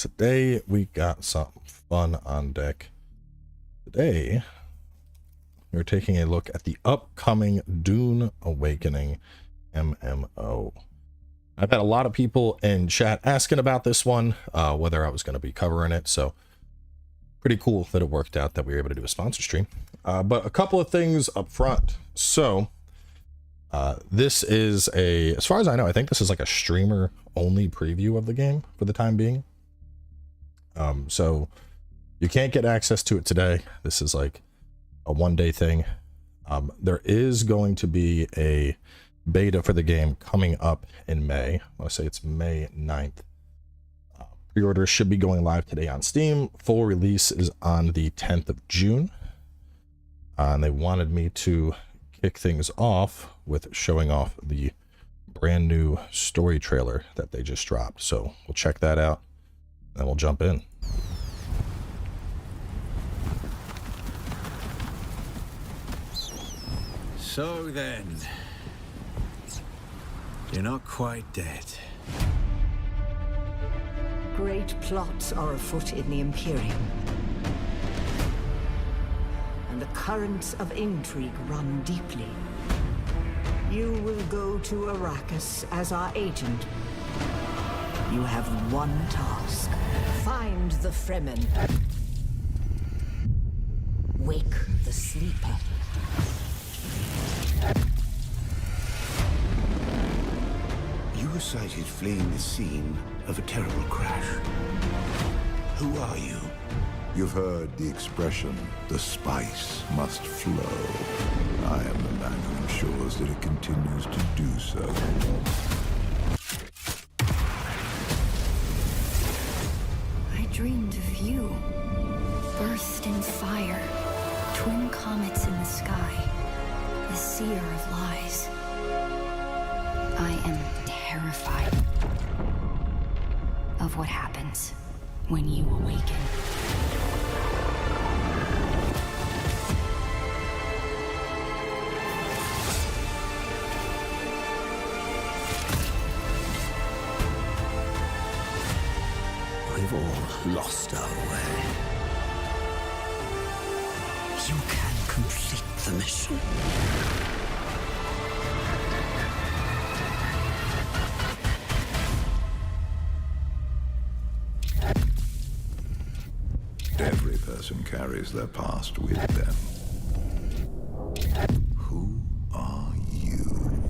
today we got something fun on deck. Today, we're taking a look at the upcoming Dune Awakening MMO. I've had a lot of people in chat asking about this one, whether I was going to be covering it, so pretty cool that it worked out that we were able to do a sponsor stream. But a couple of things up front. So, this is as far as I know, I think this is like a streamer-only preview of the game for the time being. So you can't get access to it today. This is like a one-day thing. There is going to be a beta for the game coming up in May. I want to say it's May 9th. Pre-orders should be going live today on Steam. Full release is on the 10th of June. And they wanted me to kick things off with showing off the brand new story trailer that they just dropped. So we'll check that out and we'll jump in. So then, you're not quite dead. Great plots are afoot in the Imperium, and the currents of intrigue run deeply. You will go to Arrakis as our agent. You have one task. Find the Fremen. Wake the sleeper. You were sighted fleeing the scene of a terrible crash. Who are you? You've heard the expression, the spice must flow. I am the man who ensures that it continues to do so. I dreamed of you. Burst in fire. Twin comets in the sky. The seer of lies. I am terrified of what happens when you awaken. We've all lost our way. You can complete the mission. Every person carries their past with them. Who are you?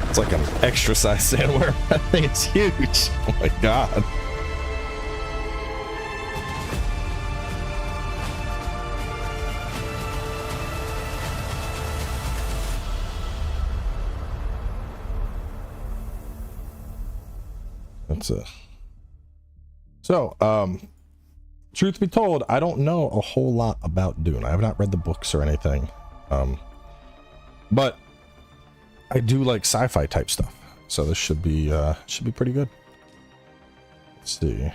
It's like an extra size sandworm. I think it's huge. Oh my god. That's it. So, truth be told, I don't know a whole lot about Dune. I have not read the books or anything. But I do like sci-fi type stuff, so this should be pretty good. Let's see. Am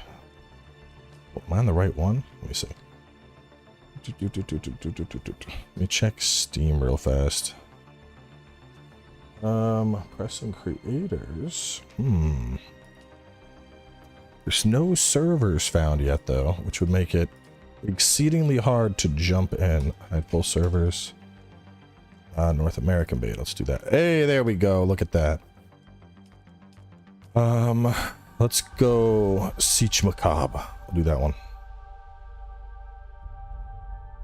I on the right one? Let me see. Let me check Steam real fast. Pressing creators. There's no servers found yet, though, which would make it exceedingly hard to jump in. Hide full servers. North American beta. Let's do that. Hey, there we go. Look at that. Let's go Siege Macabre. We'll do that one.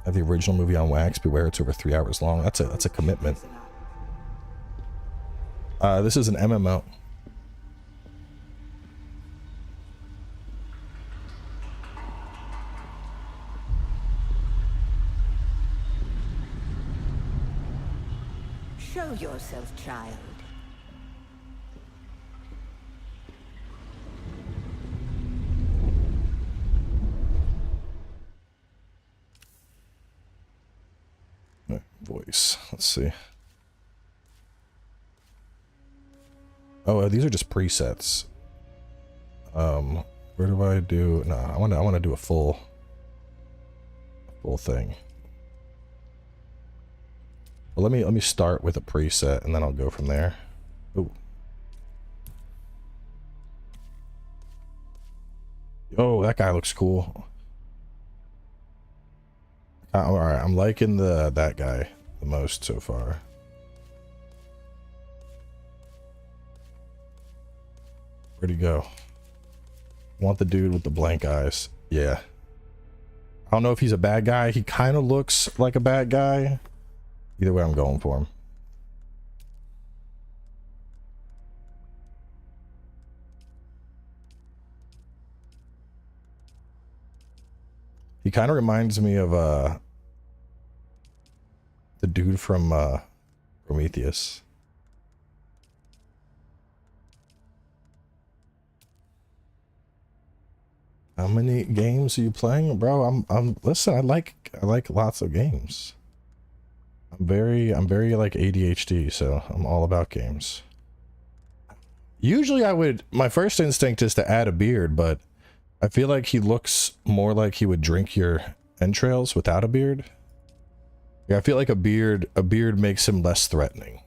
I have the original movie on wax. Beware, it's over 3 hours long. That's a commitment. This is an MMO. Show yourself, child. Voice. Let's see. Oh, these are just presets. Where do I do? No, I want to do a full thing. Well, let me start with a preset and then I'll go from there. Oh. Oh, that guy looks cool. All right, I'm liking that guy the most so far. Where'd he go? Want the dude with the blank eyes. Yeah. I don't know if he's a bad guy. He kind of looks like a bad guy. Either way, I'm going for him. He kind of reminds me of the dude from Prometheus. How many games are you playing, bro? Listen, I like lots of games. I'm very like ADHD, so I'm all about games. Usually my first instinct is to add a beard, but I feel like he looks more like he would drink your entrails without a beard. Yeah, I feel like a beard makes him less threatening.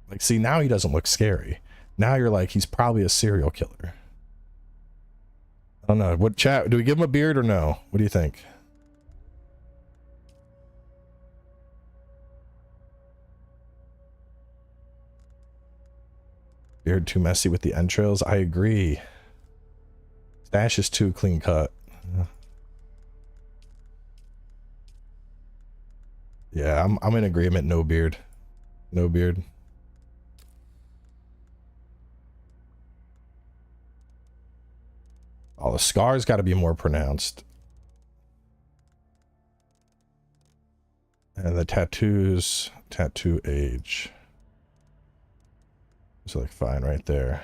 Like, see, now he doesn't look scary. Now you're like, he's probably a serial killer. I don't know. What chat? Do we give him a beard or no? What do you think? Beard too messy with the entrails? I agree. Stash is too clean cut. Yeah, I'm in agreement. No beard. No beard. Oh, the scar's got to be more pronounced. And the tattoos, tattoo age. It's like fine right there.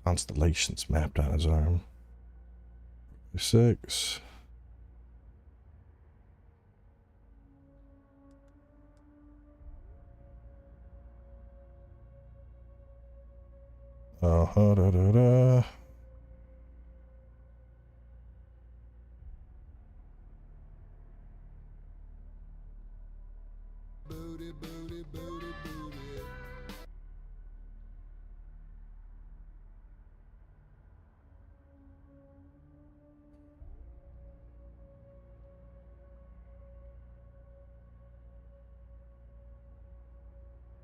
Constellations mapped on his arm. 6. Da, da, da. Booty, booty, booty, booty.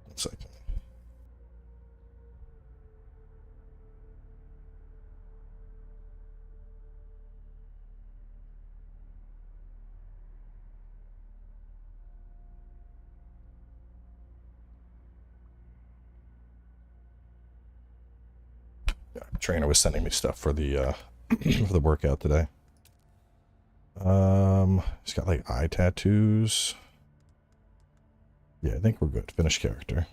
One second. Trainer was sending me stuff for the for the workout today. He's got like eye tattoos. Yeah, I think we're good. Finished character.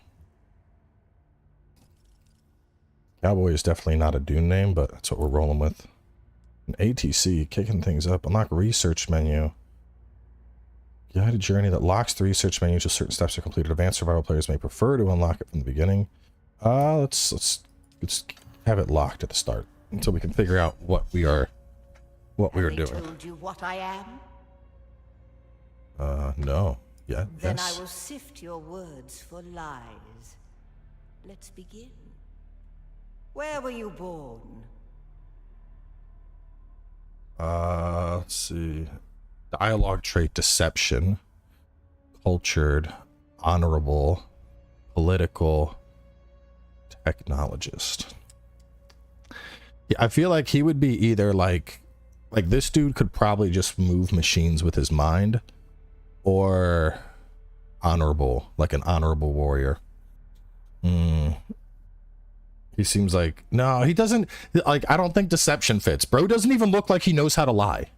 Cowboy is definitely not a Dune name, but that's what we're rolling with. An ATC, kicking things up. Unlock research menu. Guided journey that locks the research menu until certain steps are completed. Advanced survival players may prefer to unlock it from the beginning. Let's have it locked at the start until we can figure out what we are doing. Told you what I am? No. Yeah. Then Yes. I will sift your words for lies. Let's begin. Where were you born? Let's see. Dialogue trait: deception, cultured, honorable, political, technologist. Yeah, I feel like he would be either like this dude could probably just move machines with his mind, or honorable, like an honorable warrior. He seems like, no, he doesn't, like, I don't think deception fits. Bro doesn't even look like he knows how to lie.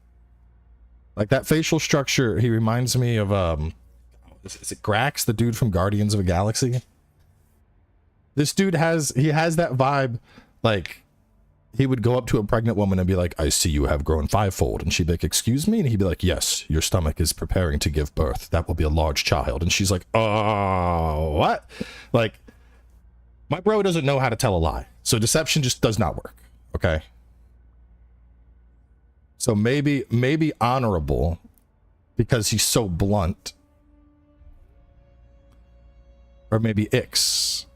Like that facial structure, he reminds me of is it Grax, the dude from Guardians of the Galaxy? This dude has that vibe, like he would go up to a pregnant woman and be like, I see you have grown fivefold. And she'd be like, excuse me? And he'd be like, yes, your stomach is preparing to give birth. That will be a large child. And she's like, oh, what? Like, my bro doesn't know how to tell a lie. So deception just does not work. Okay. So maybe honorable because he's so blunt. Or maybe Ix.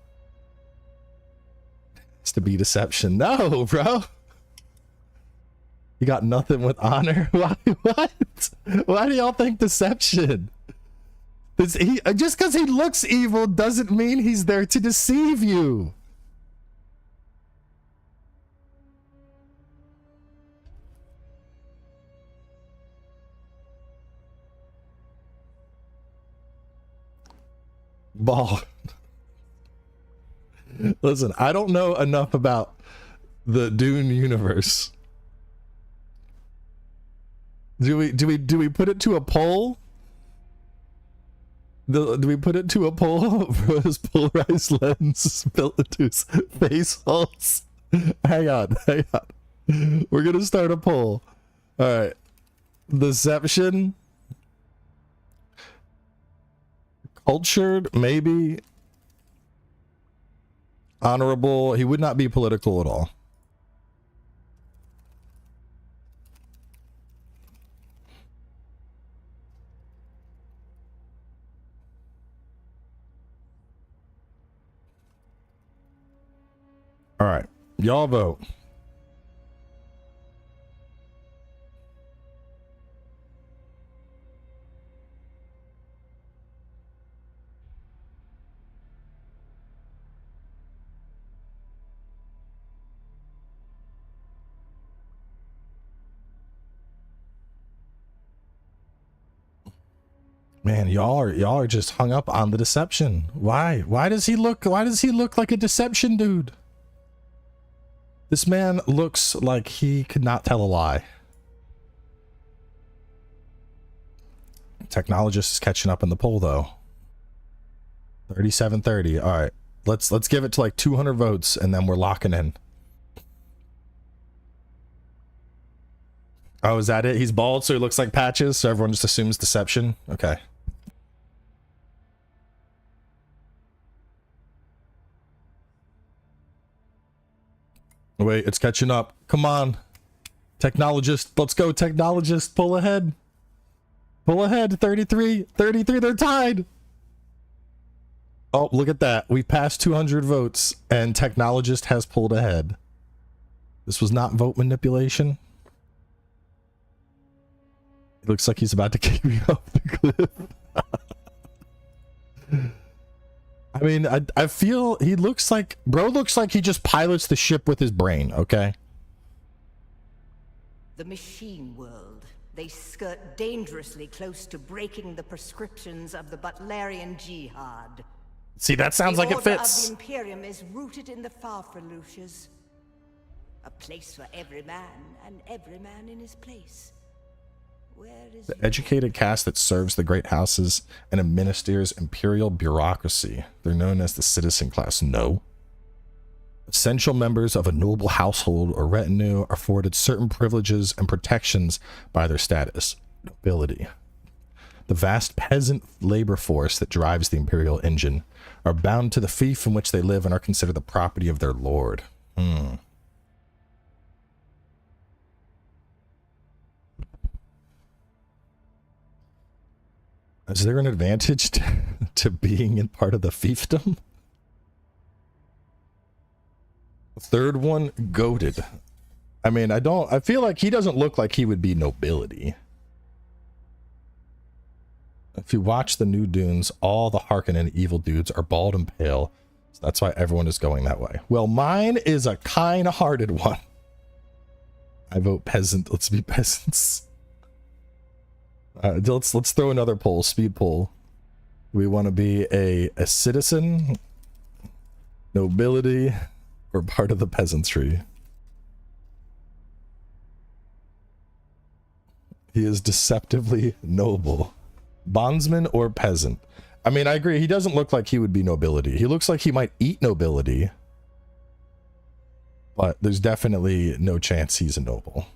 It's to be deception. No, bro. You got nothing with honor? Why? What? Why do y'all think deception? Just because he looks evil doesn't mean he's there to deceive you. Ball. Listen, I don't know enough about the Dune universe. Do we put it to a poll? Do we put it to a poll for his polarized lens built into his face holes? Hang on. We're gonna start a poll. All right, deception. Cultured, maybe. Honorable. He would not be political at all. All right, y'all vote. Man, y'all are just hung up on the deception. Why does he look like a deception dude? This man looks like he could not tell a lie. Technologist is catching up in the poll though. 3730. All right. Let's give it to like 200 votes and then we're locking in. Oh, is that it? He's bald so he looks like Patches, so everyone just assumes deception. Okay. Wait, it's catching up. Come on. Technologist. Let's go, technologist. Pull ahead. Pull ahead. 33. 33. They're tied. Oh, look at that. We've passed 200 votes and technologist has pulled ahead. This was not vote manipulation. It looks like he's about to kick me off the cliff. I mean, I feel he looks like, bro looks like he just pilots the ship with his brain, okay? The machine world. They skirt dangerously close to breaking the prescriptions of the Butlerian Jihad. See, that sounds like it fits. The Imperium is rooted in the Farfaluches. A place for every man and every man in his place. Where is the educated caste that serves the great houses and administers imperial bureaucracy. They're known as the citizen class. No. Essential members of a noble household or retinue are afforded certain privileges and protections by their status. Nobility. The vast peasant labor force that drives the imperial engine are bound to the fief in which they live and are considered the property of their lord. Is there an advantage to being in part of the fiefdom? Third one, goated. I mean, I feel like he doesn't look like he would be nobility. If you watch the new Dunes, all the Harkonnen evil dudes are bald and pale. So that's why everyone is going that way. Well, mine is a kind-hearted one. I vote peasant. Let's be peasants. Let's throw another poll, speed poll. We want to be a citizen, nobility, or part of the peasantry. He is deceptively noble. Bondsman or peasant? I mean, I agree. He doesn't look like he would be nobility. He looks like he might eat nobility. but there's definitely no chance he's a noble.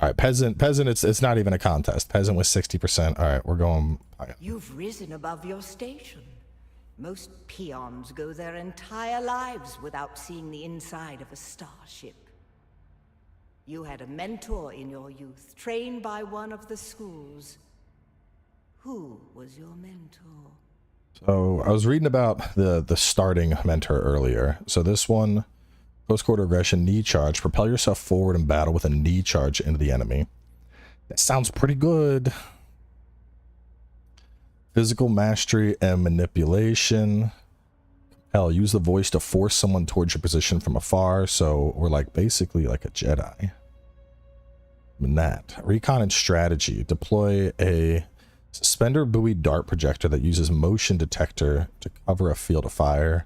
All right, peasant, it's not even a contest. Peasant was 60%. All right, we're going. You've risen above your station. Most peons go their entire lives without seeing the inside of a starship. You had a mentor in your youth, trained by one of the schools. Who was your mentor? So I was reading about the starting mentor earlier. So this one, close quarter aggression, knee charge. Propel yourself forward in battle with a knee charge into the enemy. That sounds pretty good. Physical mastery and manipulation. Hell, use the voice to force someone towards your position from afar. So we're like basically like a Jedi. And that. Recon and strategy. Deploy a suspender buoy dart projector that uses motion detector to cover a field of fire.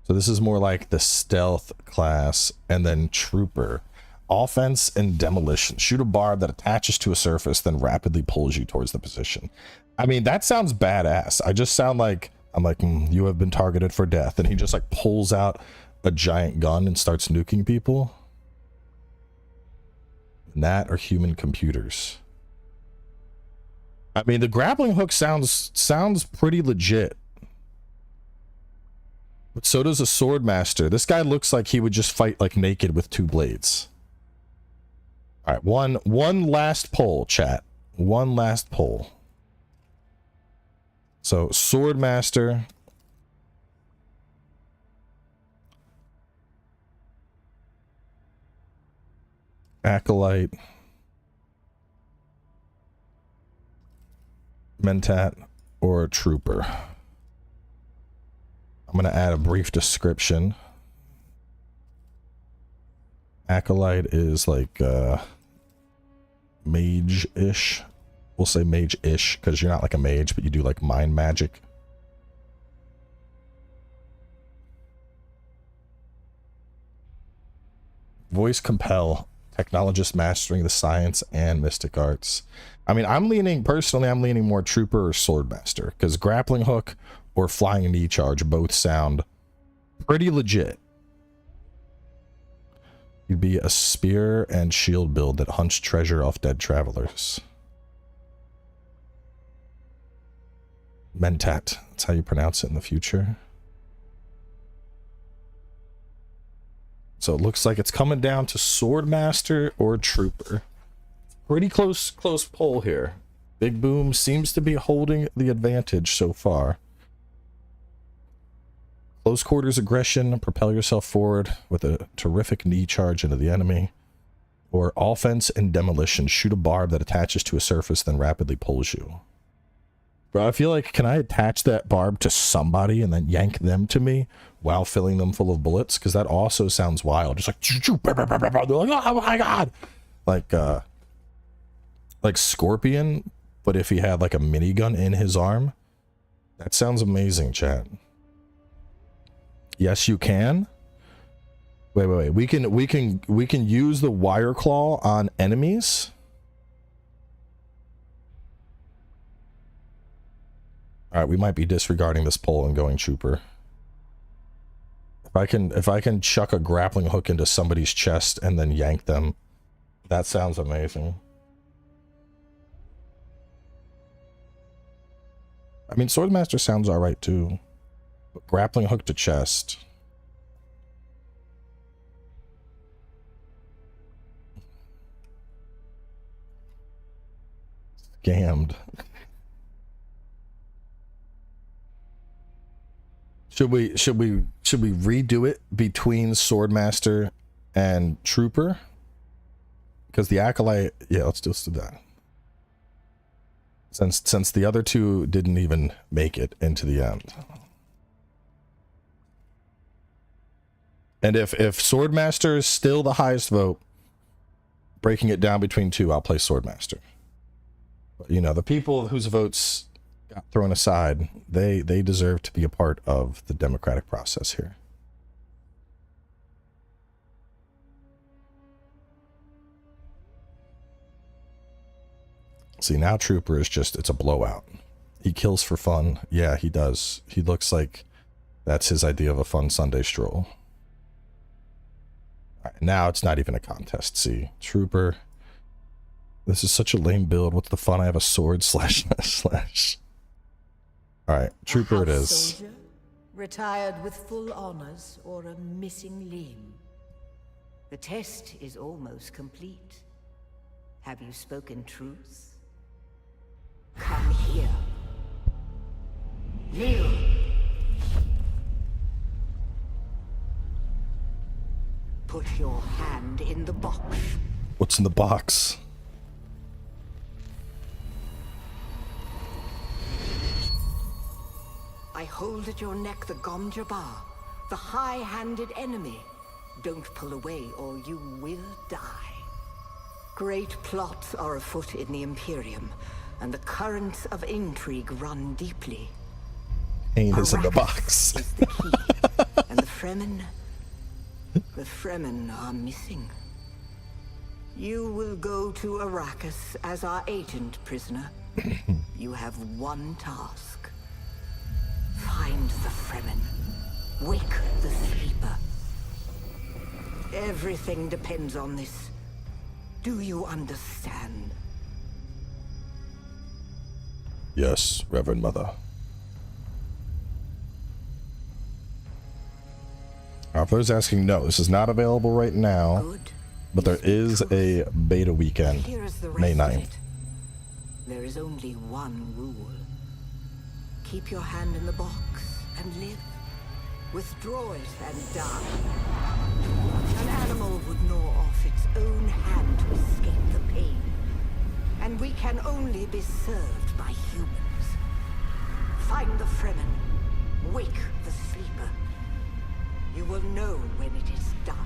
So this is more like the stealth class. And then trooper. Offense and demolition. Shoot a barb that attaches to a surface, then rapidly pulls you towards the position. I mean, that sounds badass. I just sound like, I'm like, you have been targeted for death. And he just like pulls out a giant gun and starts nuking people. And that or human computers. I mean, the grappling hook sounds pretty legit. But so does a sword master. This guy looks like he would just fight like naked with two blades. All right, one last poll, chat. One last poll. So, sword master. Acolyte. Mentat or trooper. I'm going to add a brief description. Acolyte is like mage-ish. We'll say mage-ish because you're not like a mage, but you do like mind magic. Voice compel. Technologist mastering the science and mystic arts. I mean, I'm leaning more trooper or swordmaster because grappling hook or flying knee charge both sound pretty legit. You'd be a spear and shield build that hunts treasure off dead travelers. Mentat, that's how you pronounce it in the future. So it looks like it's coming down to swordmaster or trooper. Pretty close poll here. Big Boom seems to be holding the advantage so far. Close quarters aggression, propel yourself forward with a terrific knee charge into the enemy. Or offense and demolition, shoot a barb that attaches to a surface then rapidly pulls you. Bro, I feel like, can I attach that barb to somebody and then yank them to me while filling them full of bullets? Because that also sounds wild. Just like, they're like, oh my god! Like Scorpion, but if he had like a minigun in his arm. That sounds amazing, chat. Yes, you can. Wait. We can use the wire claw on enemies. All right, we might be disregarding this poll and going trooper. If I can chuck a grappling hook into somebody's chest and then yank them, that sounds amazing. I mean, swordmaster sounds all right too. But grappling hook to chest. Scammed. Should we redo it between swordmaster and trooper? Because the acolyte, yeah, let's do that. Since the other two didn't even make it into the end. And if swordmaster is still the highest vote, breaking it down between two, I'll play swordmaster. But you know, the people whose votes got thrown aside, they deserve to be a part of the democratic process here. See, now trooper is just, it's a blowout. He kills for fun. Yeah, he does. He looks like that's his idea of a fun Sunday stroll. All right, now it's not even a contest. See, Trooper. This is such a lame build. What's the fun? I have a sword slash. All right, Trooper it is. Soldier, retired with full honors, or a missing limb. The test is almost complete. Have you spoken truth? Come here. Kneel. Put your hand in the box. What's in the box? I hold at your neck the Gom Jabbar, the high-handed enemy. Don't pull away or you will die. Great plots are afoot in the Imperium, and the currents of intrigue run deeply. Pain is in the Arrakis box. is the key, and the Fremen are missing. You will go to Arrakis as our agent, prisoner. You have one task. Find the Fremen. Wake the sleeper. Everything depends on this. Do you understand? Yes, Reverend Mother. For those asking, no, this is not available right now, Good. but there is a beta weekend, Here is the May rest of 9th. it. There is only one rule. Keep your hand in the box and live. Withdraw it and die. An animal would gnaw off its own hand to escape the pain. And we can only be served by humans. Find the Fremen. Wake the sleeper. You will know when it is done.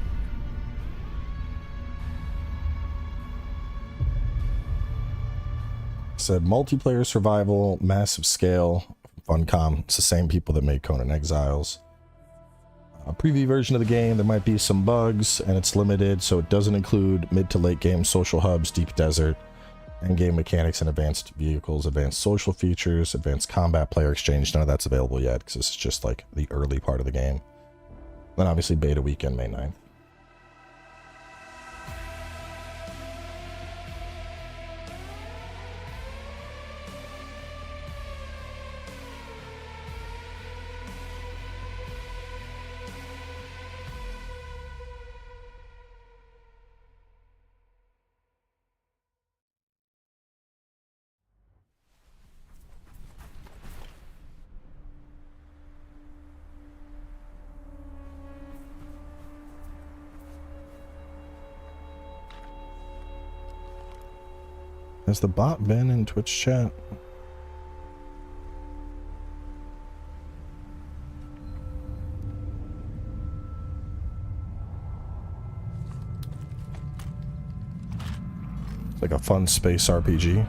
Said multiplayer survival, massive scale, Funcom. It's the same people that made Conan Exiles. A preview version of the game, there might be some bugs, and it's limited, so it doesn't include mid to late game social hubs, deep desert, end game mechanics and advanced vehicles, advanced social features, advanced combat player exchange. None of that's available yet, because this is just like the early part of the game. Then obviously beta weekend, May 9th. Has the bot been in Twitch chat? It's like a fun space RPG.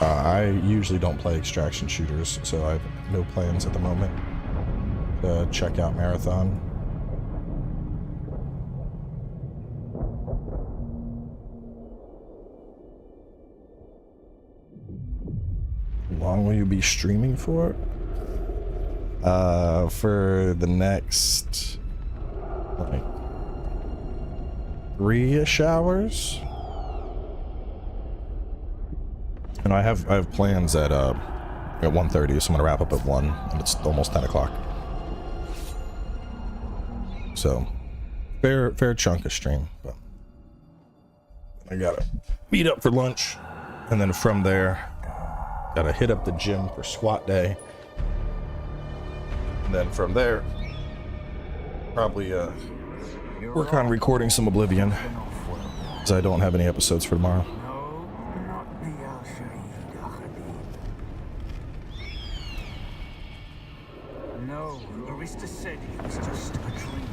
I usually don't play extraction shooters, so I have no plans at the moment to check out Marathon. How long will you be streaming for? For the next like 3-ish hours. And I have plans at 1:30, so I'm gonna wrap up at 1, and it's almost 10 o'clock. So fair chunk of stream, but I gotta meet up for lunch, and then from there gotta hit up the gym for squat day, and then from there probably work on recording some Oblivion, because I don't have any episodes for tomorrow. No, Arista said it was just a dream.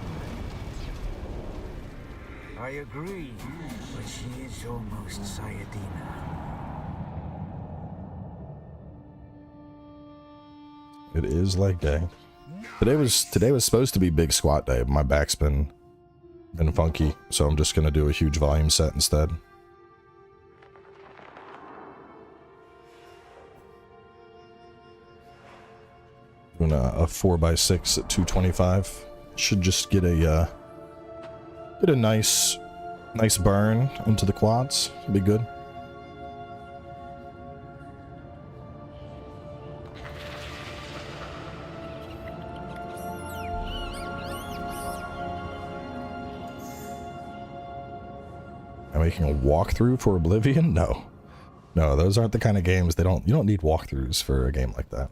I agree, but she is almost Sayadina. It is leg day. Today was supposed to be big squat day, but my back's been funky, so I'm just gonna do a huge volume set instead. 4x6 at 225. Should just get a nice burn into the quads. It'd be good. Am I making a walkthrough for Oblivion? No. No, those aren't the kind of games you don't need walkthroughs for a game like that.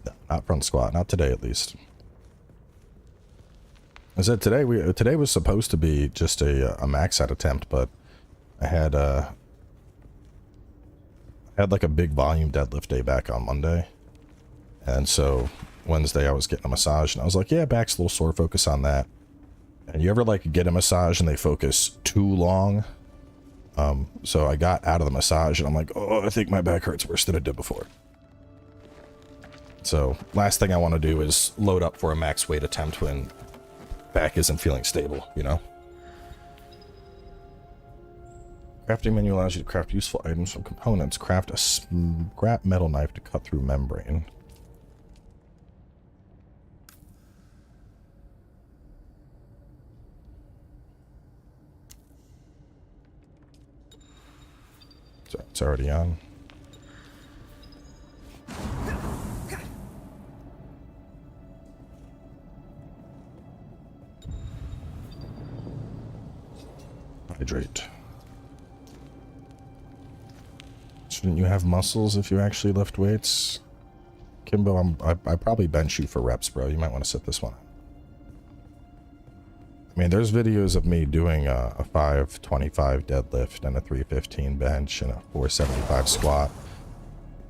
No, not front squat, not today at least. I said today was supposed to be just a max out attempt, but I had like a big volume deadlift day back on Monday. And so Wednesday I was getting a massage and I was like, yeah, back's a little sore, focus on that. And you ever like get a massage and they focus too long? So I got out of the massage and I'm like, oh, I think my back hurts worse than it did before. So last thing I want to do is load up for a max weight attempt when back isn't feeling stable, you know? Crafting menu allows you to craft useful items from components. Craft a scrap metal knife to cut through membrane. So it's already on. Hydrate. Shouldn't you have muscles if you actually lift weights? Kimbo, I probably bench you for reps, bro. You might want to set this one up. I mean, there's videos of me doing a 525 deadlift and a 315 bench and a 475 squat.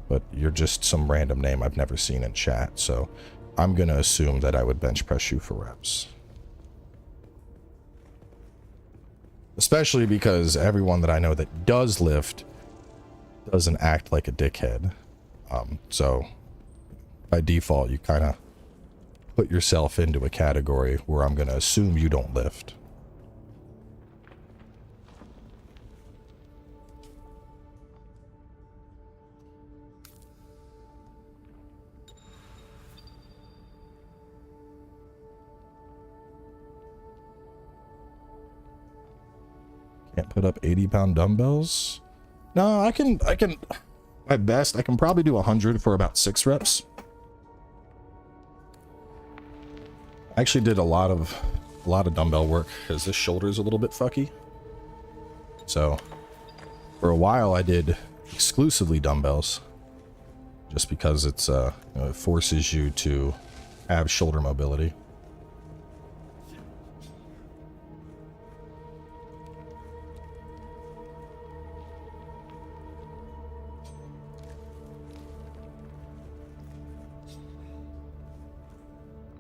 But you're just some random name I've never seen in chat, so I'm going to assume that I would bench press you for reps. Especially because everyone that I know that does lift doesn't act like a dickhead. So by default, you kind of put yourself into a category where I'm going to assume you don't lift. Can't put up 80-pound dumbbells. No, I can at best I can probably do 100 for about 6 reps. I actually did a lot of dumbbell work because this shoulder's a little bit fucky. So for a while I did exclusively dumbbells just because it's it forces you to have shoulder mobility.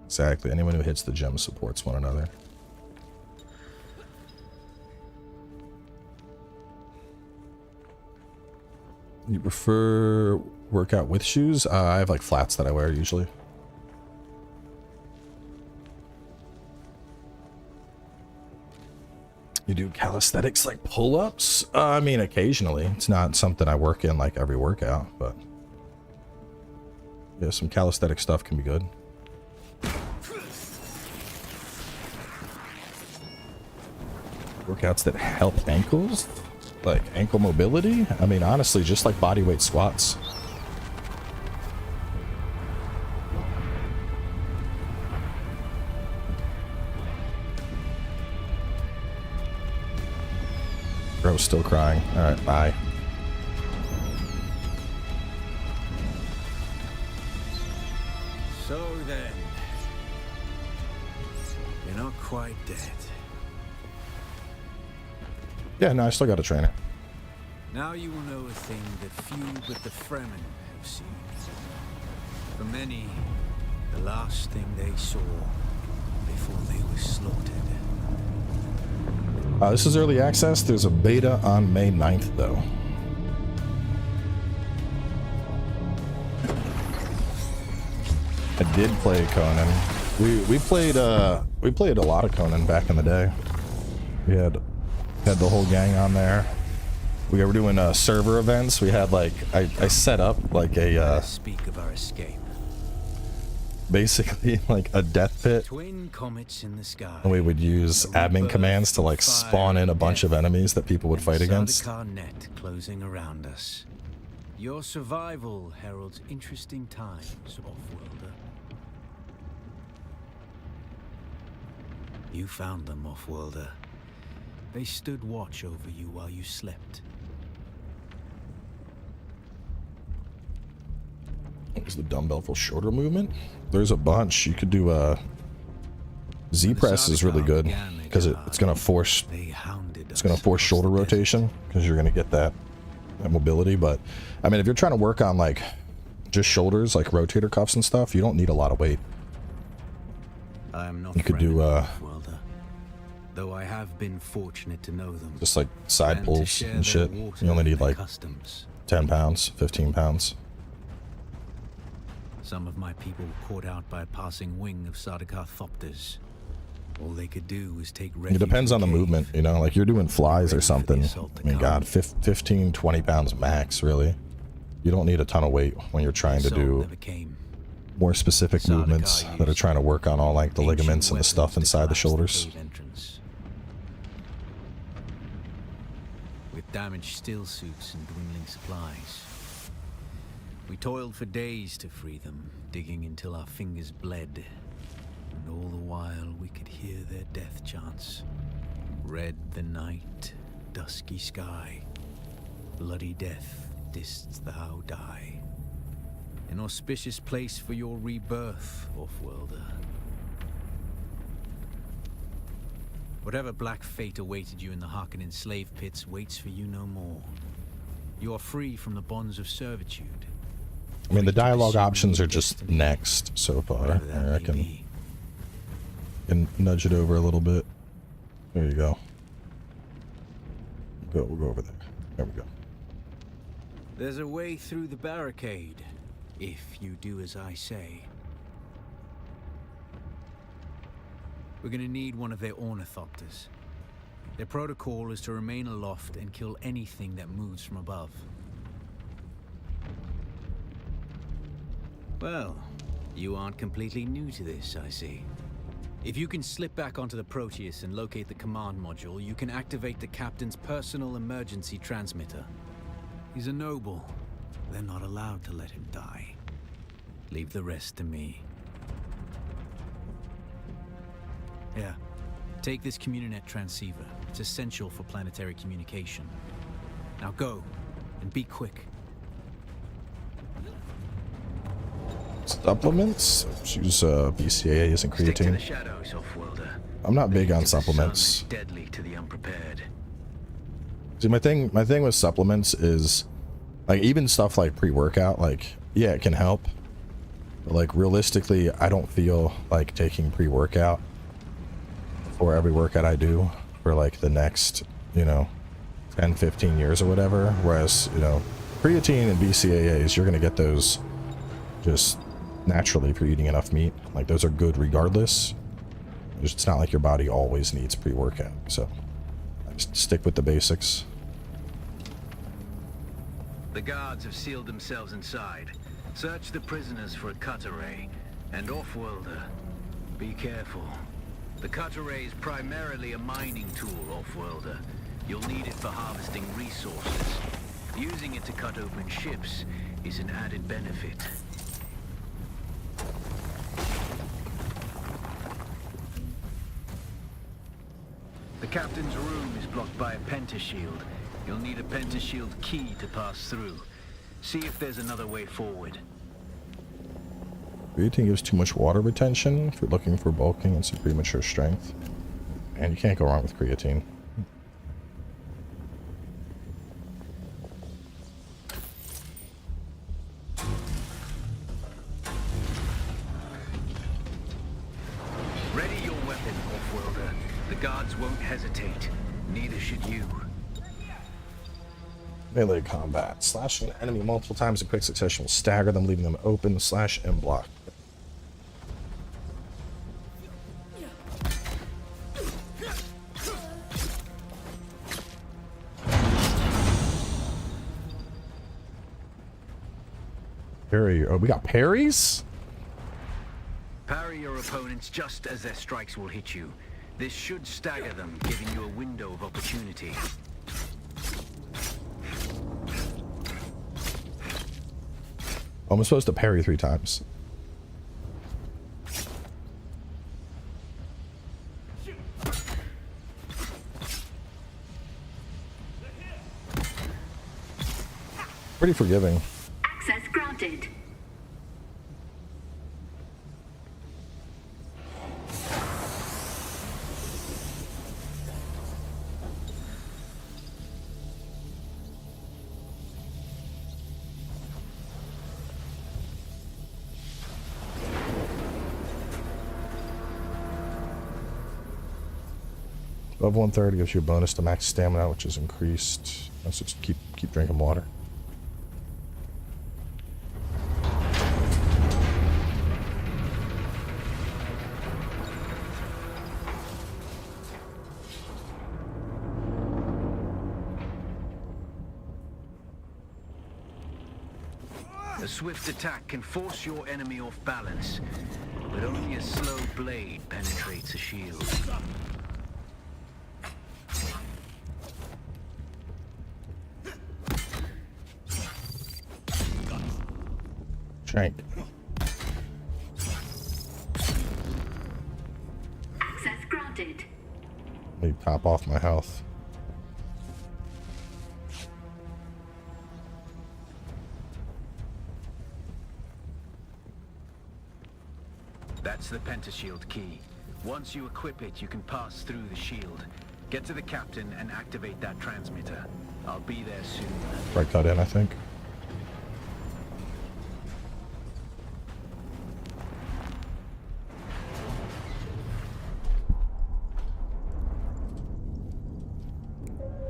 Exactly. Anyone who hits the gym supports one another. You prefer workout with shoes? I have like flats that I wear usually. You do calisthenics like pull-ups? I mean, occasionally. It's not something I work in like every workout, but yeah, some calisthenic stuff can be good. Workouts that help ankles, like ankle mobility. I mean, honestly, just like bodyweight squats. Bro's still crying. All right, bye. So then, you're not quite dead. Yeah, no, I still got a trainer. Now you will know a thing that few but the Fremen have seen. For many, the last thing they saw before they were slaughtered. This is early access. There's a beta on May 9th, though. I did play Conan. We played a lot of Conan back in the day. We had the whole gang on there. we were doing server events. We had like I set up like a Speak of our escape. basically like a death pit, Twin comets in the sky. and we would use admin commands to like spawn in a bunch of enemies that people would fight against. Sardaukar net closing around us. Your survival heralds interesting times, Offworlder. You found them, Offworlder. They stood watch over you while you slept. What was the dumbbell for shoulder movement? There's a bunch. You could do Z press is really good because it's gonna force shoulder rotation because you're gonna get that mobility. But I mean, if you're trying to work on like just shoulders, like rotator cuffs and stuff, you don't need a lot of weight. I am not You could do though I have been fortunate to know them. just like side And to pulls share and their shit. water You only need and like customs. 10 pounds, 15 pounds. Some of my people were caught out by a passing wing of Sardaukar thopters. All they could do was take refuge. It depends on the in cave. movement, you know, like you're doing flies or Ready for the something. assault to I mean, come. God, 15, 20 pounds max, really. You don't need a ton of weight when you're trying to Assault do never came. more specific Sardaukar movements that are used trying to work on all like the ancient ligaments and the weapons stuff to inside the collapse shoulders. cave entrance. With damaged steel suits and dwindling supplies. We toiled for days to free them, digging until our fingers bled. And all the while we could hear their death chants. Red the night, dusky sky. Bloody death, didst thou die. An auspicious place for your rebirth, Offworlder. Whatever black fate awaited you in the Harkonnen slave pits waits for you no more. You are free from the bonds of servitude. I mean, the Free to dialogue pursue options your are just destiny, next so far. whatever that I may reckon. be. And nudge it over a little bit. There you go. We'll go over there. There we go. There's a way through the barricade, if you do as I say. We're gonna need one of their ornithopters. Their protocol is to remain aloft and kill anything that moves from above. Well, you aren't completely new to this, I see. If you can slip back onto the Proteus and locate the command module, you can activate the captain's personal emergency transmitter. He's a noble. They're not allowed to let him die. Leave the rest to me. Here, take this Communinet transceiver. It's essential for planetary communication. Now go, and be quick. Supplements? Use BCAAs and Stick to the creatine. shadows, Offworlder. I'm not big on The sun supplements. is deadly to the unprepared. See, my thing with supplements is like even stuff like pre-workout, like yeah, it can help. But like realistically, I don't feel like taking pre-workout for every workout I do for like the next, 10, 15 years or whatever. Whereas, creatine and BCAAs, you're gonna get those just naturally if you're eating enough meat. Like those are good regardless. It's not like your body always needs pre-workout. So I just stick with the basics. The guards have sealed themselves inside. Search the prisoners for a cut array. And Offworlder, be careful. The cut array is primarily a mining tool, Offworlder. You'll need it for harvesting resources. Using it to cut open ships is an added benefit. The captain's room is blocked by a pentashield. You'll need a pentashield key to pass through. See if there's another way forward. Creatine gives too much water retention if you're looking for bulking and some premature strength. And you can't go wrong with creatine. Ready your weapon, Offworlder. The guards won't hesitate. Neither should you. Melee combat. Slashing an enemy multiple times in quick succession will stagger them, leaving them open. Slash and block. parry. Oh, we got parries? Parry your opponents just as their strikes will hit you. This should stagger them, giving you a window of opportunity. I'm supposed to parry 3 times. Pretty forgiving. Access granted. Above 130 gives you a bonus to max stamina, which is increased. Let's just keep drinking water. A swift attack can force your enemy off balance, but only a slow blade penetrates a shield. Jank. Access granted. Let me top off my health. That's the pentashield key. Once you equip it, you can pass through the shield. Get to the captain and activate that transmitter. I'll be there soon. Break that in, I think.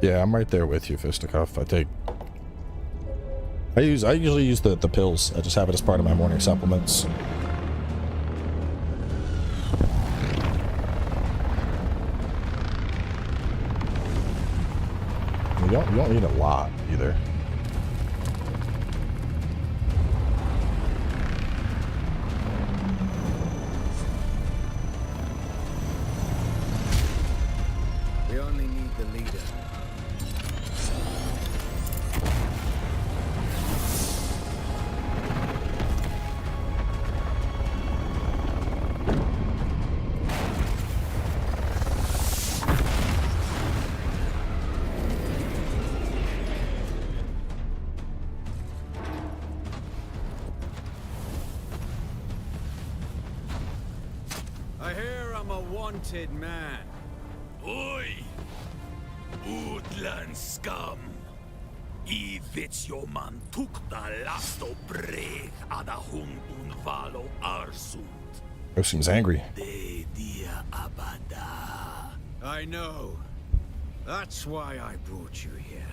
Yeah, I'm right there with you, Fisticuff. I usually use the pills. I just have it as part of my morning supplements. You don't need a lot either. We only need the leader. I hear I'm a wanted man. Oi! Woodland scum! I man tukta lasto breg ada hung unvalo arsund. Oh, seems angry. De dia abada. I know. That's why I brought you here.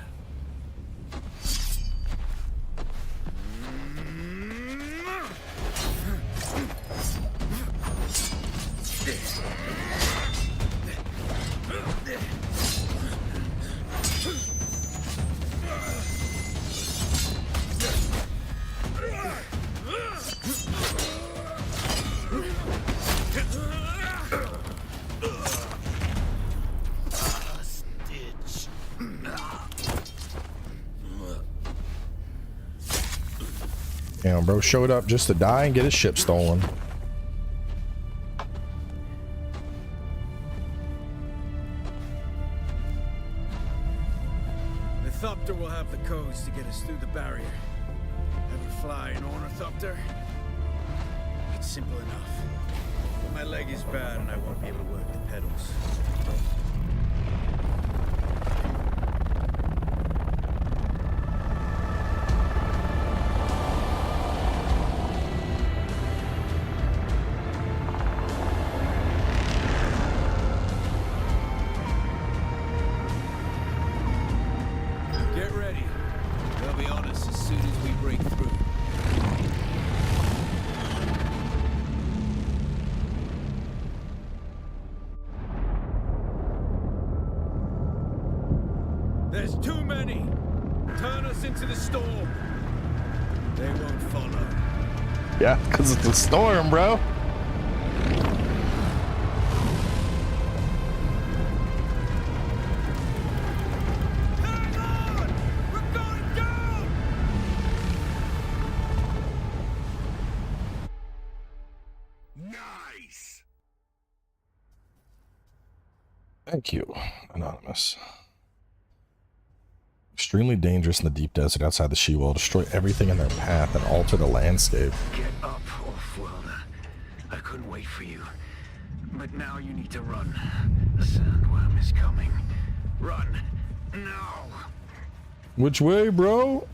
Damn, bro showed up just to die and get his ship stolen. The Thopter will have the codes to get us through the barrier. Ever fly an Ornithopter? It's simple enough. But my leg is bad and I won't be able to work the pedals. Get ready. They'll be on us as soon as we break through. There's too many! Turn us into the storm! They won't follow. Yeah, because it's a storm, bro. Nice. Thank you, Anonymous. Extremely dangerous in the deep desert outside the She will destroy everything in their path and alter the landscape. Get up, Off-Worlder. I couldn't wait for you. But now you need to run. The Sandworm is coming. Run. Now. Which way, bro?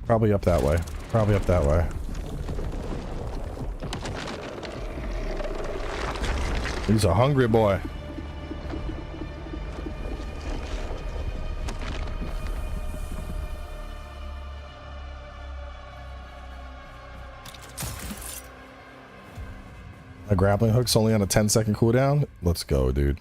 Probably up that way. Probably up that way. He's a hungry boy. A grappling hook's only on a 10-second cooldown? Let's go, dude.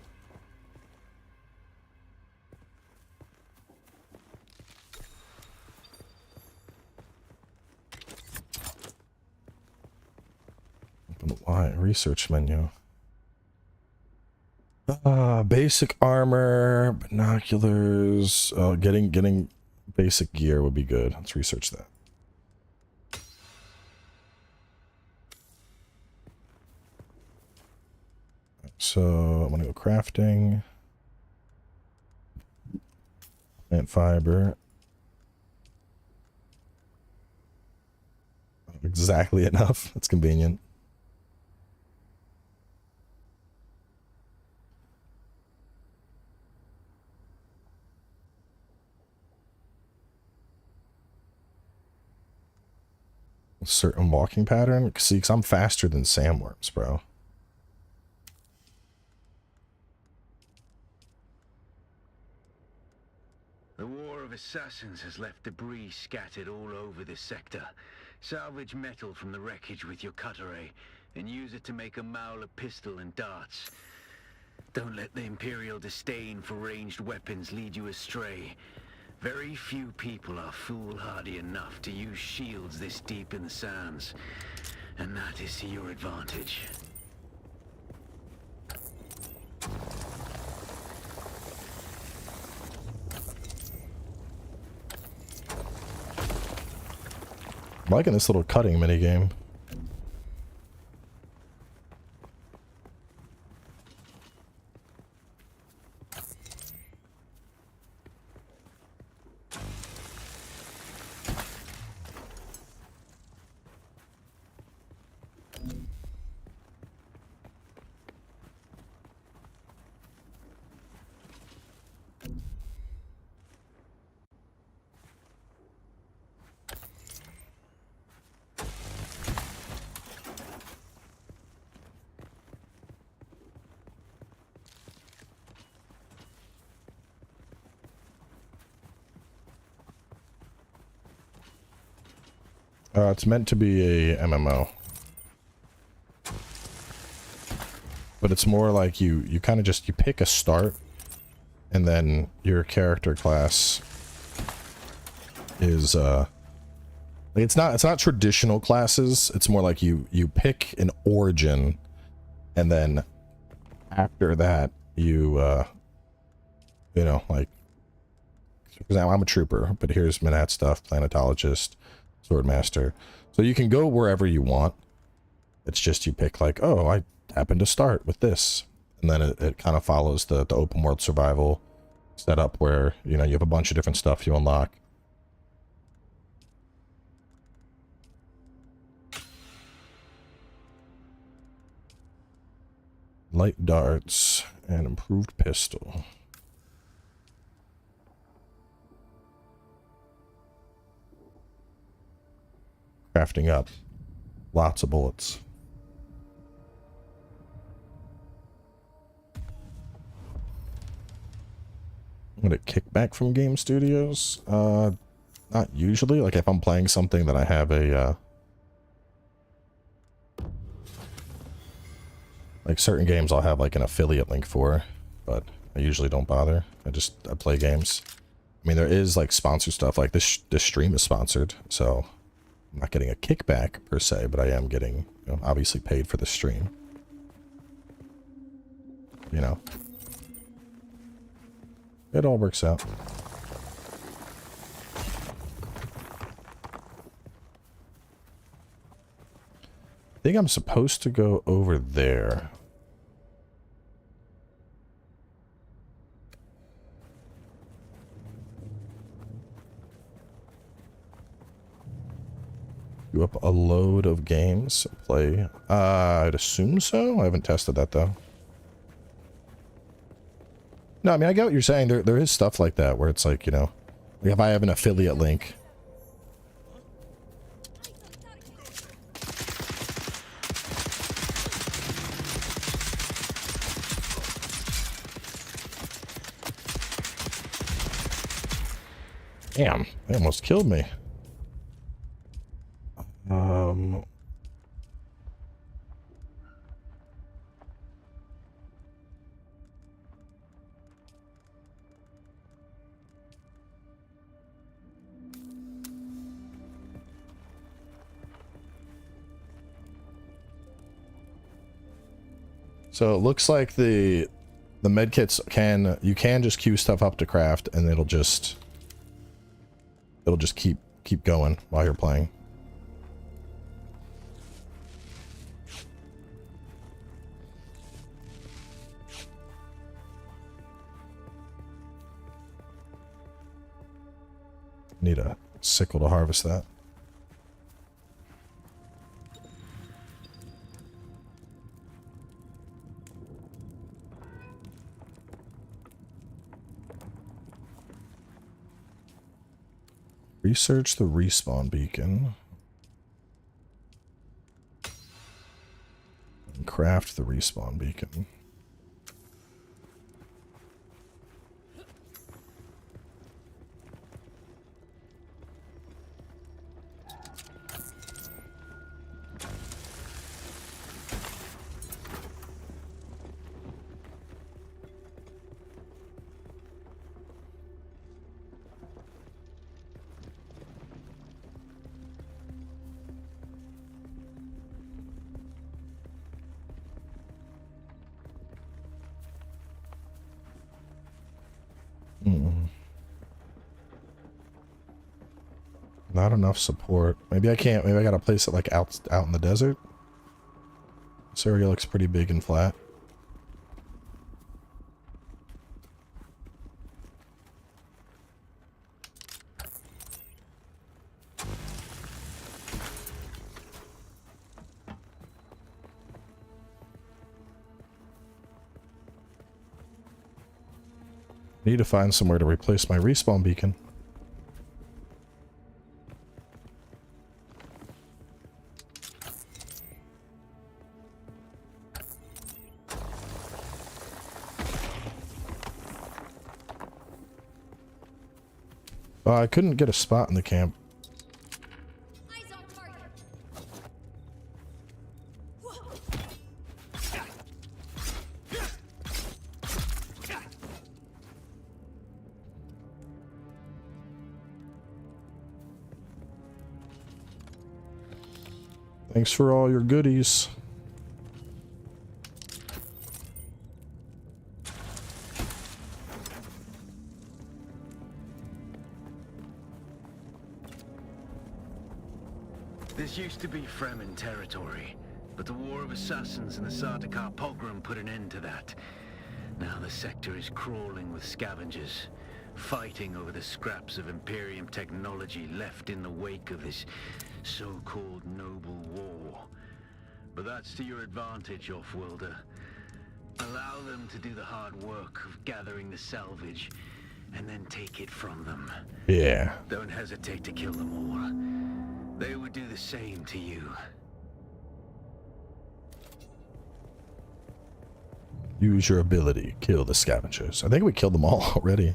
Open Y, research menu. Basic armor, binoculars. Getting basic gear would be good. Let's research that. So I'm gonna go crafting, plant fiber. Exactly enough. That's convenient. A certain walking pattern. See, because I'm faster than sandworms, bro. The War of Assassins has left debris scattered all over this sector. Salvage metal from the wreckage with your cutter ray, and use it to make a Mauler pistol and darts. Don't let the Imperial disdain for ranged weapons lead you astray. Very few people are foolhardy enough to use shields this deep in the sands, and that is to your advantage. I'm liking this little cutting minigame. It's meant to be a MMO. But it's more like you kind of just, you pick a start, and then your character class is, like it's not traditional classes. It's more like you pick an origin, and then after that, you know, like, for example, I'm a trooper, but here's Manat stuff, planetologist, swordmaster. So you can go wherever you want. It's just you pick like, oh, I happen to start with this, and then it kind of follows the open world survival setup where, you know, you have a bunch of different stuff you unlock. Light darts and improved pistol. Crafting up lots of bullets. I'm gonna kick back from game studios. Not usually. Like if I'm playing something that I have a like certain games I'll have like an affiliate link for, but I usually don't bother. I play games. I mean, there is like sponsored stuff. Like this stream is sponsored, so I'm not getting a kickback per se, but I am getting, you know, obviously paid for the stream. You know, it all works out. I think I'm supposed to go over there. You up a load of games, play. I'd assume so. I haven't tested that though. No, I mean, I get what you're saying. There is stuff like that where it's like, you know, like if I have an affiliate link. Damn, they almost killed me. So it looks like the medkits you can just queue stuff up to craft and it'll just keep going while you're playing. Need a sickle to harvest that. Research the respawn beacon. And craft the respawn beacon. Not enough support. Maybe I can't. Maybe I gotta place it like out in the desert. This area looks pretty big and flat. Need to find somewhere to replace my respawn beacon. I couldn't get a spot in the camp. Thanks for all your goodies. This used to be Fremen territory, but the War of Assassins and the Sardaukar pogrom put an end to that. Now the sector is crawling with scavengers, fighting over the scraps of Imperium technology left in the wake of this so-called noble war. But that's to your advantage, Offworlder. Allow them to do the hard work of gathering the salvage, and then take it from them. Yeah. Don't hesitate to kill them all. They would do the same to you. Use your ability. Kill the scavengers. I think we killed them all already.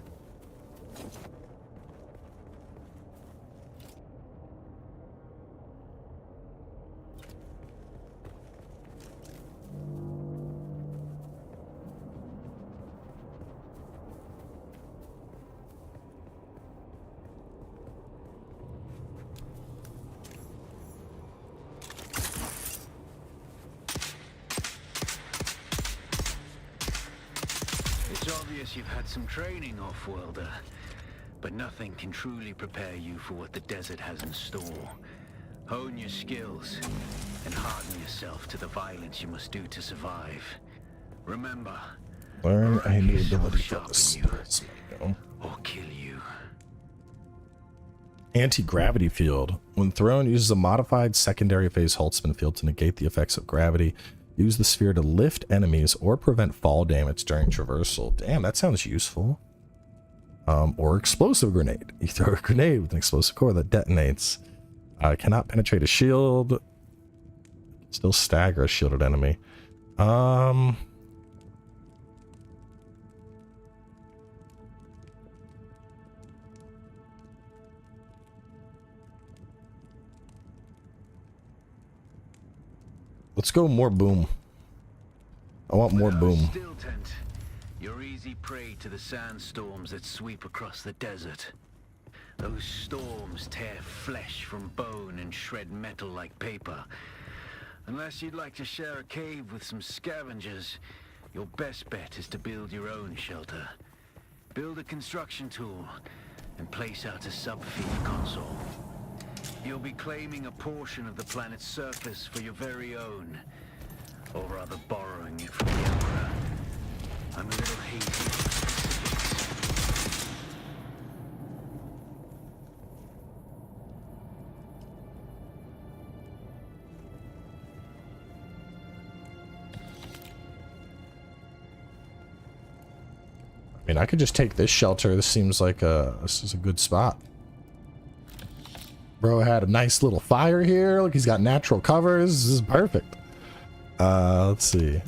obvious you've had some training, off-worlder. But nothing can truly prepare you for what the desert has in store. Hone your skills, and harden yourself to the violence you must do to survive. Remember, Learn a new Arrakis will ability for sharpen this. you, or kill you. Anti-gravity field. When thrown, uses a modified secondary phase Holtzman field to negate the effects of gravity. Use the sphere to lift enemies or prevent fall damage during traversal. Damn, that sounds useful. Or explosive grenade. You throw a grenade with an explosive core that detonates. Cannot penetrate a shield. Still stagger a shielded enemy. Let's go more boom. I want more boom. Still tent. You're easy prey to the sandstorms that sweep across the desert. Those storms tear flesh from bone and shred metal like paper. Unless you'd like to share a cave with some scavengers, your best bet is to build your own shelter. Build a construction tool and place out a subfield console. You'll be claiming a portion of the planet's surface for your very own, or rather borrowing it from the Emperor. I'm a little hazy on specifics. I mean, I could just take this shelter. This seems like this is a good spot. Bro had a nice little fire here. Look, he's got natural covers. This is perfect. Let's see.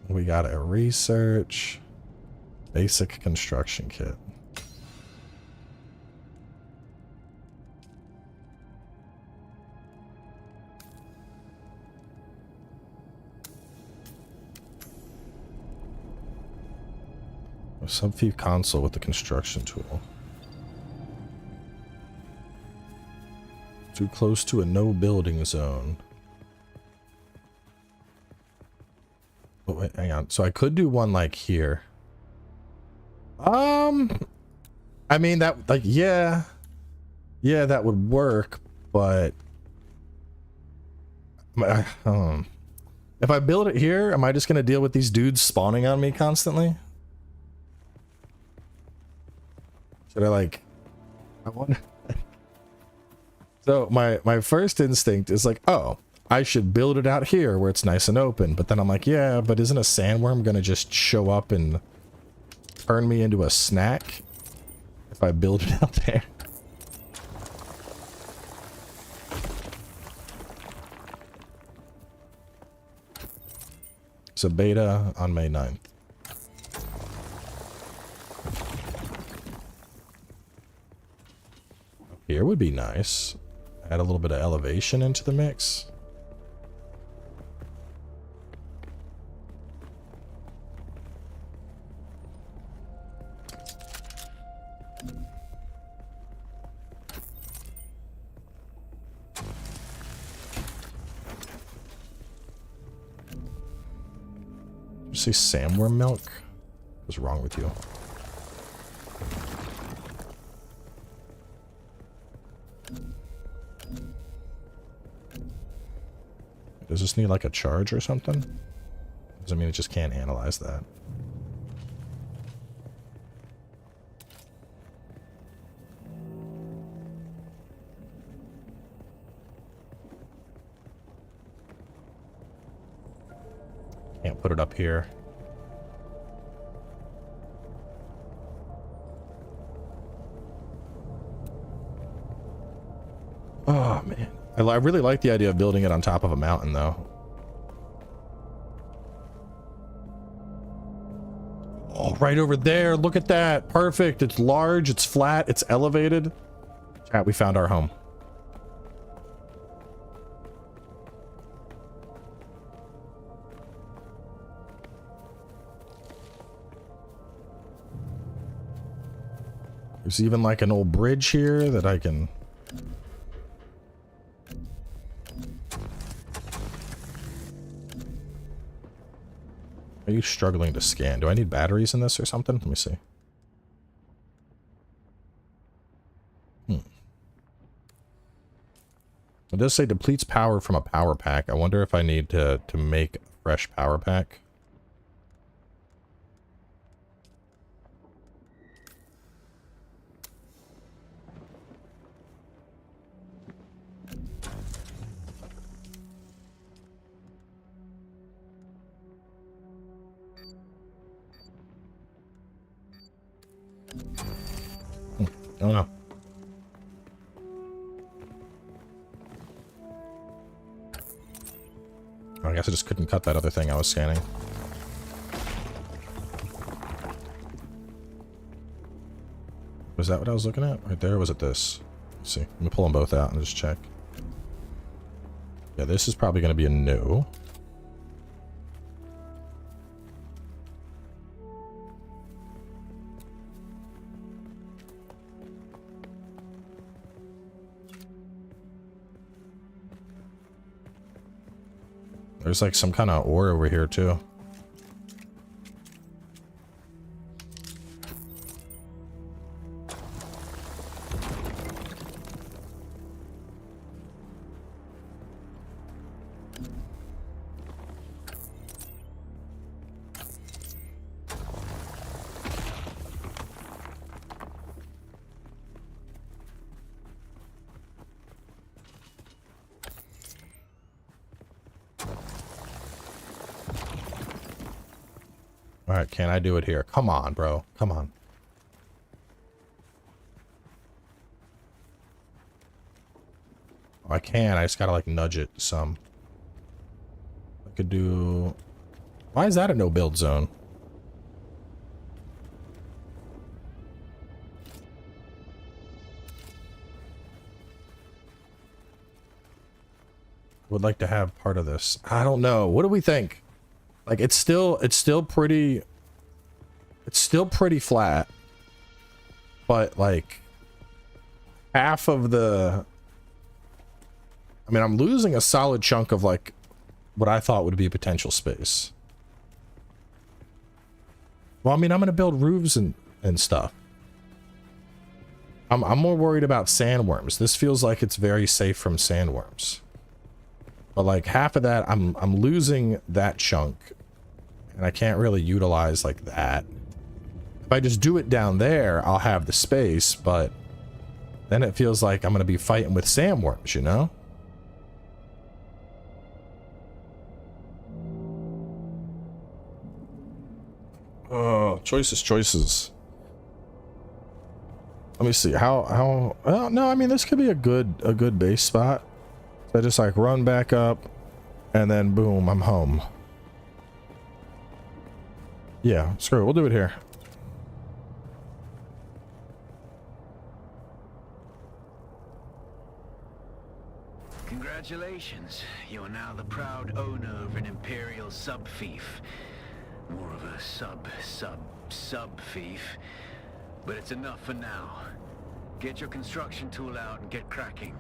We got a research. Basic construction kit. A subfield console with the construction tool. Too close to a no building zone. Oh, wait, hang on. So I could do one like here. I mean that, like, yeah, that would work, but if I build it here, am I just gonna deal with these dudes spawning on me constantly? Should I, like, I wonder. So my first instinct is like, oh, I should build it out here where it's nice and open. But then I'm like, yeah, but isn't a sandworm gonna just show up and turn me into a snack if I build it out there? So beta on May 9th. Here would be nice. Add a little bit of elevation into the mix. Did you say Sandworm milk? What's wrong with you? Does this need like a charge or something? Does it mean it just can't analyze that? Can't put it up here. Oh man. I really like the idea of building it on top of a mountain, though. Oh, right over there. Look at that. Perfect. It's large. It's flat. It's elevated. Chat, we found our home. There's even like an old bridge here that I can... Are you struggling to scan? Do I need batteries in this or something? Let me see. It does say depletes power from a power pack. I wonder if I need to make a fresh power pack. I don't know. I guess I just couldn't cut that other thing I was scanning. Was that what I was looking at? Right there? Or was it this? Let's see. Let me pull them both out and just check. Yeah, this is probably going to be a no. There's like some kind of ore over here too. Alright, can I do it here? Come on, bro. Come on. Oh, I can. I just gotta, like, nudge it some. I could do... Why is that a no-build zone? Would like to have part of this. I don't know. What do we think? Like, it's still pretty flat, but like half of the, I mean, I'm losing a solid chunk of like what I thought would be potential space. Well, I mean, I'm going to build roofs and stuff. I'm more worried about sandworms. This feels like it's very safe from sandworms. But like half of that, I'm losing that chunk. And I can't really utilize like that. If I just do it down there, I'll have the space, but then it feels like I'm going to be fighting with sandworms, you know? Oh, choices. Let me see how well, no, I mean, this could be a good base spot. So I just like run back up and then boom, I'm home. Yeah, screw it. We'll do it here. Congratulations. You are now the proud owner of an Imperial sub-fief. More of a sub-fief. But it's enough for now. Get your construction tool out and get cracking.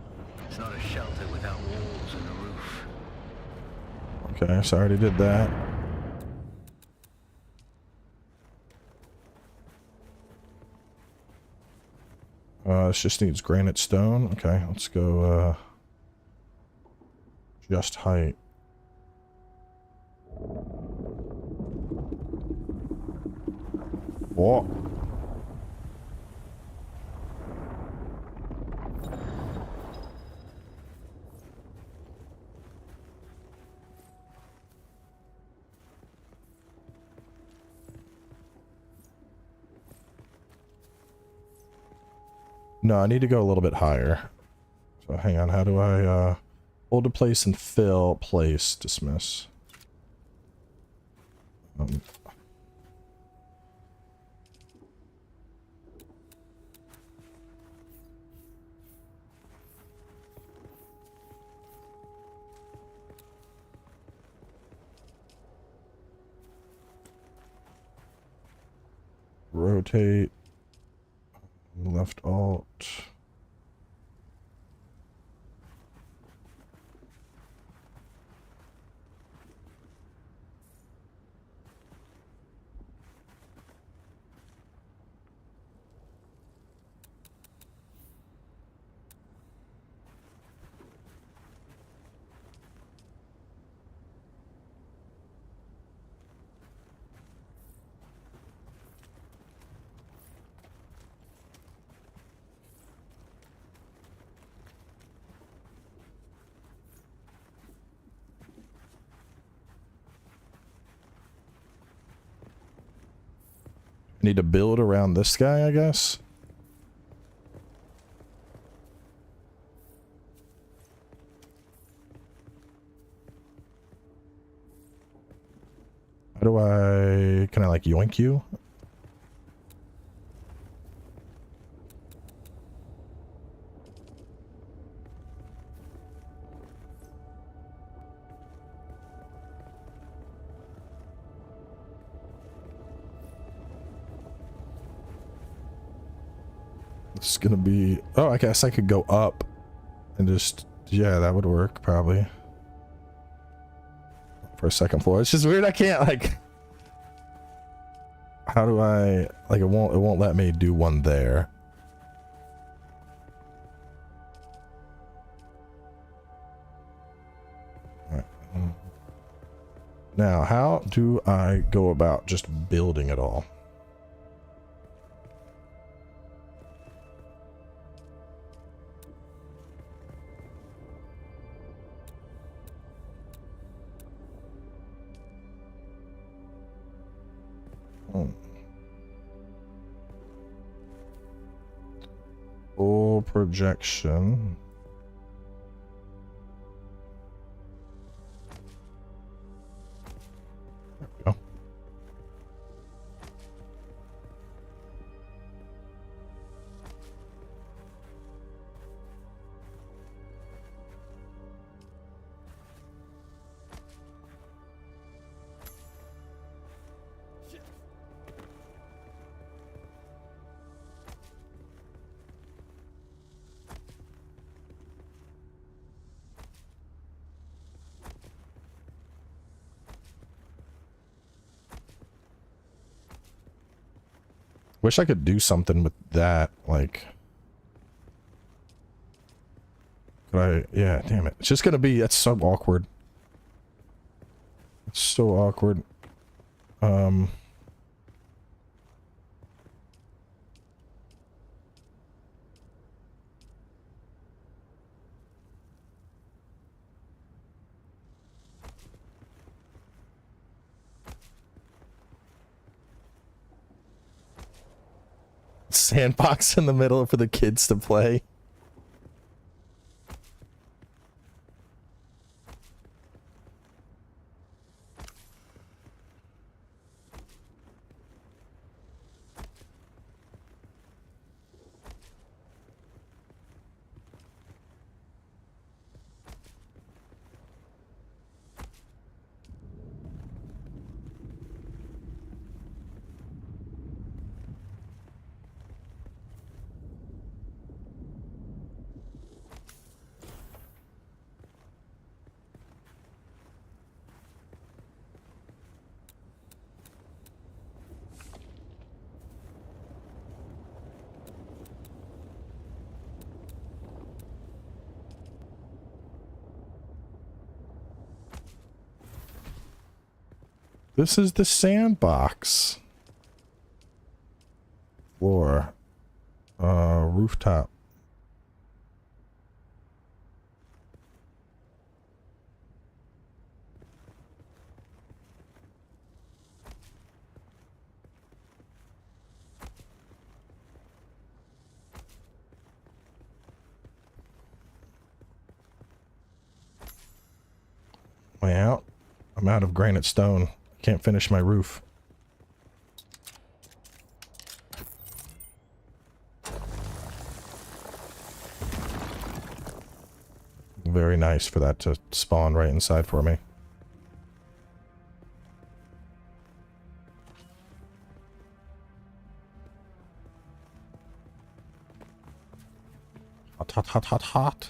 It's not a shelter without walls and a roof. Okay, so I already did that. This just needs granite stone. Okay, let's go, just height. What? No, I need to go a little bit higher. So hang on, how do I hold to place and fill, place, dismiss. Rotate. Left alt. Need to build around this guy, I guess. How do I... Can I, like, yoink you? It's gonna be... Oh, I guess I could go up and just... Yeah, that would work, probably. For a second floor. It's just weird, I can't, like... How do I... Like, it won't let me do one there. Alright. Now, how do I go about just building it all? Full projection. There we go. Wish I could do something with that, like... Could I... Yeah, damn it. It's just gonna be... That's so awkward. It's so awkward. Sandbox in the middle for the kids to play. This is the sandbox. Floor. Rooftop. Way out. I'm out of granite stone. Can't finish my roof. Very nice for that to spawn right inside for me. Hot, hot, hot, hot, hot.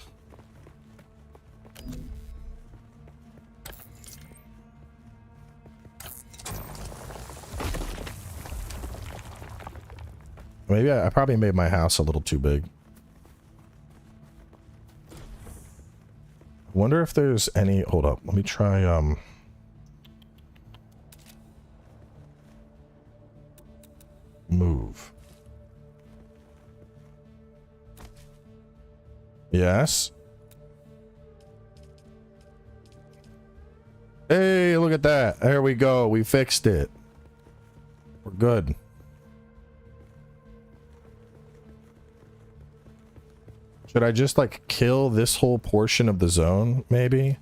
Maybe I probably made my house a little too big. Wonder if there's any... Hold up. Let me try, move. Yes. Hey, look at that. There we go. We fixed it. We're good. Should I just like kill this whole portion of the zone, maybe?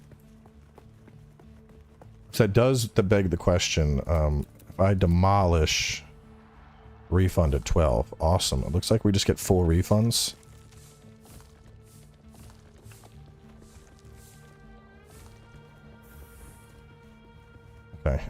So that does beg the question. If I demolish, refund at 12. Awesome. It looks like we just get full refunds. Okay.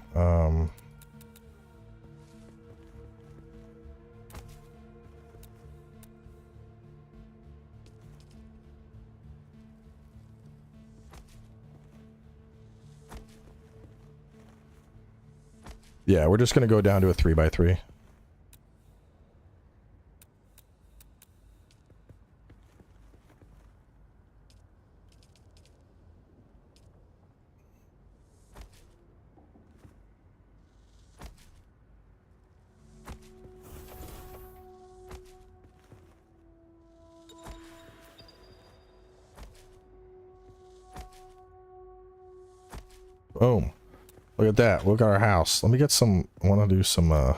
Yeah, we're just going to go down to a 3x3. Boom. Look at that. Look at our house. Let me get some... I want to do some,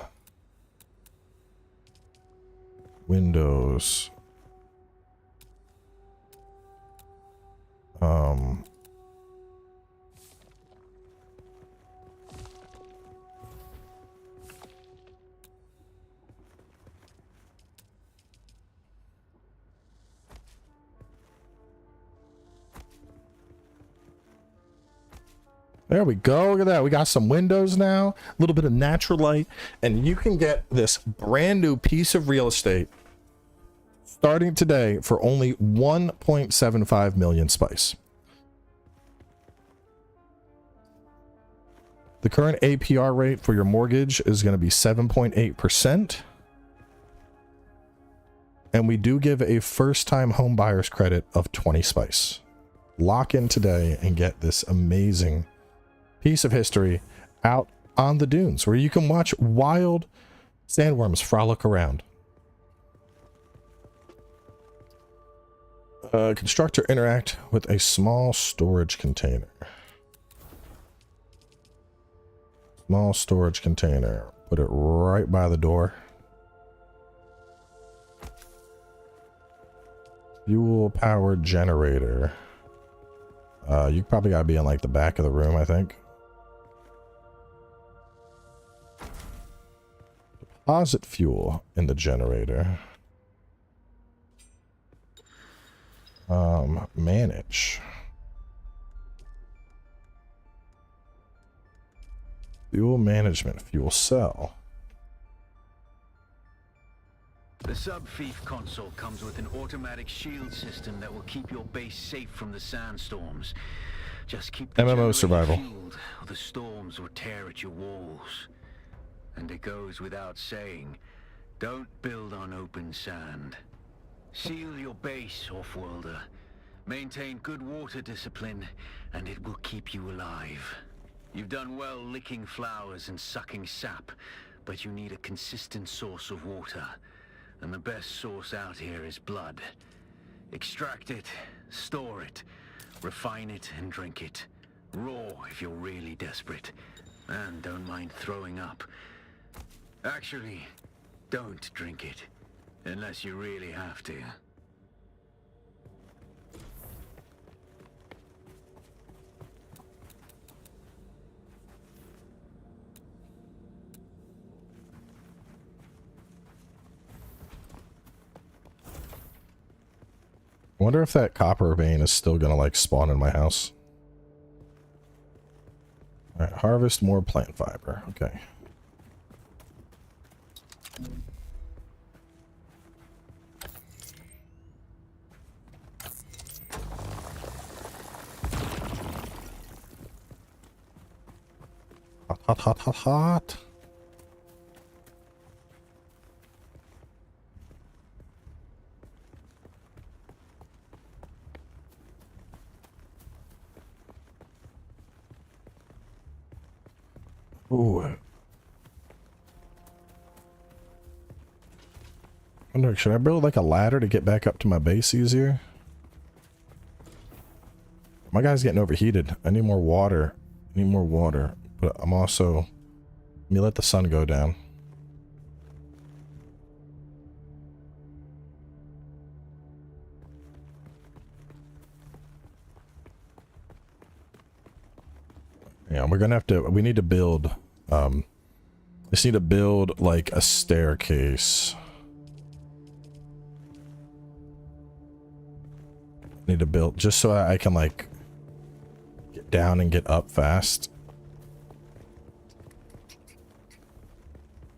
windows. There we go. Look at that. We got some windows now, a little bit of natural light, and you can get this brand new piece of real estate starting today for only 1.75 million spice. The current APR rate for your mortgage is going to be 7.8%. And we do give a first-time home buyer's credit of 20 spice. Lock in today and get this amazing piece of history out on the dunes where you can watch wild sandworms frolic around. Construct or interact with a small storage container. Small storage container. Put it right by the door. Fuel powered generator. You probably gotta be in like the back of the room, I think. Deposit fuel in the generator. Manage. Fuel management, fuel cell. The sub-fief console comes with an automatic shield system that will keep your base safe from the sandstorms. Just keep the MMO survival. fueled, or the storms will tear at your walls. And it goes without saying, don't build on open sand. Seal your base, off-worlder. Maintain good water discipline, and it will keep you alive. You've done well licking flowers and sucking sap, but you need a consistent source of water. And the best source out here is blood. Extract it, store it, refine it, and drink it. Raw if you're really desperate. And don't mind throwing up. Actually, don't drink it. Unless you really have to. I wonder if that copper vein is still gonna like spawn in my house. All right, harvest more plant fiber. Okay. Hot, hot, hot, hot, hot. Ooh. I wonder, should I build like a ladder to get back up to my base easier? My guy's getting overheated. I need more water. I need more water. But I'm also... Let me let the sun go down. Yeah, we're gonna have to, we need to build, just need to build like a staircase. Need to build just so I can like get down and get up fast.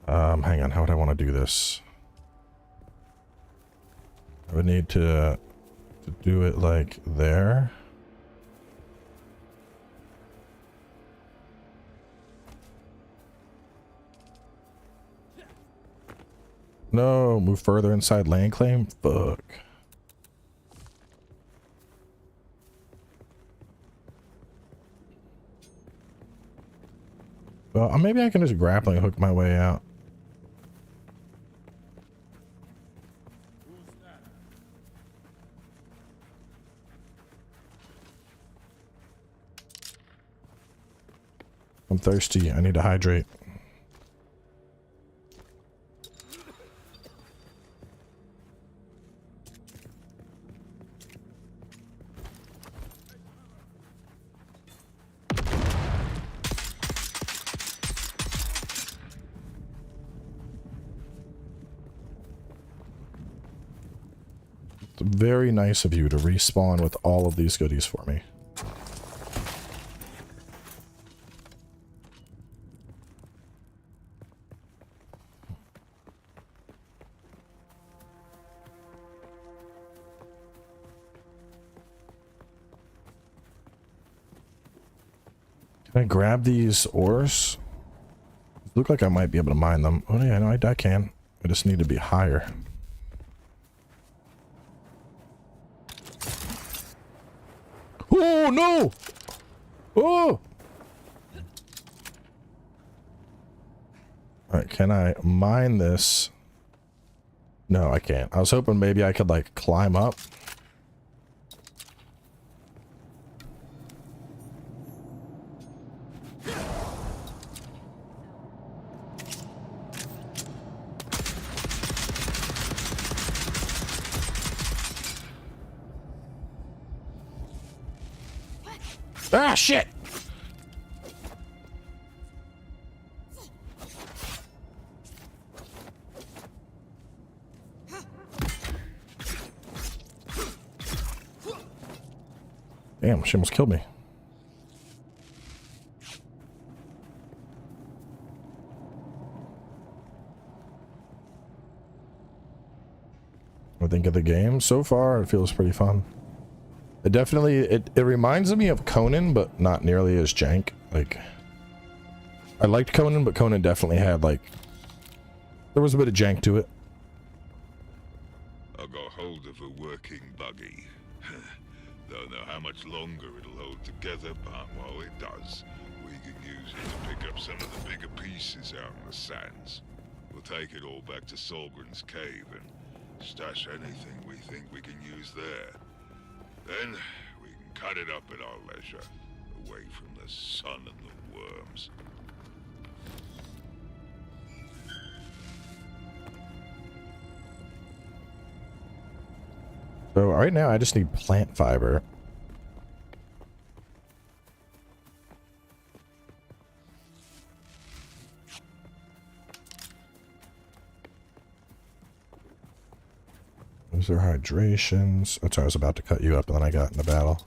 Hang on, how would I want to do this? I would need to do it like there. No, move further inside land claim? Fuck. Well, maybe I can just grappling hook my way out. I'm thirsty. I need to hydrate. Very nice of you to respawn with all of these goodies for me. Can I grab these ores? Look like I might be able to mine them. Oh yeah, no, I can. I just need to be higher. Oh no! Oh! Alright, can I mine this? No, I can't. I was hoping maybe I could like climb up. Ah, shit! Damn, she almost killed me. What do I think of the game? So far, it feels pretty fun. It definitely, it reminds me of Conan, but not nearly as jank. Like, I liked Conan, but Conan definitely had, like, there was a bit of jank to it. I got hold of a working buggy. Don't know how much longer it'll hold together, but while it does, we can use it to pick up some of the bigger pieces out in the sands. We'll take it all back to Solgren's cave and stash anything we think we can use there. Then we can cut it up at our leisure, away from the sun and the worms. So right now I just need plant fiber. Those are hydrations. That's why I was about to cut you up and then I got in the battle.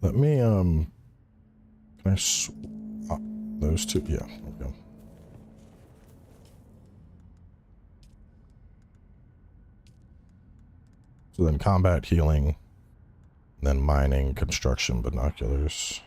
Let me, can I swap those two? Yeah, there we go. So then combat healing, then mining, construction, binoculars.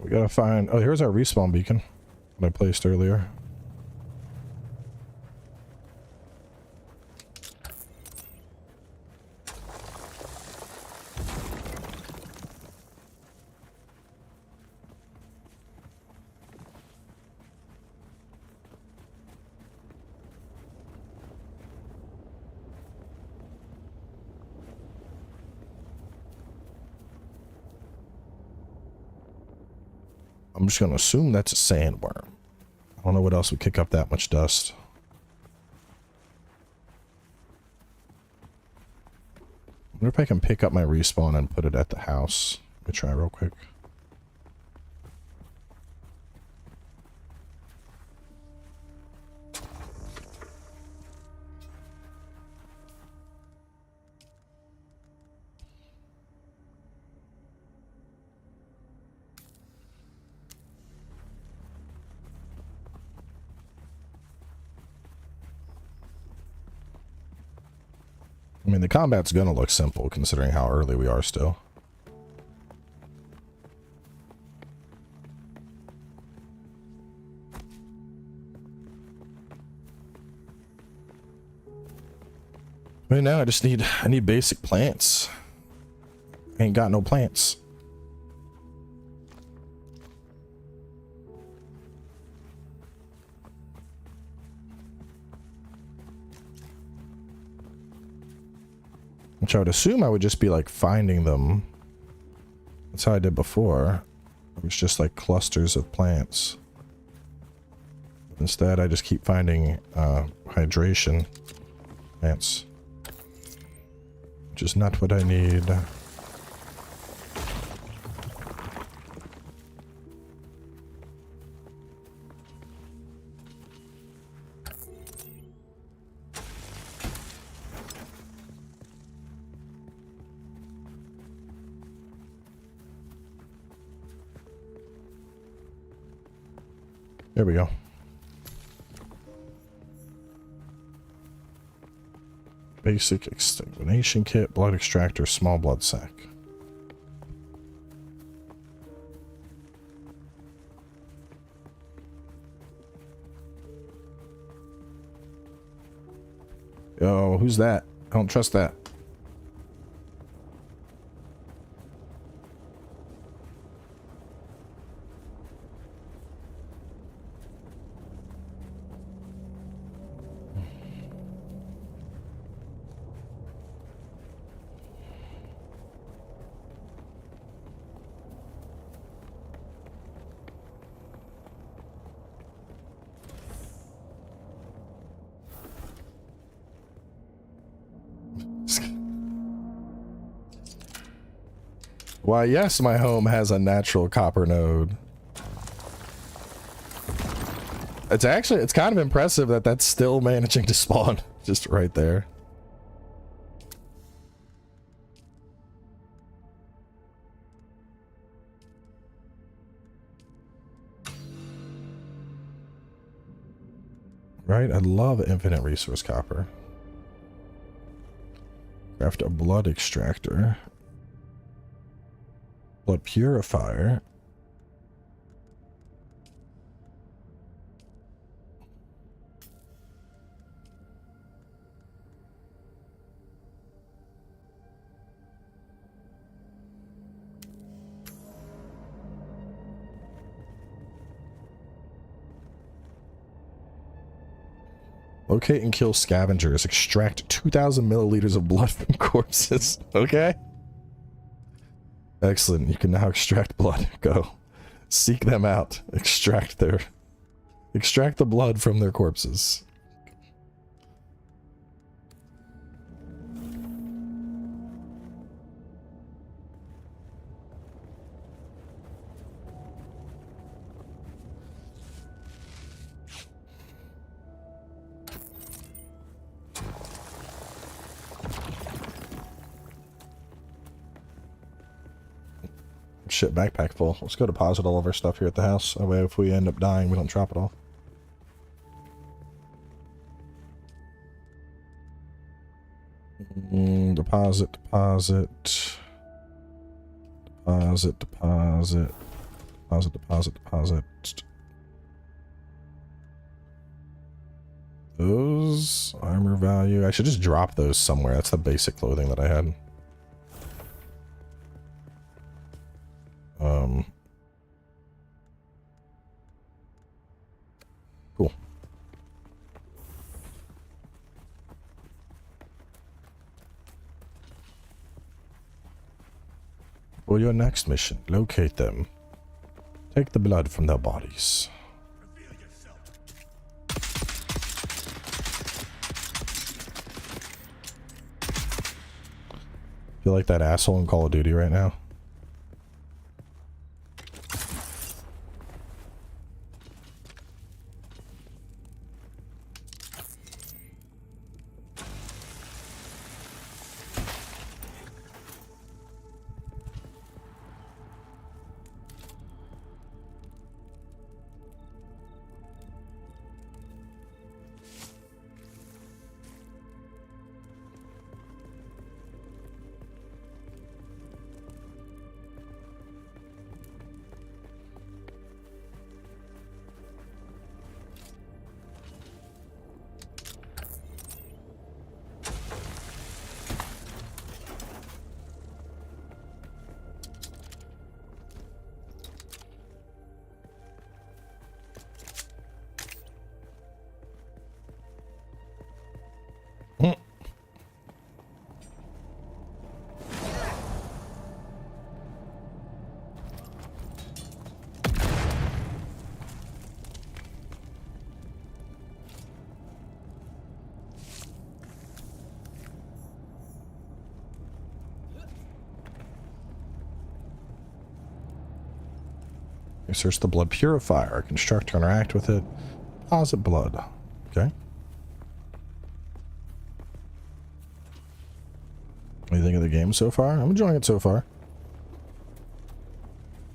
We gotta find... Oh, here's our respawn beacon that I placed earlier. I'm just gonna assume that's a sandworm. I don't know what else would kick up that much dust. I wonder if I can pick up my respawn and put it at the house. Let me try real quick. I mean, the combat's gonna look simple considering how early we are still. Right now I need basic plants. Ain't got no plants. Which I would assume I would just be like finding them. That's how I did before. It was just like clusters of plants. Instead, I just keep finding hydration plants. Which is not what I need. There we go. Basic extermination kit, blood extractor, small blood sac. Yo, who's that? I don't trust that. Why, yes, my home has a natural copper node. It's kind of impressive that that's still managing to spawn just right there. Right? I love infinite resource copper. Craft a blood extractor. Blood purifier. Locate and kill scavengers. Extract 2,000 milliliters of blood from corpses. Okay. Excellent. You can now extract blood. Go. Seek them out. Extract the blood from their corpses. Shit, backpack full. Let's go deposit all of our stuff here at the house. That way if we end up dying, we don't drop it all. Deposit. Deposit. Those armor value. I should just drop those somewhere. That's the basic clothing that I had. Cool. For your next mission, locate them. Take the blood from their bodies. Feel like that asshole in Call of Duty right now. Search the blood purifier. Construct or interact with it. Deposit blood. Okay. What do you think of the game so far? I'm enjoying it so far.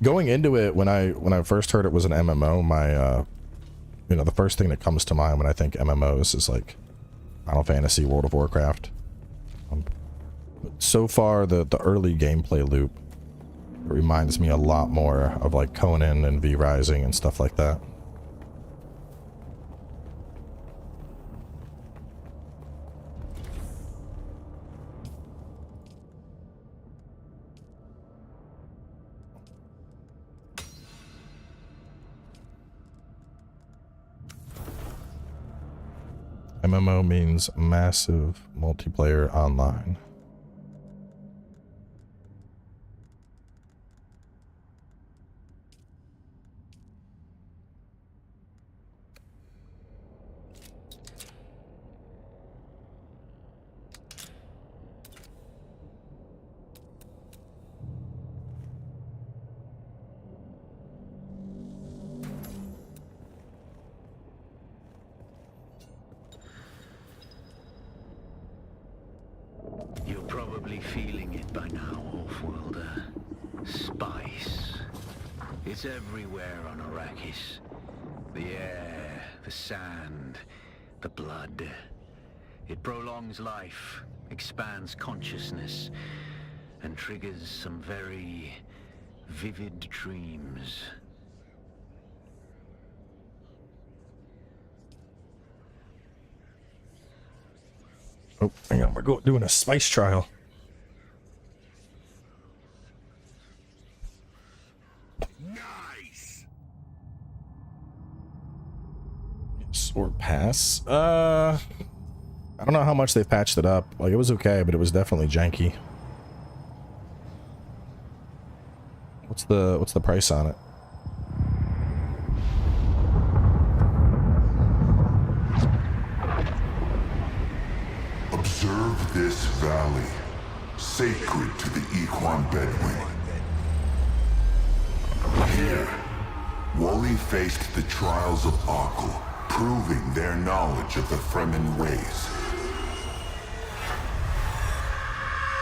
Going into it, when I first heard it was an MMO, my you know, the first thing that comes to mind when I think MMOs is like Final Fantasy, World of Warcraft. So far, the early gameplay loop reminds me a lot more of like Conan and V Rising and stuff like that. MMO means massive multiplayer online. You're probably feeling it by now, Off-Worlder. Spice. It's everywhere on Arrakis. The air, the sand, the blood. It prolongs life, expands consciousness, and triggers some very vivid dreams. Oh, hang on, we're doing a spice trial. Nice. Sword pass. I don't know how much they've patched it up. Like, it was okay, but it was definitely janky. What's the price on it? Observe this valley, sacred to the Equan Bedouin. Here, Wally faced the trials of Akul, proving their knowledge of the Fremen ways.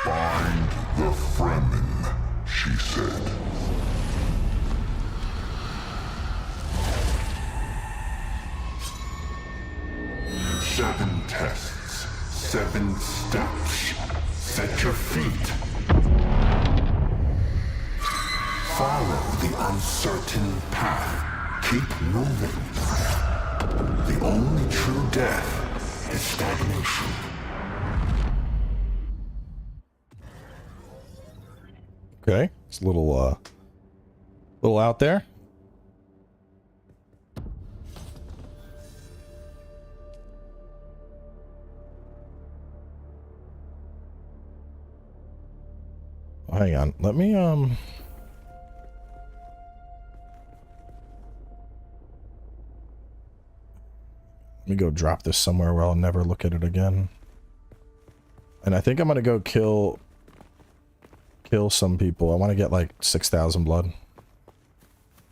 Find the Fremen, she said. Seven tests, 7 steps. Set your feet. Follow the uncertain path. Keep moving. The only true death is stagnation. Okay, it's a little out there. Oh, hang on, let me go drop this somewhere where I'll never look at it again. And I think I'm gonna go kill some people. I want to get like 6,000 blood.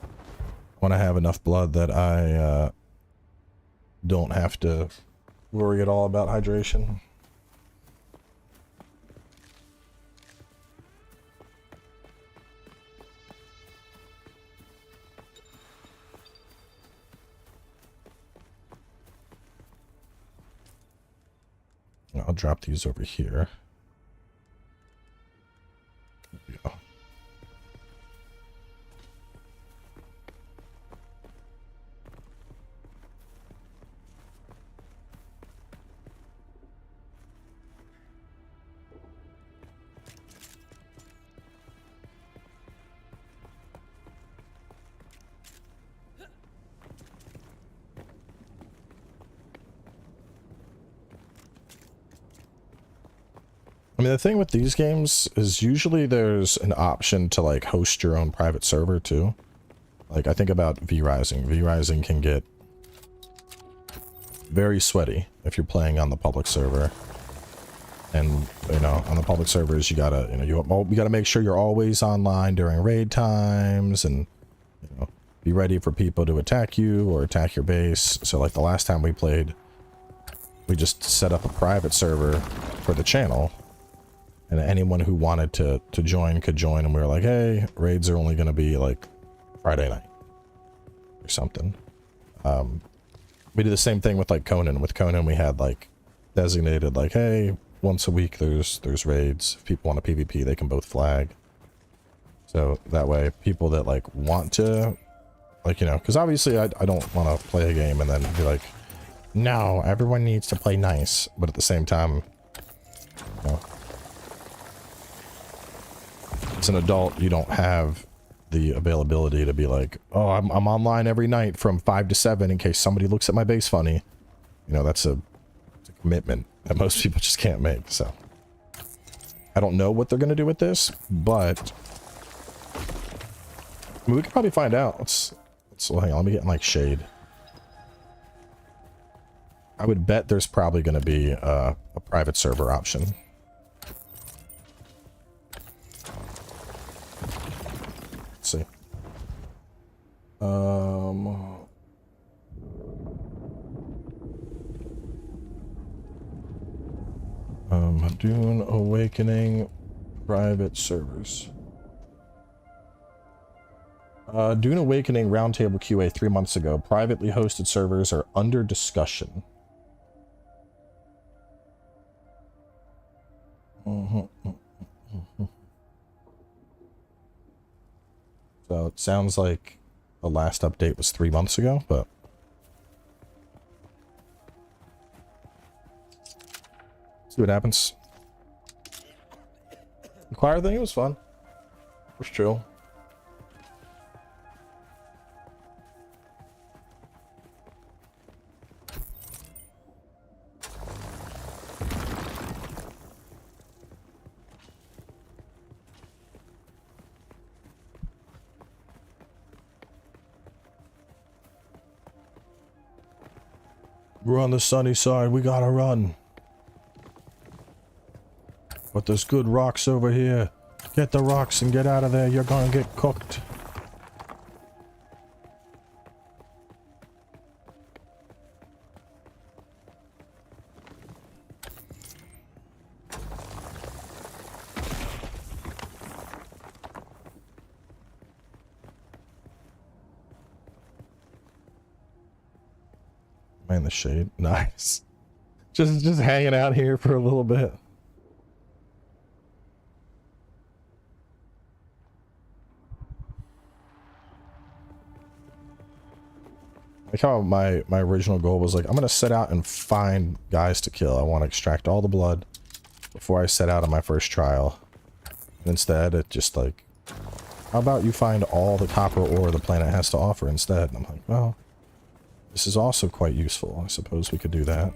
I want to have enough blood that I don't have to worry at all about hydration. I'll drop these over here. There we go. I mean, the thing with these games is usually there's an option to like host your own private server too. Like I think about V-Rising. V-Rising can get very sweaty if you're playing on the public server. And, you know, on the public servers, you gotta, you know, you gotta make sure you're always online during raid times and, you know, be ready for people to attack you or attack your base. So like the last time we played, we just set up a private server for the channel. And anyone who wanted to join could join, and we were like, hey, raids are only going to be like Friday night or something. We did the same thing with like Conan. With Conan, we had like designated like, hey, once a week there's raids. If people want a PvP, they can both flag. So that way, people that like want to, like, you know, because obviously I don't want to play a game and then be like, no, everyone needs to play nice. But at the same time, you know, as an adult, you don't have the availability to be like, oh, I'm online every night from 5 to 7 in case somebody looks at my base funny. You know, it's a commitment that most people just can't make. So I don't know what they're going to do with this, but I mean, we could probably find out. Let's hang on, let me get in like shade. I would bet there's probably going to be a private server option. Let's see. Dune Awakening private servers. Dune Awakening Roundtable QA 3 months ago. Privately hosted servers are under discussion. So it sounds like the last update was 3 months ago, but see what happens. The choir thing, it was fun. It was chill. We're on the sunny side, we gotta run. But there's good rocks over here. Get the rocks and get out of there, you're gonna get cooked. Man, the shade, nice. Just hanging out here for a little bit. Like how my original goal was like, I'm gonna set out and find guys to kill. I want to extract all the blood before I set out on my first trial. And instead, it just like, how about you find all the copper ore the planet has to offer instead? And I'm like, well, this is also quite useful. I suppose we could do that.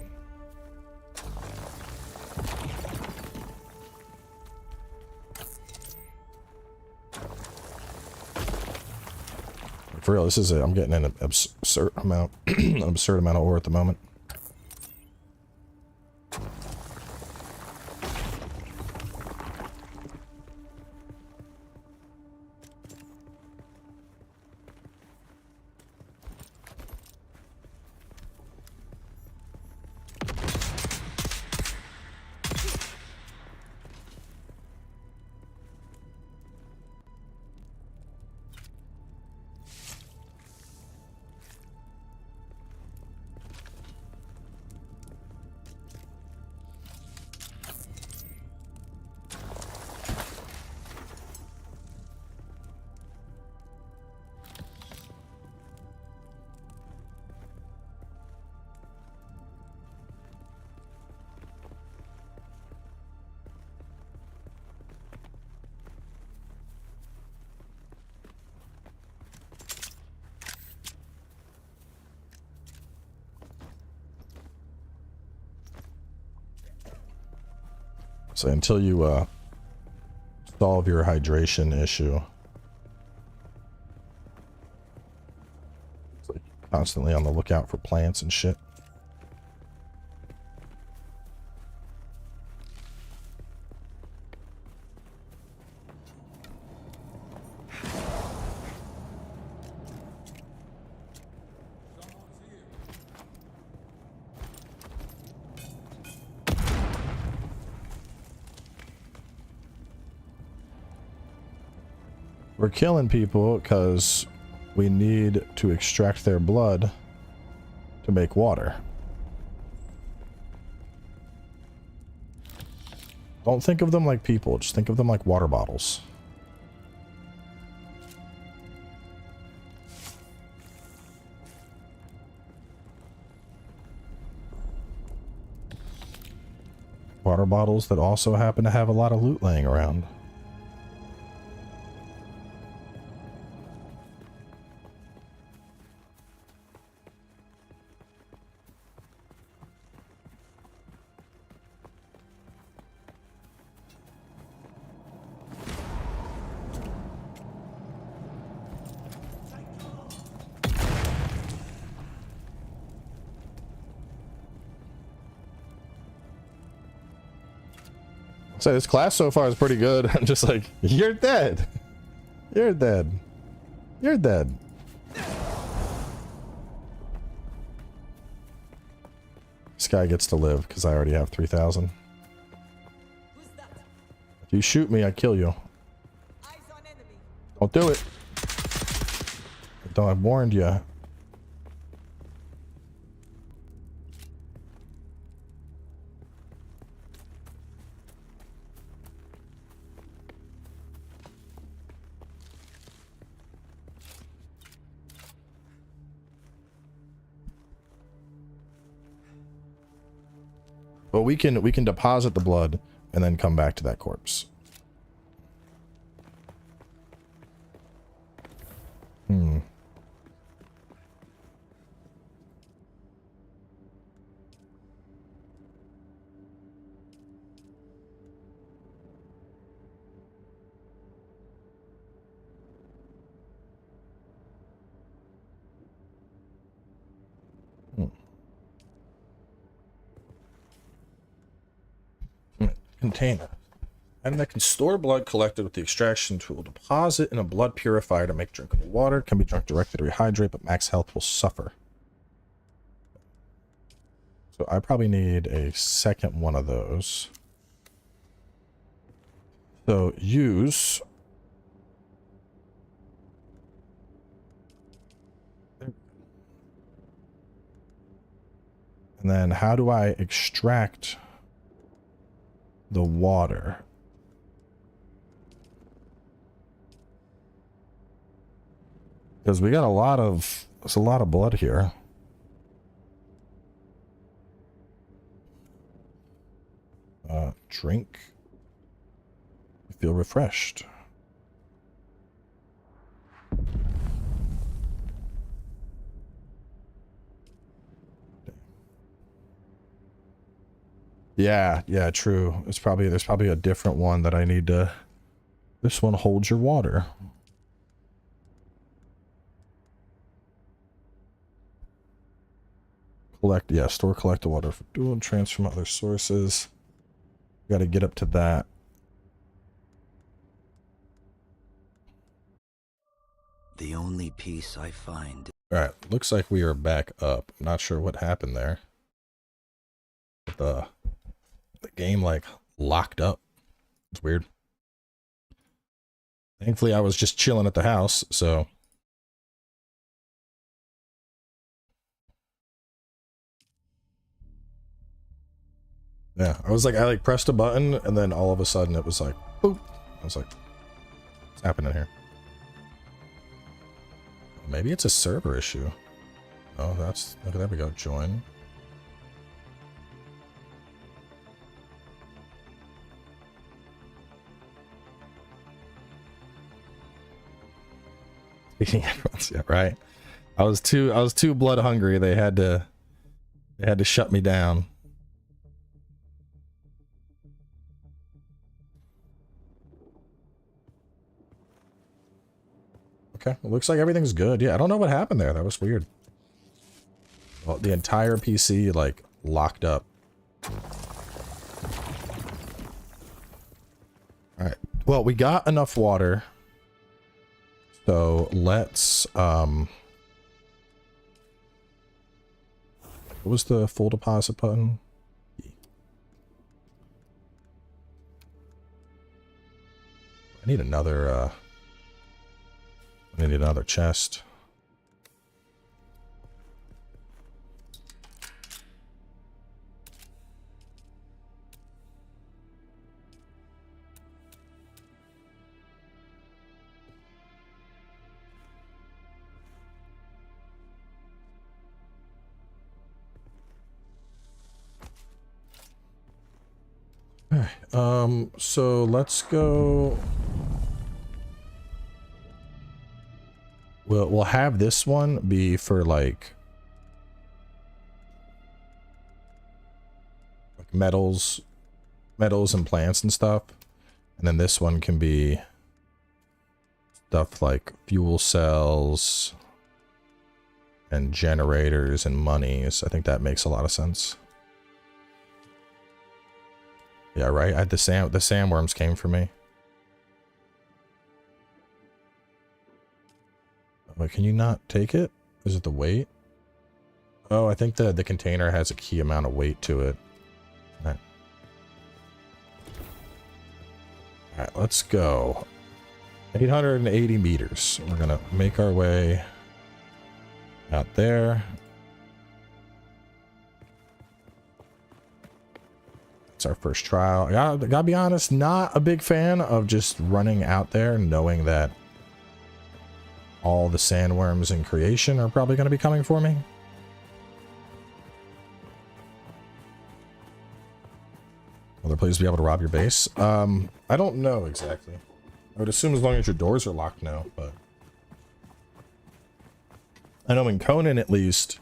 For real, this is it. I'm getting an absurd amount, an absurd amount of ore at the moment. So until you solve your hydration issue, it's like constantly on the lookout for plants and shit. We're killing people because we need to extract their blood to make water. Don't think of them like people, just think of them like water bottles. Water bottles that also happen to have a lot of loot laying around. So this class so far is pretty good. I'm just like, you're dead. You're dead. You're dead. This guy gets to live because I already have 3,000. If you shoot me, I kill you. Don't do it. Don't, I warned you. But we can deposit the blood and then come back to that corpse. Hmm. Container. And that can store blood collected with the extraction tool. Deposit in a blood purifier to make drinkable water. Can be drunk directly to rehydrate, but max health will suffer. So I probably need a second one of those. So use. And then how do I extract the water? Because we got a lot of, there's a lot of blood here. drink. You feel refreshed. Yeah, yeah, true. There's probably a different one that I need to. This one holds your water. Store collect the water for dual and transfer from other sources. Got to get up to that. The only peace I find. All right, looks like we are back up. Not sure what happened there. The game like locked up. It's weird. Thankfully, I was just chilling at the house, so. Yeah, I pressed a button and then all of a sudden it was like, boop. I was like, what's happening here? Maybe it's a server issue. Oh, look, there we go, join. Yeah, right. I was too blood hungry. They had to shut me down. Okay, it looks like everything's good. Yeah, I don't know what happened there. That was weird. Well, the entire PC like locked up. All right. Well, we got enough water. So let's what was the full deposit button? I need another chest. So let's go. We'll have this one be for like metals and plants and stuff, and then this one can be stuff like fuel cells and generators and monies. I think that makes a lot of sense. Yeah, right. The sandworms came for me. Wait, can you not take it? Is it the weight? Oh, I think the container has a key amount of weight to it. All right, let's go. 880 meters. We're gonna make our way out there. It's our first trial. I gotta be honest, not a big fan of just running out there knowing that all the sandworms in creation are probably going to be coming for me. Will there please be able to rob your base? I don't know exactly. I would assume as long as your doors are locked now, but I know in Conan at least.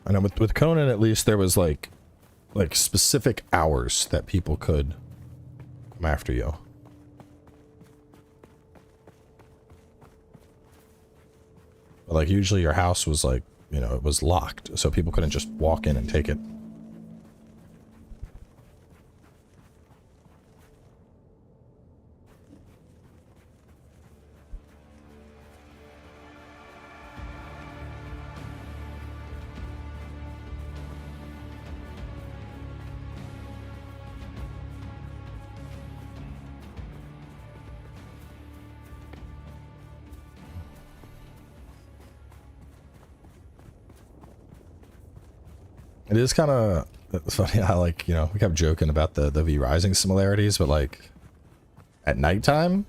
I know with Conan at least there was like specific hours that people could come after you. But like usually your house was like, you know, it was locked, so people couldn't just walk in and take it. It is kind of funny how, like, you know, we kept joking about the V Rising similarities, but like at nighttime,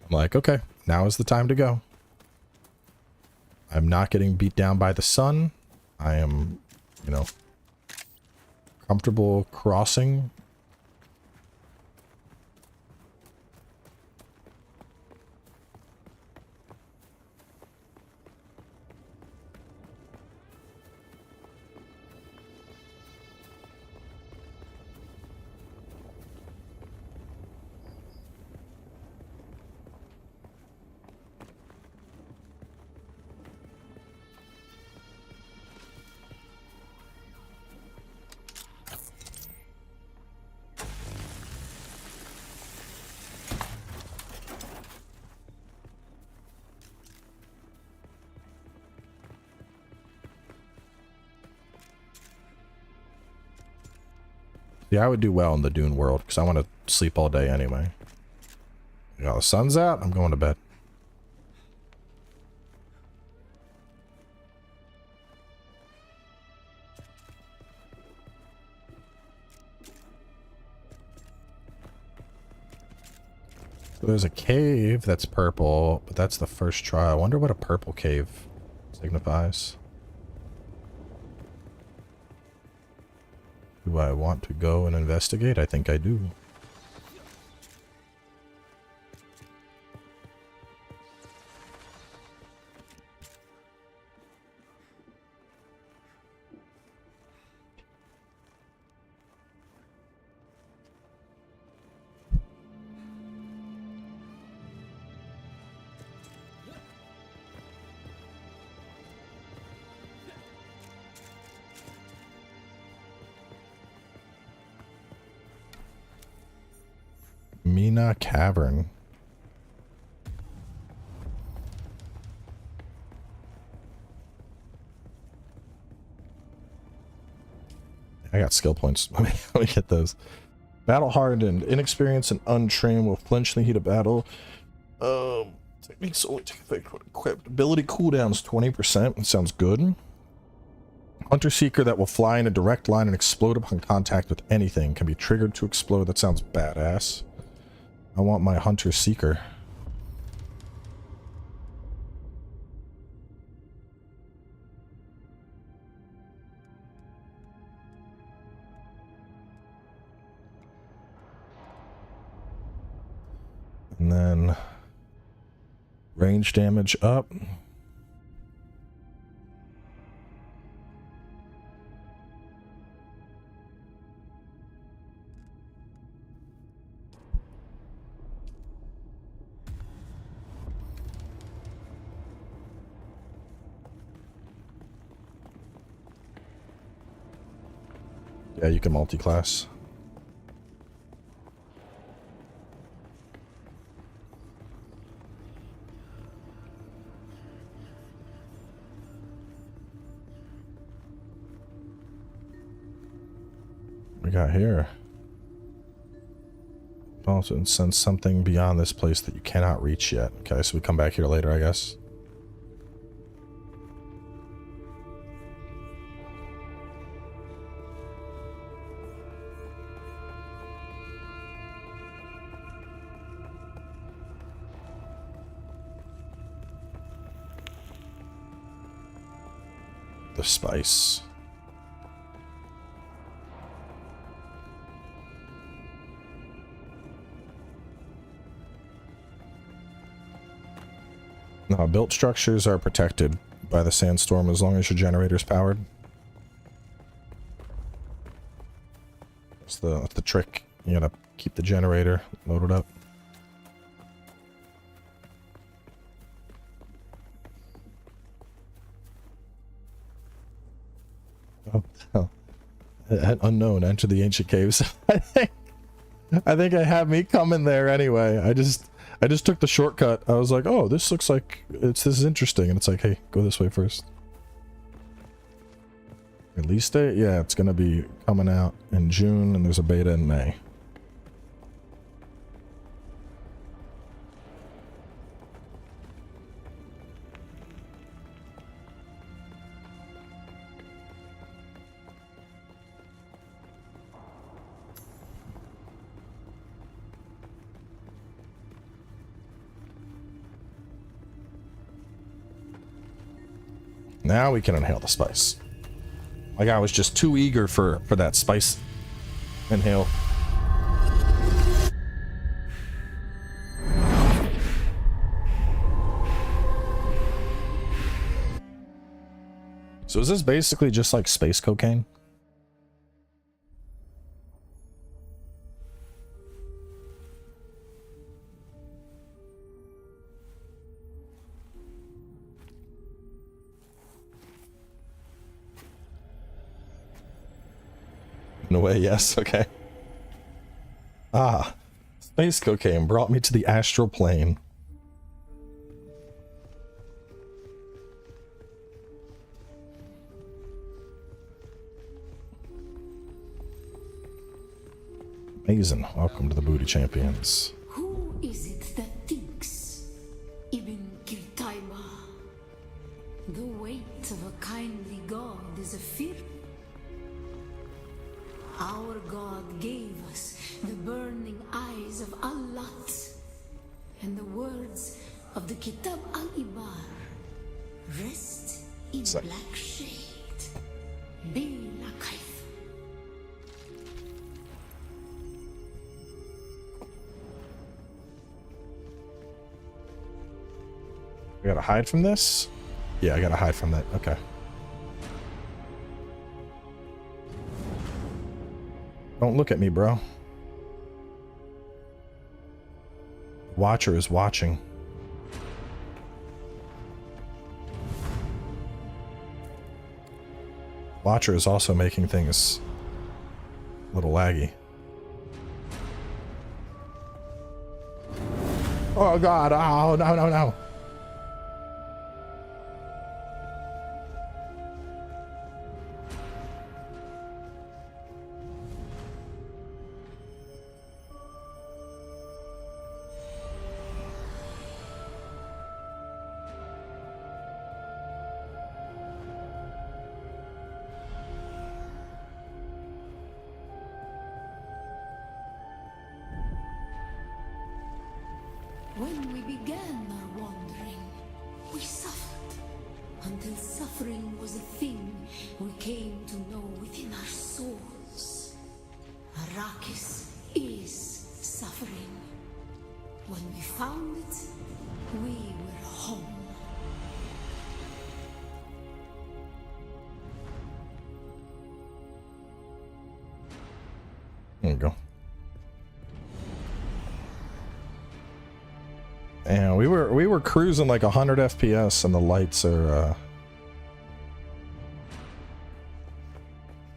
I'm like, okay, now is the time to go. I'm not getting beat down by the sun. I am, you know, comfortable crossing. Yeah, I would do well in the Dune world because I want to sleep all day anyway. You know, the sun's out, I'm going to bed. So there's a cave that's purple, but that's the first try. I wonder what a purple cave signifies. Do I want to go and investigate? I think I do. Mina Cavern. I got skill points. Let me get those. Battle hardened, inexperienced and untrained will flinch in the heat of battle. Techniques only take effect when equipped. Ability cooldowns 20%. That sounds good. Hunter Seeker that will fly in a direct line and explode upon contact with anything. Can be triggered to explode. That sounds badass. I want my Hunter Seeker. And then range damage up. Yeah, you can multi-class. We got here. Also sense something beyond this place that you cannot reach yet. Okay, so we come back here later, I guess. The spice. No, built structures are protected by the sandstorm as long as your generator's powered. That's the trick. You gotta keep the generator loaded up. Oh, unknown, enter the ancient caves. I think I have me coming there anyway. I just took the shortcut. I was like, oh, this looks like this is interesting, and it's like, hey, go this way first. Release date? Yeah, it's gonna be coming out in June, and there's a beta in May. Now we can inhale the spice. Like I was just too eager for that spice inhale. So is this basically just like space cocaine? In a way, yes, okay. Ah, space cocaine brought me to the astral plane. Amazing. Welcome to the Booty Champions. Who is it that thinks? Ibn Kirtaima. The weight of a kindly god is a fear. Our god gave us the burning eyes of Allat and the words of the Kitab al-Ibar. Rest in black shade. Be like I gotta hide from this? Yeah, I gotta hide from that. Okay. Don't look at me, bro. Watcher is watching. Watcher is also making things a little laggy. Oh god, oh no, no, no. when we began our wandering, we suffered. Until suffering was a thing we came to know within our souls. Arrakis is suffering. When we found it, we were home. There you go. And we were cruising like 100 FPS, and the lights are.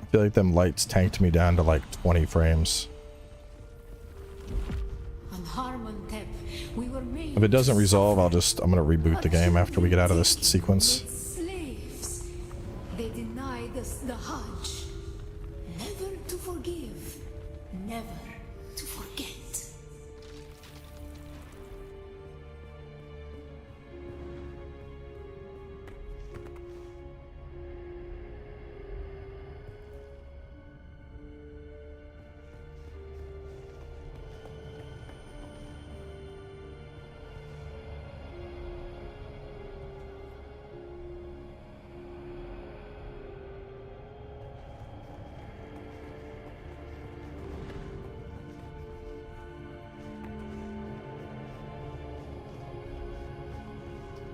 I feel like them lights tanked me down to like 20 frames. On Harmontep, we were made If it doesn't resolve, I'm gonna reboot the game after we get out of this sequence. slaves. They denied us the Hajj. Never to forgive, never to forget.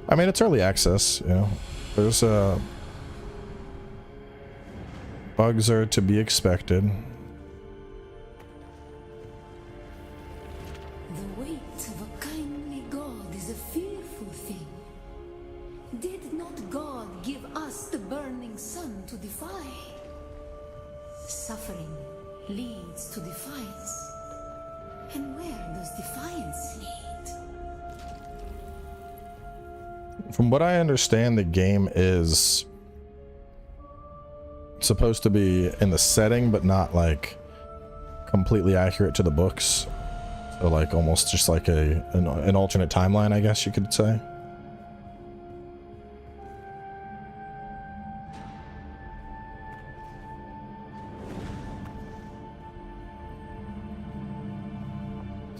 I mean, it's early access, you know. There's bugs are to be expected. The weight of a kindly God is a fearful thing. Did not God give us the burning sun to defy? Suffering leads to defiance. And where does defiance lead? From what I understand, the game is supposed to be in the setting, but not like completely accurate to the books. So like almost just like an alternate timeline, I guess you could say.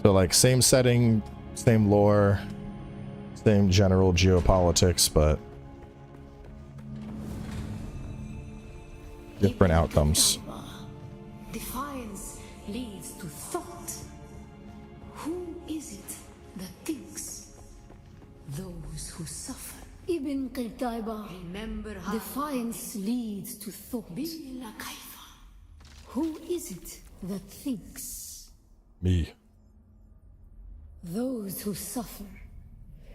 So like same setting, same lore, same general geopolitics, but different outcomes. Defiance leads to thought. Who is it that thinks? Those who suffer. Ibn Qutayba. Remember how defiance leads to thought. Who is it that thinks? Me. Those who suffer.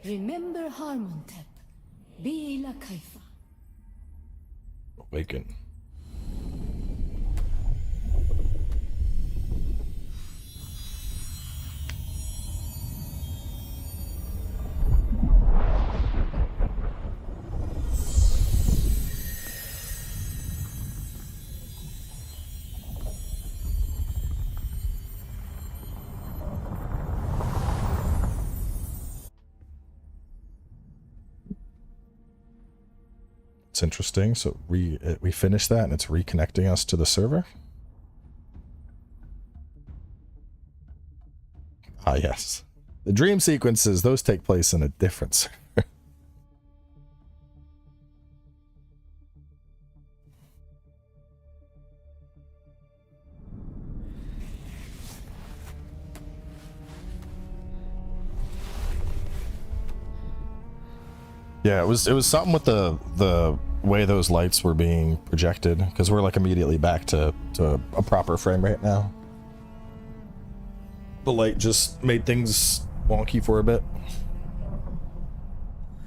Remember Harmontep. Bila Kaifa. Awaken. It's interesting. So we finished that and it's reconnecting us to the server. Ah, yes. The dream sequences, those take place in a different server. Yeah, it was something with the way those lights were being projected, because we're like immediately back to a proper frame rate now. The light just made things wonky for a bit.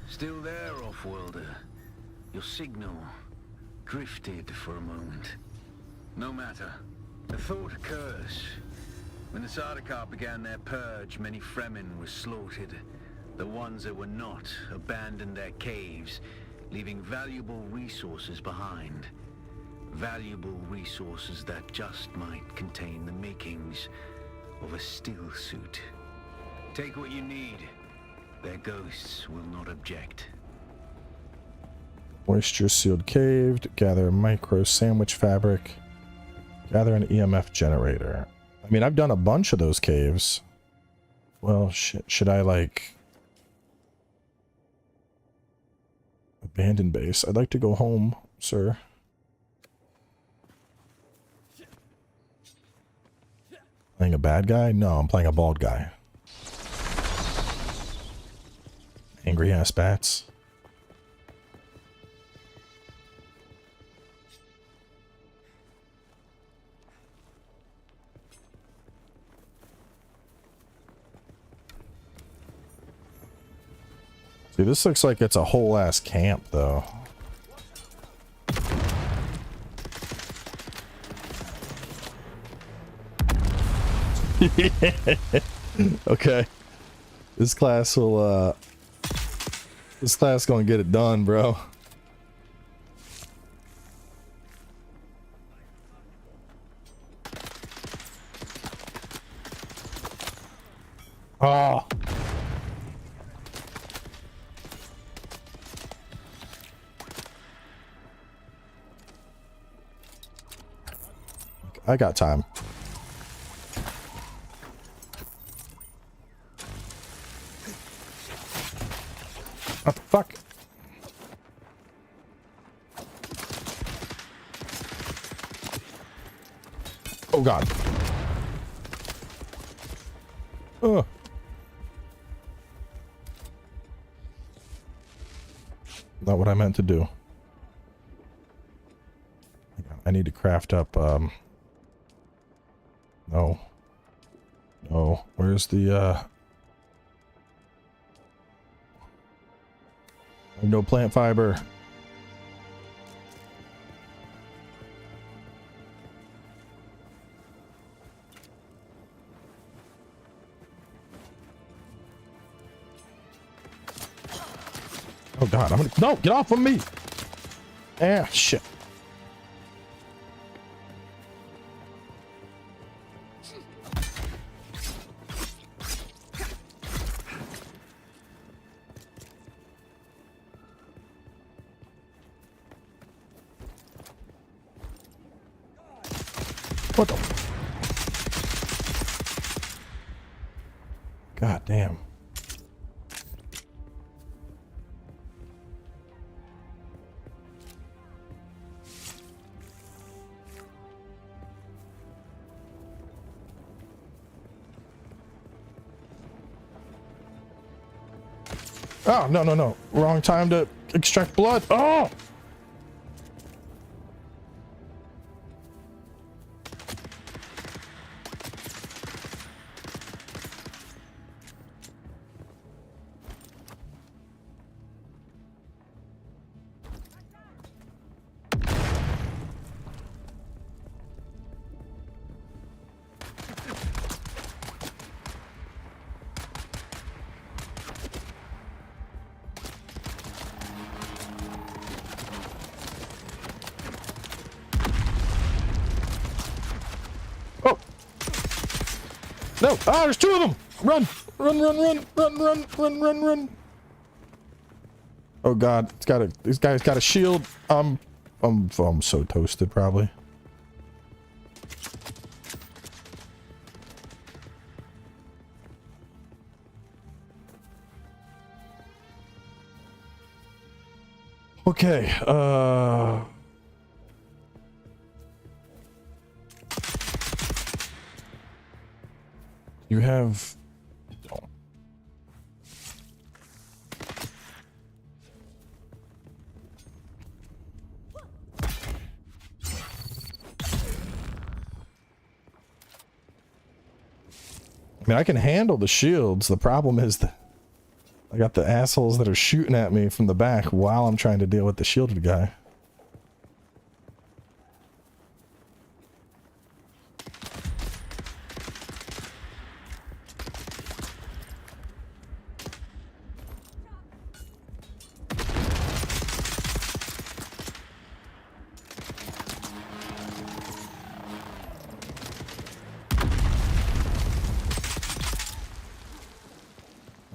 Still there, off-worlder. Your signal drifted for a moment. No matter. The thought occurs. When the Sardaukar began their purge, many Fremen were slaughtered. The ones that were not abandoned their caves, leaving valuable resources behind. Valuable resources that just might contain the makings of a still suit. Take what you need. Their ghosts will not object. Moisture sealed cave, gather micro sandwich fabric, gather an EMF generator. I mean, I've done a bunch of those caves. Well, should I like... Abandoned base. I'd like to go home, sir. Playing a bad guy? No, I'm playing a bald guy. Angry ass bats. See, this looks like it's a whole ass camp, though. Okay. This class will, this class gonna get it done, bro. Oh. I got time. What the fuck? Oh god. Ugh. Not what I meant to do. I need to craft up, no. No. Where's the, I have no plant fiber. Oh god, I'm gonna, no, get off of me! Ah, shit. What the? God damn. Oh, no, no, no. Wrong time to extract blood. Oh! No! Ah, there's two of them! Run! Run, run, run, run, run, run, run, run! Oh god, this guy's got a shield. I'm so toasted, probably. Okay, you have... Oh. I mean, I can handle the shields. The problem is that I got the assholes that are shooting at me from the back while I'm trying to deal with the shielded guy.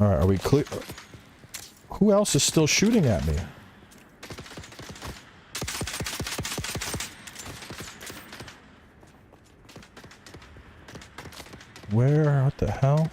Alright, are we clear? Who else is still shooting at me? Where? What the hell?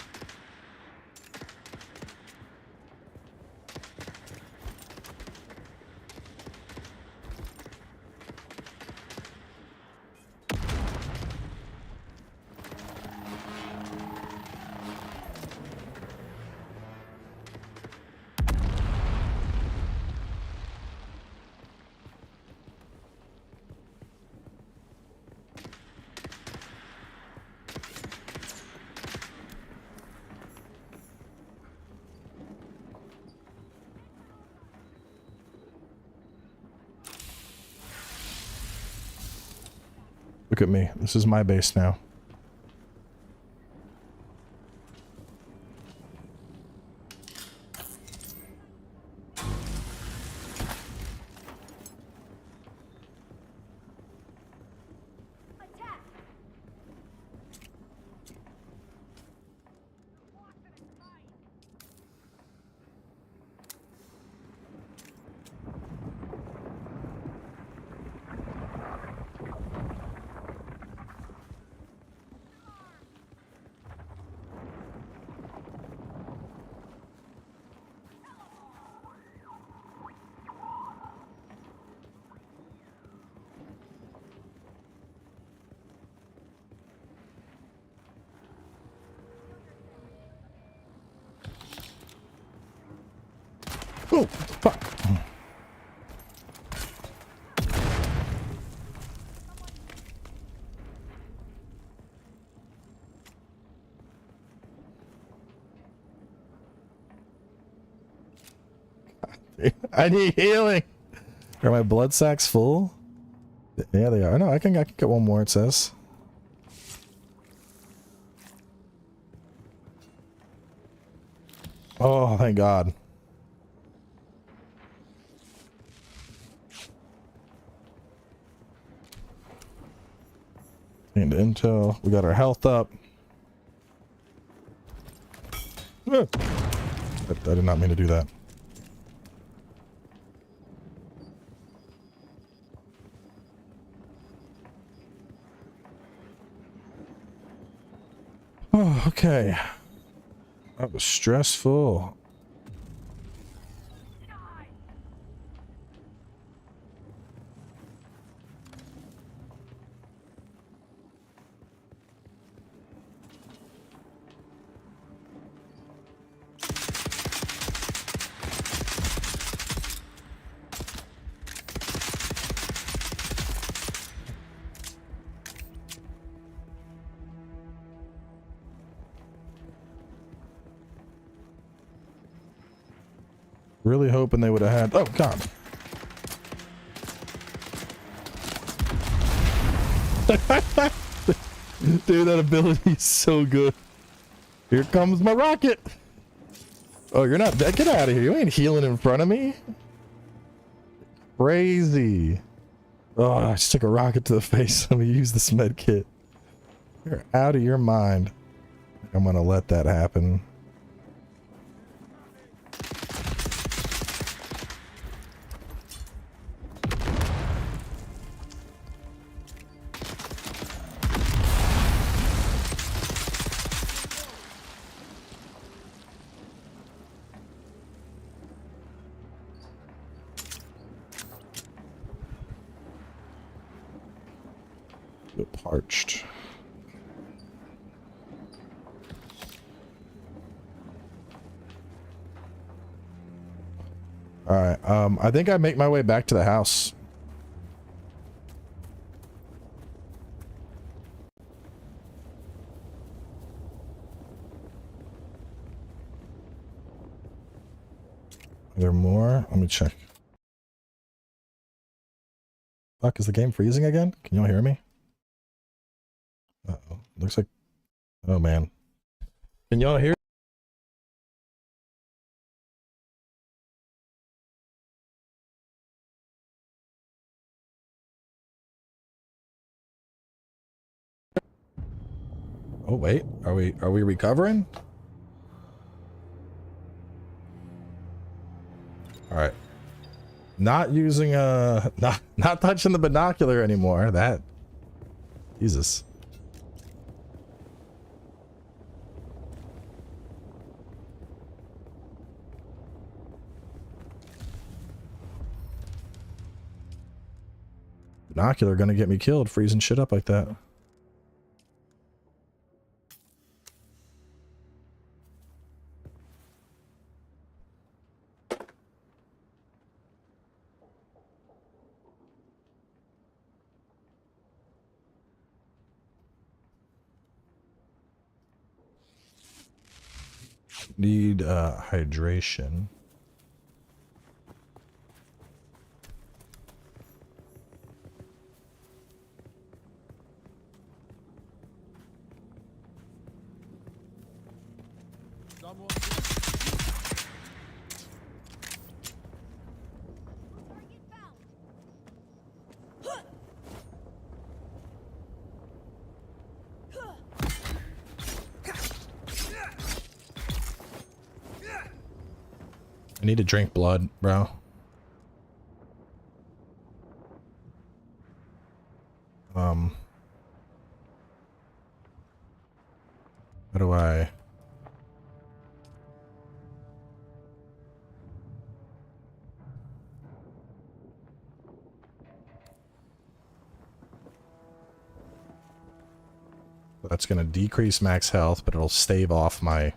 Look at me. This is my base now. Oh, fuck. I need healing. Are my blood sacks full? Yeah, they are. No, I can get one more, it says. Oh, thank God. And intel. We got our health up. I did not mean to do that. Oh, okay. That was stressful. Really hoping they would have had... Oh, God. Dude, that ability is so good. Here comes my rocket. Oh, you're not... Get out of here. You ain't healing in front of me. Crazy. Oh, I just took a rocket to the face. Let me use this med kit. You're out of your mind. I'm gonna let that happen. Parched. All right. I think I make my way back to the house. Are there more? Let me check. Fuck, is the game freezing again? Can y'all hear me? Uh-oh. Looks like... Oh, man. Can y'all hear? Oh, wait. Are we recovering? All right. Not using not touching the binocular anymore. That... Jesus. Binocular gonna get me killed freezing shit up like that. Need hydration. I need to drink blood, bro. How do I... That's gonna decrease max health, but it'll stave off my...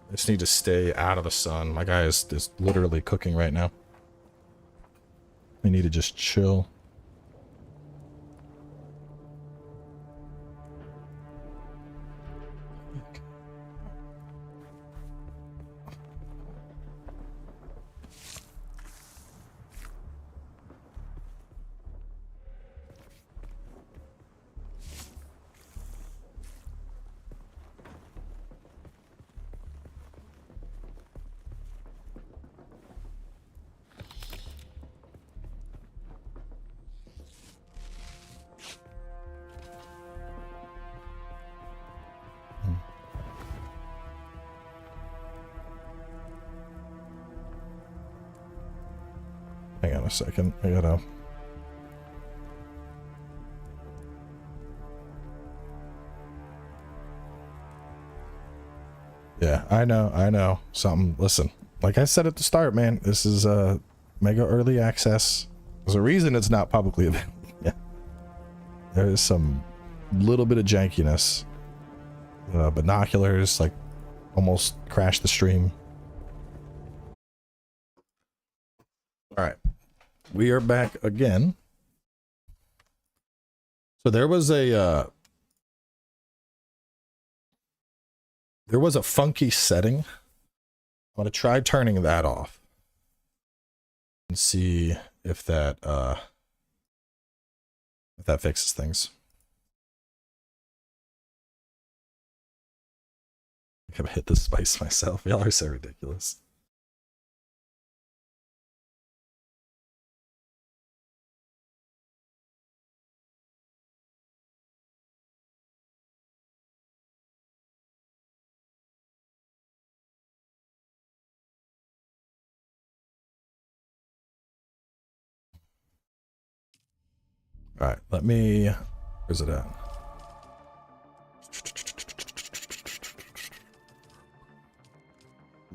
I just need to stay out of the sun. My guy is literally cooking right now. I need to just chill. Hang on a second. I gotta... Yeah, I know. Something. Listen, like I said at the start, man, this is mega early access. There's a reason it's not publicly available. Yeah. There is some little bit of jankiness. Binoculars, like, almost crashed the stream. Alright. We are back again. So there was a there was a funky setting. I'm going to try turning that off and see if that fixes things. I think I've hit the spice myself. Y'all are so ridiculous. All right, let me, where's it at?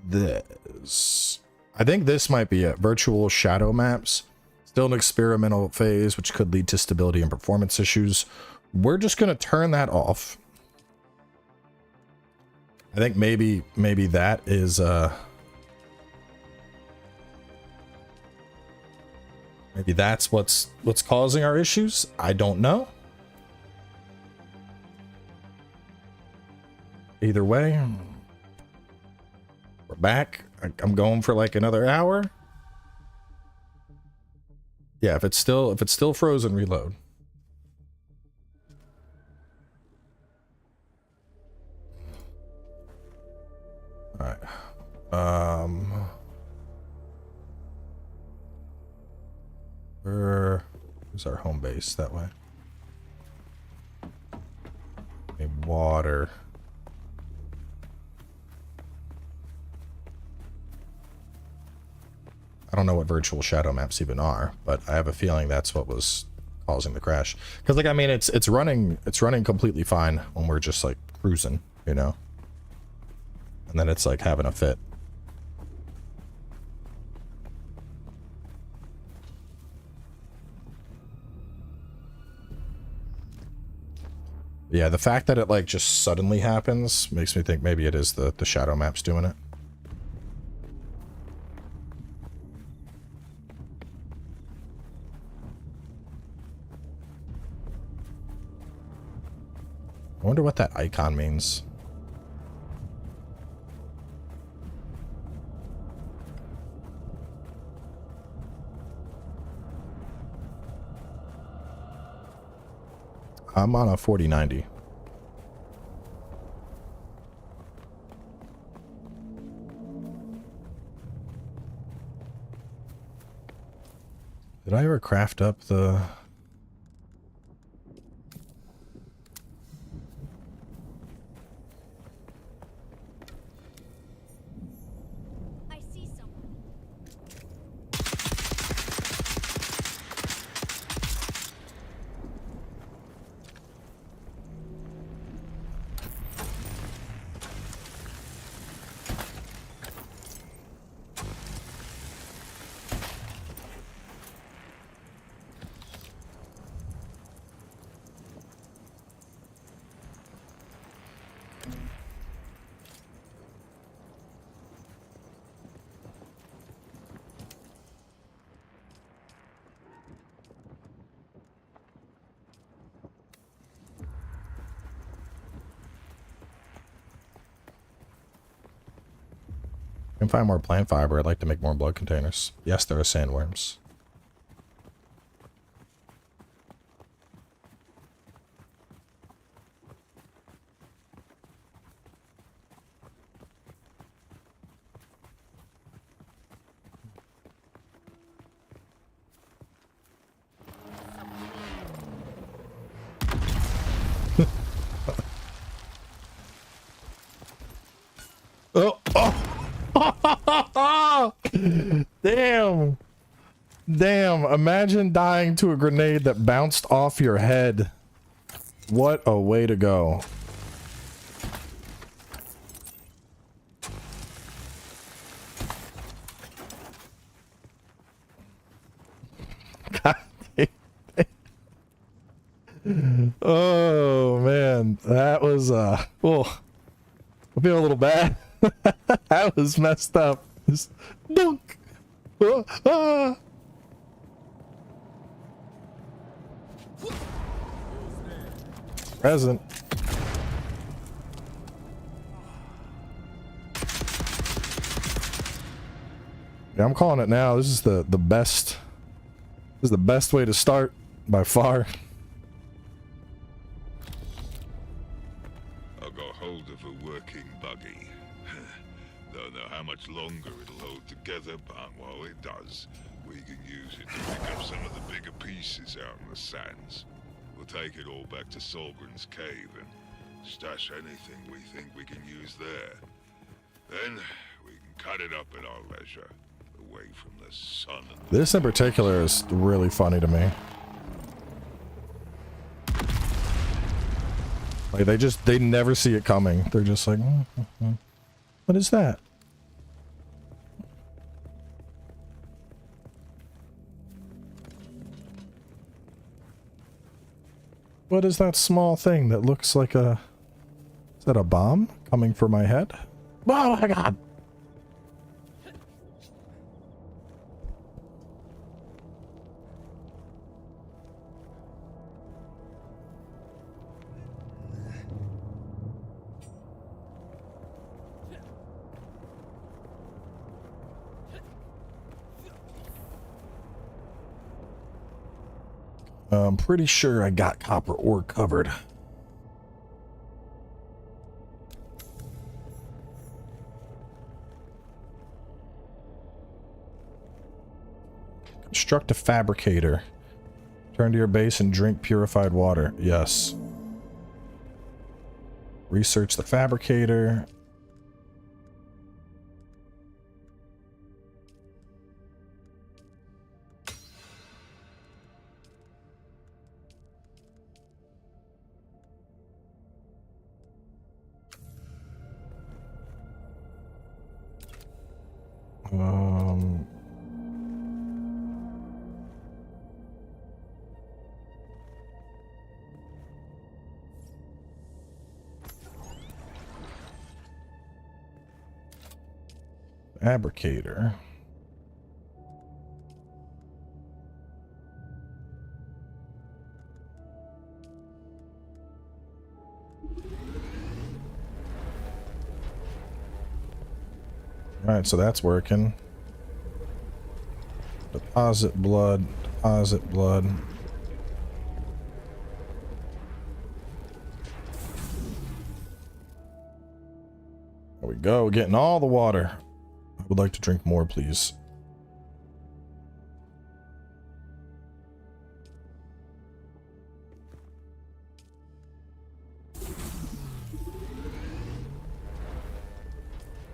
This, I think this might be it. Virtual shadow maps, still an experimental phase, which could lead to stability and performance issues. We're just gonna turn that off. I think maybe that is maybe that's what's causing our issues. I don't know. Either way, we're back. I'm going for like another hour. Yeah, if it's still frozen, reload. All right. Where's our home base? That way. Okay, water. I don't know what virtual shadow maps even are, but I have a feeling that's what was causing the crash. Because, like, I mean, it's running completely fine when we're just like cruising, you know, and then it's like having a fit. Yeah, the fact that it like just suddenly happens makes me think maybe it is the shadow maps doing it. I wonder what that icon means. I'm on a 4090. Did I ever craft up the... Can find more plant fiber. I'd like to make more blood containers. Yes, there are sandworms. Damn. Damn. Imagine dying to a grenade that bounced off your head. What a way to go. Oh man, that was oh, I feel a little bad. That was messed up. Just dunk. Present. Yeah, I'm calling it now. This is the best. This is the best way to start by far. I got hold of a working buggy. Don't know how much longer it'll hold together, but while it does, we can use it to pick up some of the bigger pieces out in the sands. We'll take it all back to Solgren's cave and stash anything we think we can use there. Then we can cut it up at our leisure, away from the sun and the This in particular is really funny to me. Like they never see it coming. They're just like, what is that? What is that small thing that looks like a... Is that a bomb coming for my head? Oh my god! I'm pretty sure I got copper ore covered. Construct a fabricator. Turn to your base and drink purified water. Yes. Research the fabricator. Fabricator. Alright, so that's working. Deposit blood, deposit blood. There we go, getting all the water. I would like to drink more, please.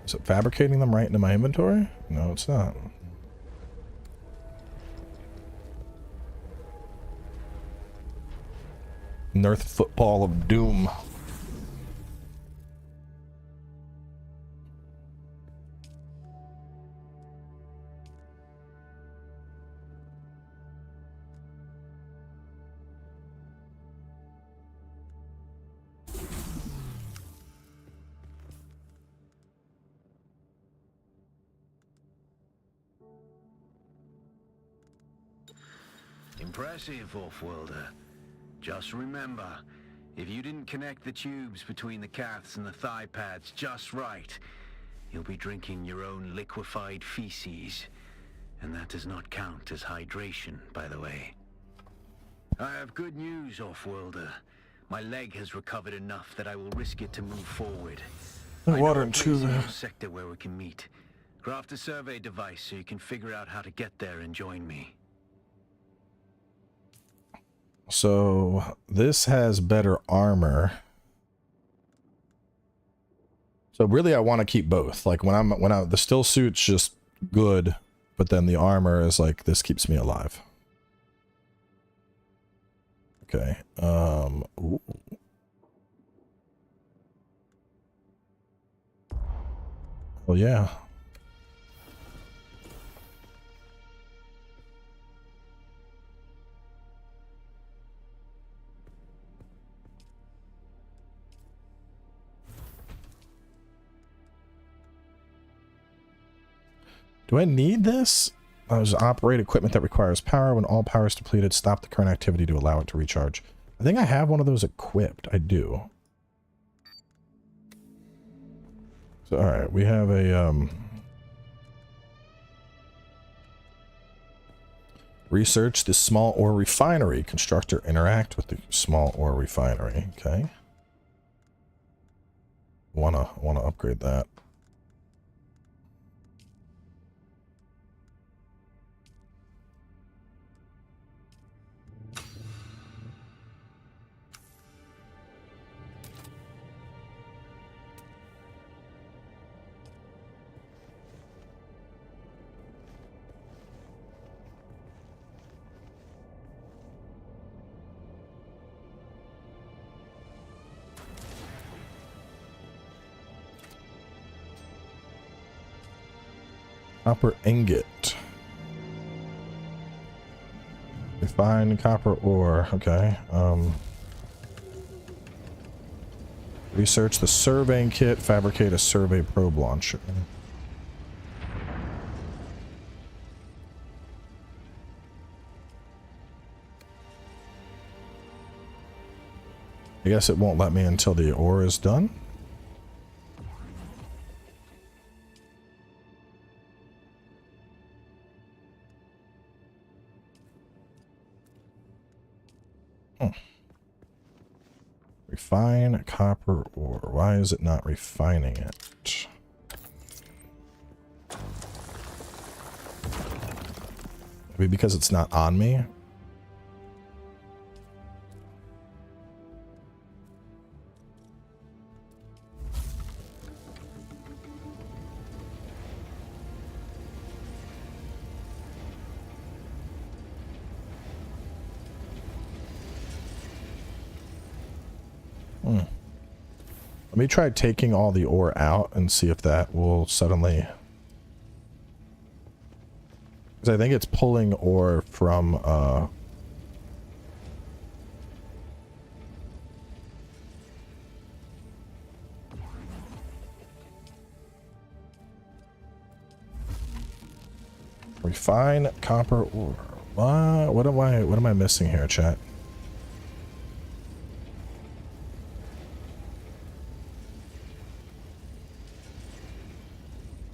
Is it fabricating them right into my inventory? No, it's not. North Football of Doom. Impressive, Off-worlder. Just remember, if you didn't connect the tubes between the calves and the thigh pads just right, you'll be drinking your own liquefied feces. And that does not count as hydration, by the way. I have good news, Off-worlder. My leg has recovered enough that I will risk it to move forward. Water and two. Sector where we can meet. Craft a survey device so you can figure out how to get there and join me. So this has better armor. So really I want to keep both. Like when the still suit's just good, but then the armor is like, this keeps me alive. Okay. Ooh. Well, yeah. Do I need this? Operate equipment that requires power. When all power is depleted, stop the current activity to allow it to recharge. I think I have one of those equipped. I do. So, alright, we have a, Research the small ore refinery. Construct or interact with the small ore refinery. Okay. Wanna upgrade that. Copper ingot. Refine copper ore. Okay. Research the surveying kit. Fabricate a survey probe launcher. I guess it won't let me until the ore is done. Refine copper ore. Why is it not refining it? Maybe because it's not on me? Let me try taking all the ore out and see if that will suddenly... Because I think it's pulling ore from, refine copper ore. What am I missing here, chat?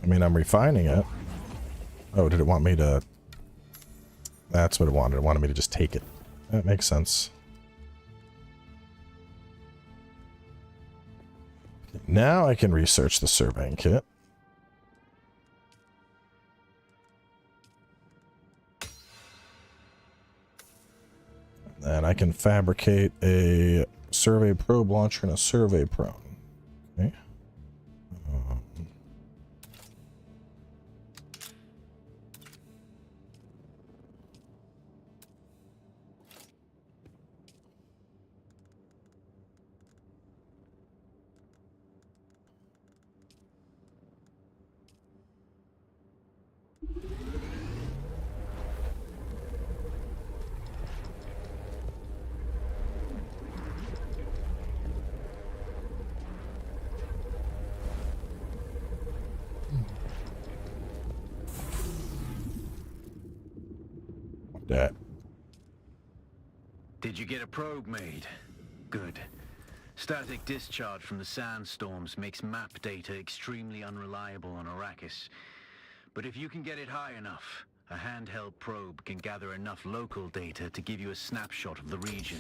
I mean, I'm refining it. Oh, did it want me to... That's what it wanted. It wanted me to just take it. That makes sense. Now I can research the surveying kit. And I can fabricate a survey probe launcher and a survey prone. Okay. '" Did you get a probe made? Good. Static discharge from the sandstorms makes map data extremely unreliable on Arrakis. But if you can get it high enough, a handheld probe can gather enough local data to give you a snapshot of the region.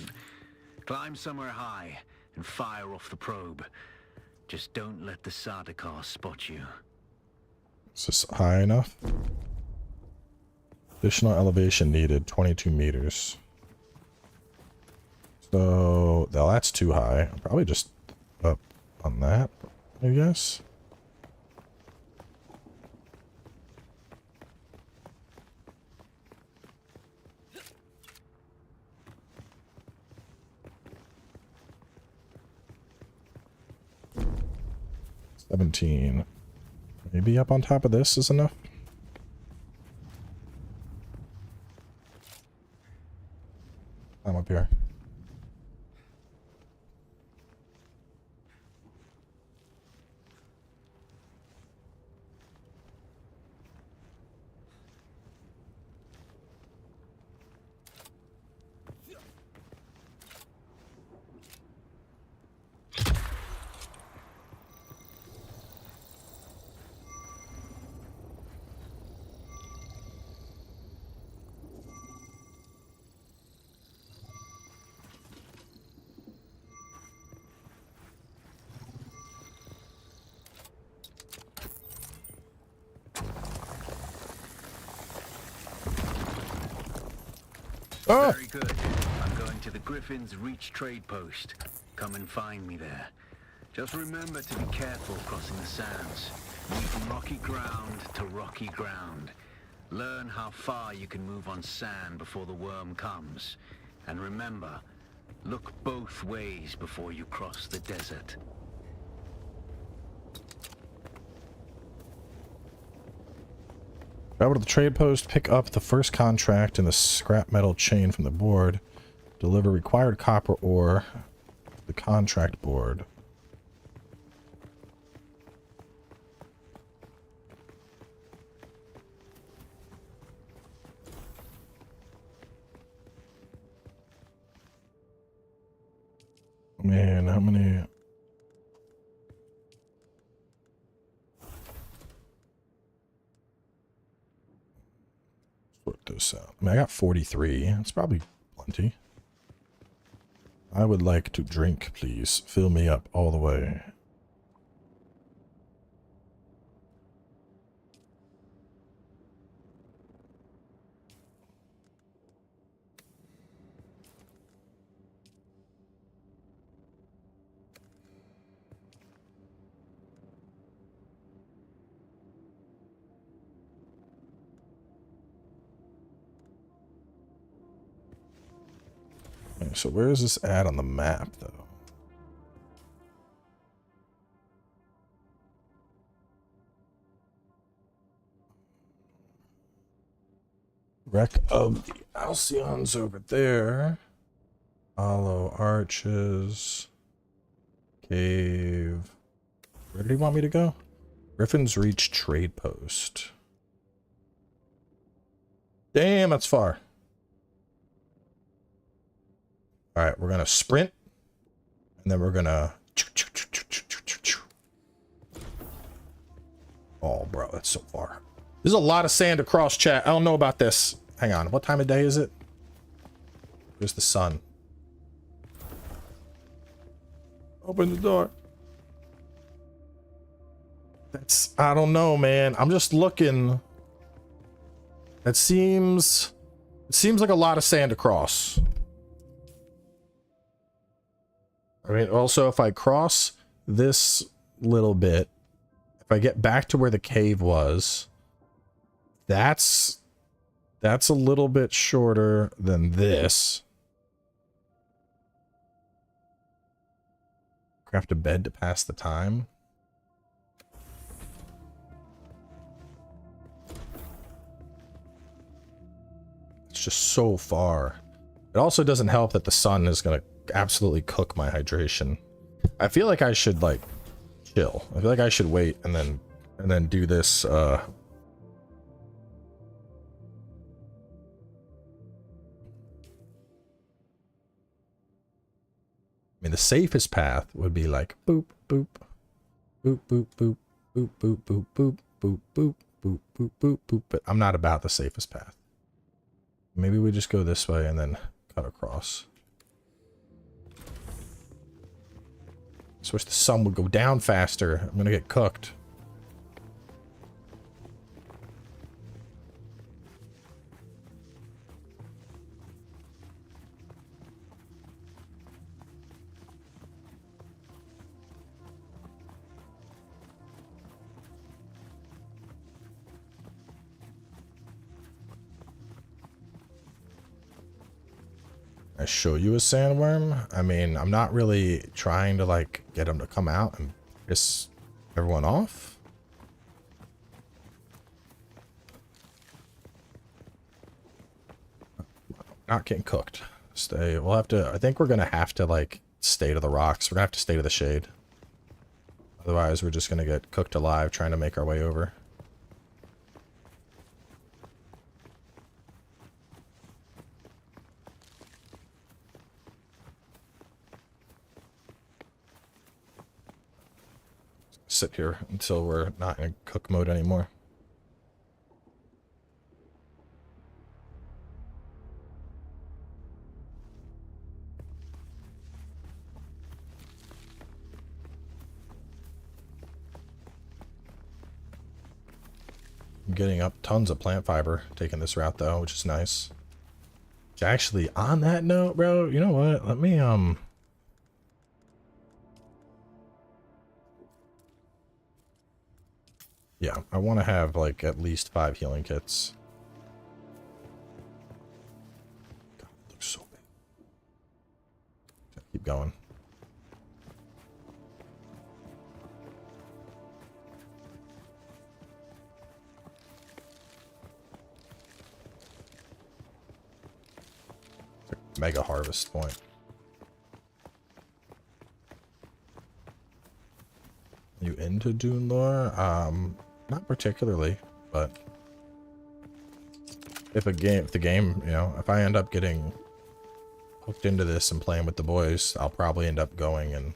Climb somewhere high and fire off the probe. Just don't let the Sardaukar spot you. Is this high enough? Additional elevation needed, 22 meters. So, well, that's too high. I'll probably just up on that, I guess. $17. Maybe up on top of this is enough. I'm up here. Oh! Very good. I'm going to the Griffin's Reach trade post. Come and find me there. Just remember to be careful crossing the sands. Move from rocky ground to rocky ground. Learn how far you can move on sand before the worm comes. And remember, look both ways before you cross the desert. Travel to the trade post, pick up the first contract in the scrap metal chain from the board. Deliver required copper ore to the contract board. Man, how many... Sort this out. I mean, I got 43. It's probably plenty. I would like to drink, please. Fill me up all the way. Okay, so where is this at on the map, though? Wreck of the Alcyon's over there. Hollow Arches. Cave. Where did he want me to go? Griffin's Reach trade post. Damn, that's far. Alright, we're gonna sprint. And then we're gonna... Oh, bro, that's so far. There's a lot of sand across, chat. I don't know about this. Hang on, what time of day is it? Where's the sun? Open the door. That's... I don't know, man. I'm just looking. That seems... It seems like a lot of sand across. I mean, also, if I cross this little bit, if I get back to where the cave was, that's a little bit shorter than this. Craft a bed to pass the time. It's just so far. It also doesn't help that the sun is going to absolutely cook my hydration. I feel like I should like chill. I feel like I should wait and then do this I mean, the safest path would be like boop boop boop boop boop boop boop boop boop boop boop boop boop boop boop, but I'm not about the safest path. Maybe we just go this way and then cut across. I wish the sun would go down faster. I'm gonna get cooked. I show you a sandworm. I mean, I'm not really trying to like get him to come out and piss everyone off. Not getting cooked. Stay. We'll have to. I think we're gonna have to like stay to the rocks. We're gonna have to stay to the shade. Otherwise, we're just gonna get cooked alive trying to make our way over. Sit here until we're not in cook mode anymore. I'm getting up tons of plant fiber taking this route though, which is nice. Actually, on that note, bro, you know what? Let me yeah, I want to have like at least 5 healing kits. God, it looks so big. Keep going. Mega harvest point. You into Dune lore? Not particularly, but if the game, you know, if I end up getting hooked into this and playing with the boys, I'll probably end up going and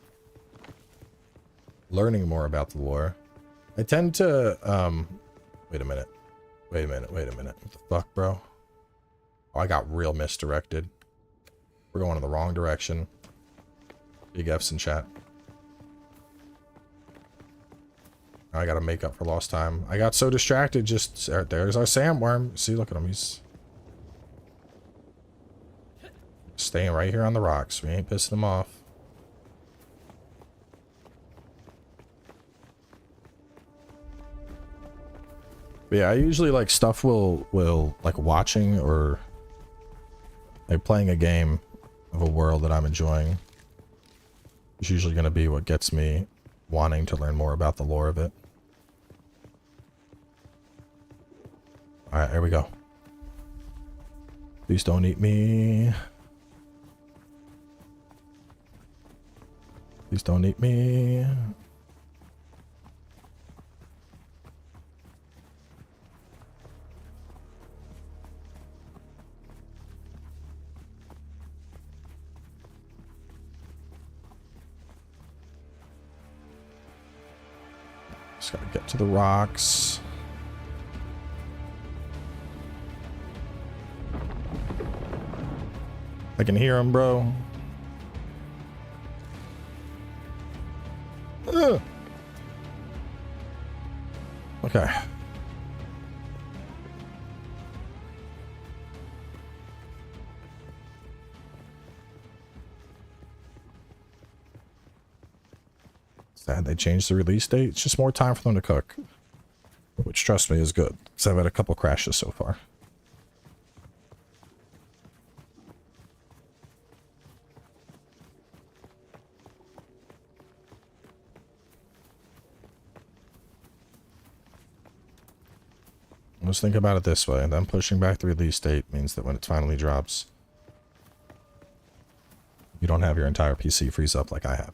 learning more about the lore. I tend to, wait a minute. What the fuck, bro? Oh, I got real misdirected. We're going in the wrong direction. Big F's in chat. I gotta make up for lost time. I got so distracted. Just there's our Sandworm. See, look at him. He's staying right here on the rocks. We ain't pissing him off. But yeah, I usually like stuff will like watching or like playing a game of a world that I'm enjoying. It's usually going to be what gets me wanting to learn more about the lore of it. Alright, here we go. Please don't eat me. Please don't eat me. Just gotta get to the rocks. I can hear him, bro. Ugh. Okay. Sad they changed the release date. It's just more time for them to cook, which, trust me, is good, because I've had a couple crashes so far. Let's think about it this way. Them pushing back the release date means that when it finally drops, you don't have your entire PC freeze up like I have.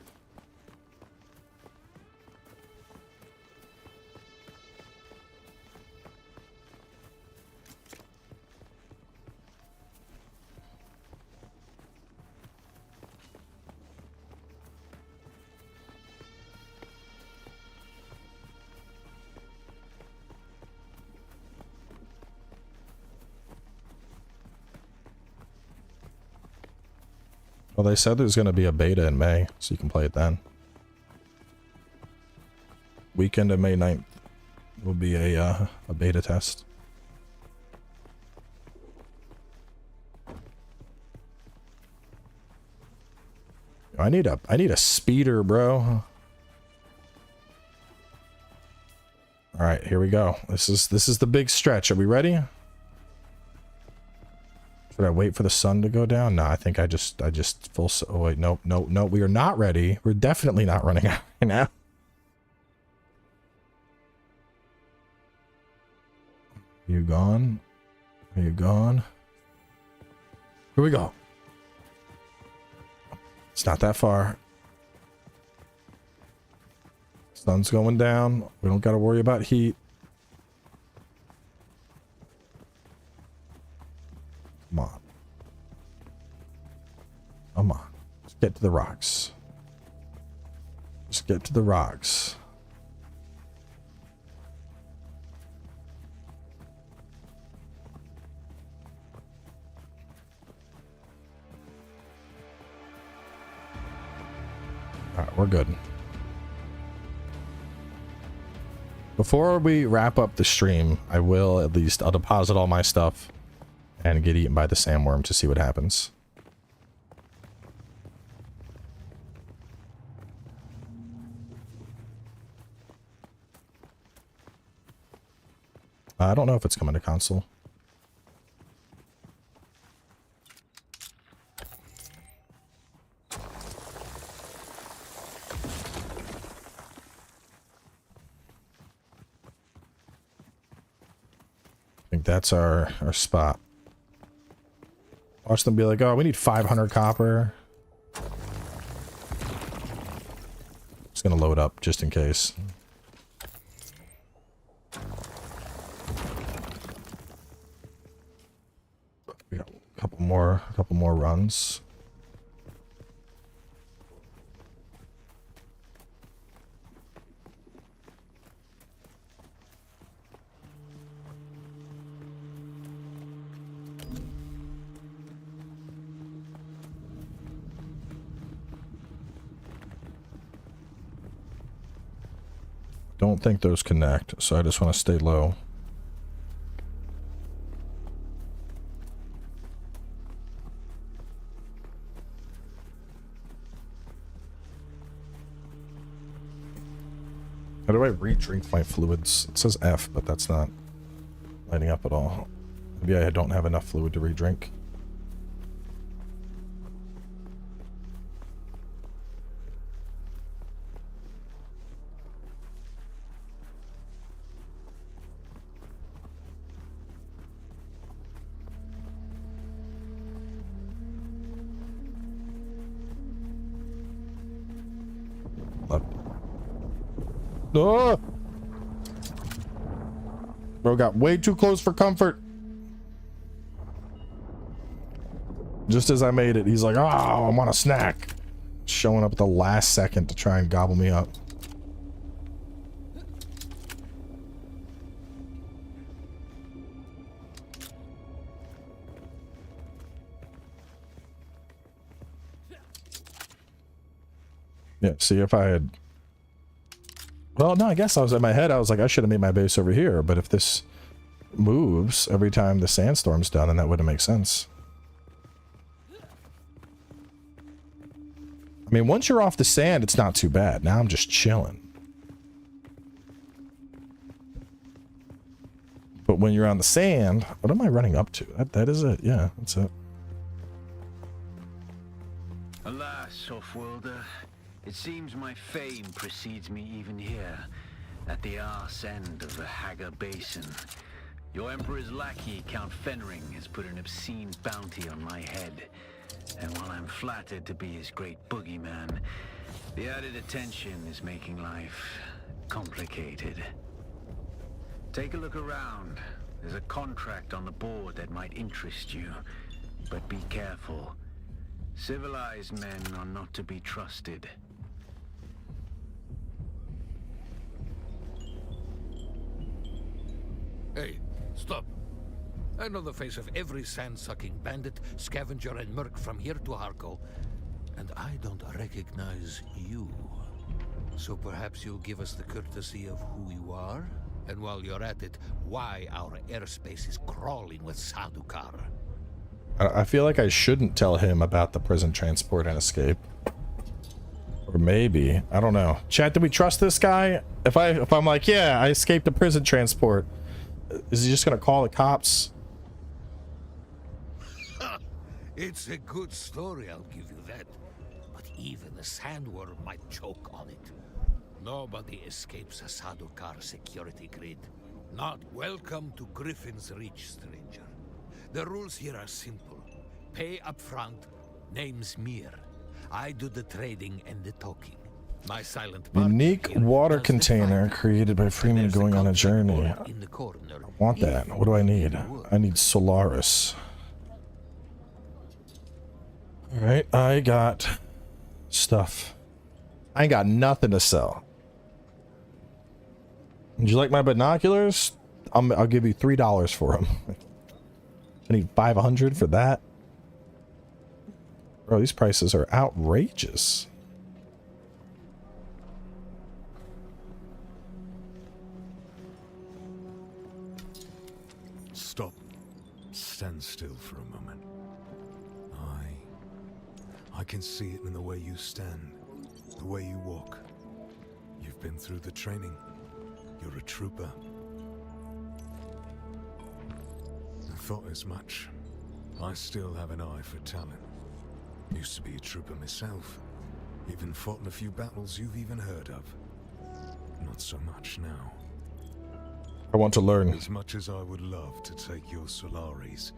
Well, they said there's going to be a beta in May, so you can play it then. Weekend of May 9th will be a beta test. I need a speeder, bro. All right, here we go. This is the big stretch. Are we ready? Should I wait for the sun to go down? No, I think I just full. Oh wait, no. We are not ready. We're definitely not running out right now. Are you gone? Are you gone? Here we go. It's not that far. Sun's going down. We don't got to worry about heat. Come on. Come on. Just get to the rocks. Just get to the rocks. Alright, we're good. Before we wrap up the stream, I'll deposit all my stuff and get eaten by the sandworm to see what happens. I don't know if it's coming to console. I think that's our spot. Watch them be like, oh, we need 500 copper. Just gonna load up just in case. We got a couple more runs. Don't think those connect, so I just want to stay low. How do I re-drink my fluids? It says F, but that's not lighting up at all. Maybe I don't have enough fluid to re-drink. Oh! Bro got way too close for comfort. Just as I made it, he's like, oh, I want a snack. Showing up at the last second to try and gobble me up. Yeah, see if I had... Well, no, I guess I was in my head. I was like, I should have made my base over here. But if this moves every time the sandstorm's done, then that wouldn't make sense. I mean, once you're off the sand, it's not too bad. Now I'm just chilling. But when you're on the sand, what am I running up to? That is it. Yeah, that's it. Alas, Offworlder. It seems my fame precedes me even here, at the arse end of the Haga Basin. Your Emperor's lackey, Count Fenring, has put an obscene bounty on my head. And while I'm flattered to be his great boogeyman, the added attention is making life complicated. Take a look around. There's a contract on the board that might interest you, but be careful. Civilized men are not to be trusted. Hey, stop. I know the face of every sand-sucking bandit, scavenger, and merc from here to Harko, and I don't recognize you. So perhaps you'll give us the courtesy of who you are? And while you're at it, why our airspace is crawling with Sadukar. I feel like I shouldn't tell him about the prison transport and escape. Or maybe, I don't know. Chat, do we trust this guy? If I'm like, yeah, I escaped the prison transport, is he just gonna call the cops? It's a good story, I'll give you that. But even the Sandworm might choke on it. Nobody escapes a Sadukar security grid. Not welcome to Griffin's Reach, stranger. The rules here are simple. Pay up front, name's Mir. I do the trading and the talking. My silent unique water container created by Fremen going on a journey. I want that. What do I need? I need Solaris. Alright, I got stuff. I ain't got nothing to sell. Would you like my binoculars? I'll give you $3 for them. I need 500 for that. Bro, these prices are outrageous. Stop. Stay. stand still for a moment. I can see it in the way you stand, the way you walk. You've been through the training. You're a trooper. I thought as much. I still have an eye for talent. Used to be a trooper myself. Even fought in a few battles you've even heard of. Not so much now. I want to learn. As much as I would love to take your Solaris,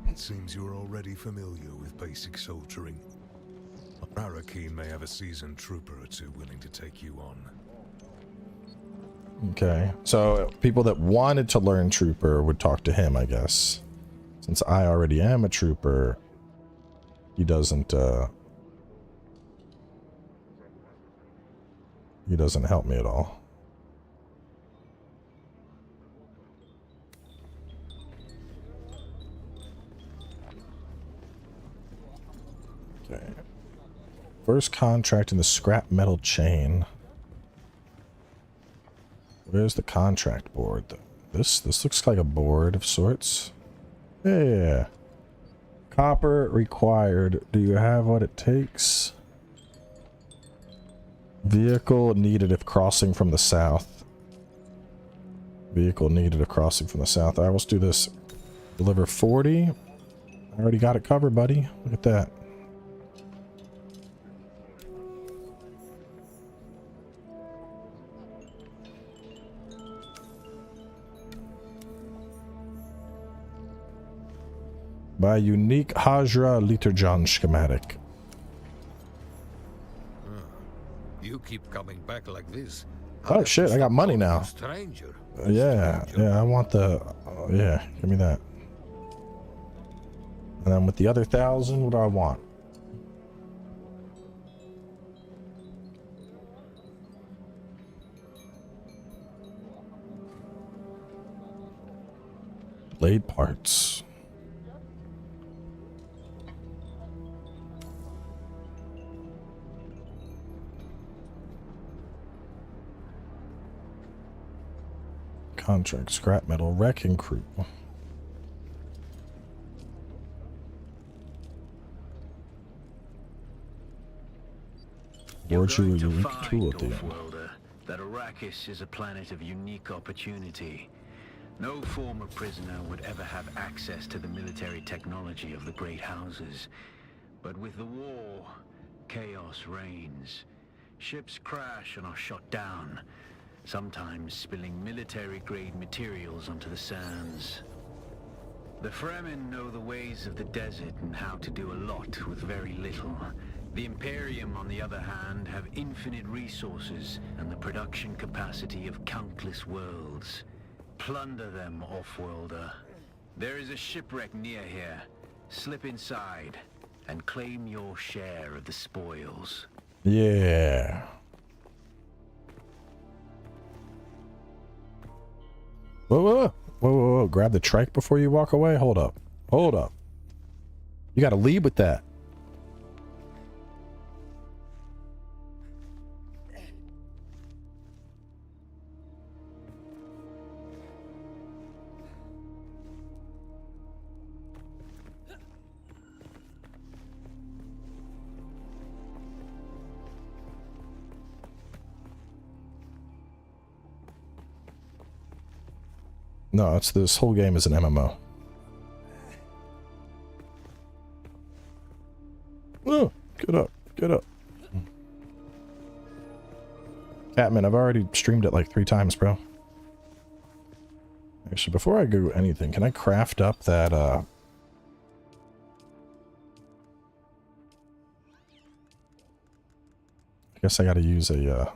it seems you're already familiar with basic soldiering. Arrakeen may have a seasoned trooper or two willing to take you on. Okay, so people that wanted to learn trooper would talk to him, I guess. Since I already am a trooper, he doesn't help me at all. Okay. First contract in the scrap metal chain. Where's the contract board? This looks like a board of sorts. Yeah. Copper required. Do you have what it takes? Vehicle needed if crossing from the south. Vehicle needed if crossing from the south. All right, let's do this. Deliver 40. I already got it covered, buddy. Look at that. By unique Hajra Literjan schematic. You keep coming back like this. Oh shit, I got money now. Stranger. Yeah, I want the... yeah, give me that. And then with the other 1,000, what do I want? Blade parts. Contract, scrap metal, wrecking crew. You're going to find, Offworlder, that Arrakis is a planet of unique opportunity. No former prisoner would ever have access to the military technology of the great houses. But with the war, chaos reigns. Ships crash and are shot down, sometimes spilling military-grade materials onto the sands. The Fremen know the ways of the desert and how to do a lot with very little. The Imperium, on the other hand, have infinite resources and the production capacity of countless worlds. Plunder them, Offworlder. There is a shipwreck near here. Slip inside and claim your share of the spoils. Yeah. Whoa. Grab the trike before you walk away. Hold up. You gotta lead with that. No, this whole game is an MMO. Oh, get up. Catman, I've already streamed it like 3 times, bro. Actually, before I do anything, can I craft up that, I guess I gotta use a,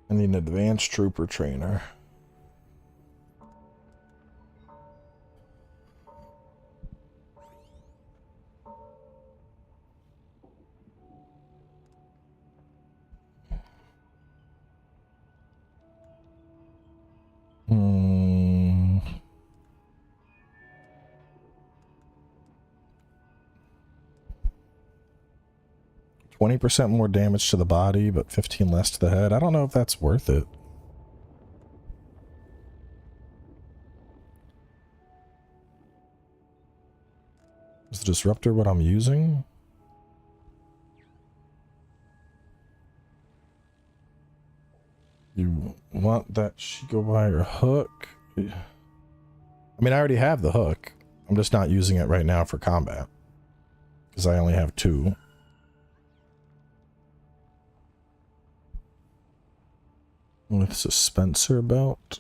I need an advanced trooper trainer. 20% more damage to the body, but 15 less to the head. I don't know if that's worth it. Is the disruptor what I'm using? You want that Shigo wire hook? I mean, I already have the hook. I'm just not using it right now for combat. Because I only have 2. With suspensor belt.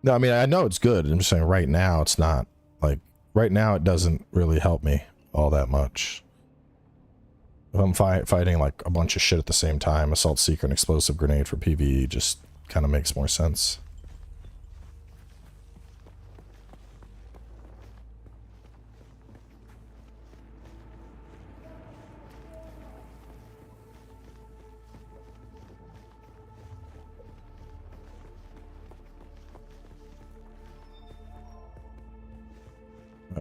No, I mean, I know it's good. I'm just saying right now it's not. Like, right now it doesn't really help me all that much. If I'm fighting like a bunch of shit at the same time, assault seeker and explosive grenade for PvE just kind of makes more sense.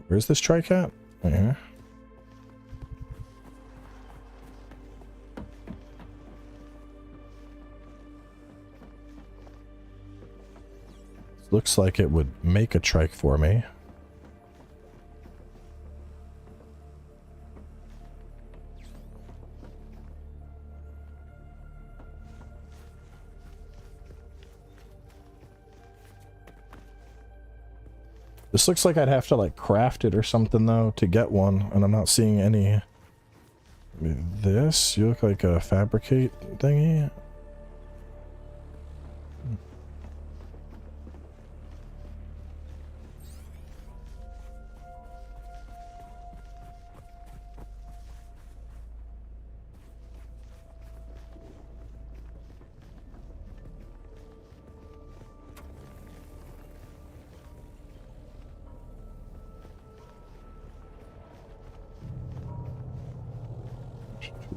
Where's this trike at? Right here. Looks like it would make a trike for me. This looks like I'd have to like craft it or something though to get one, and I'm not seeing any. This? You look like a fabricate thingy?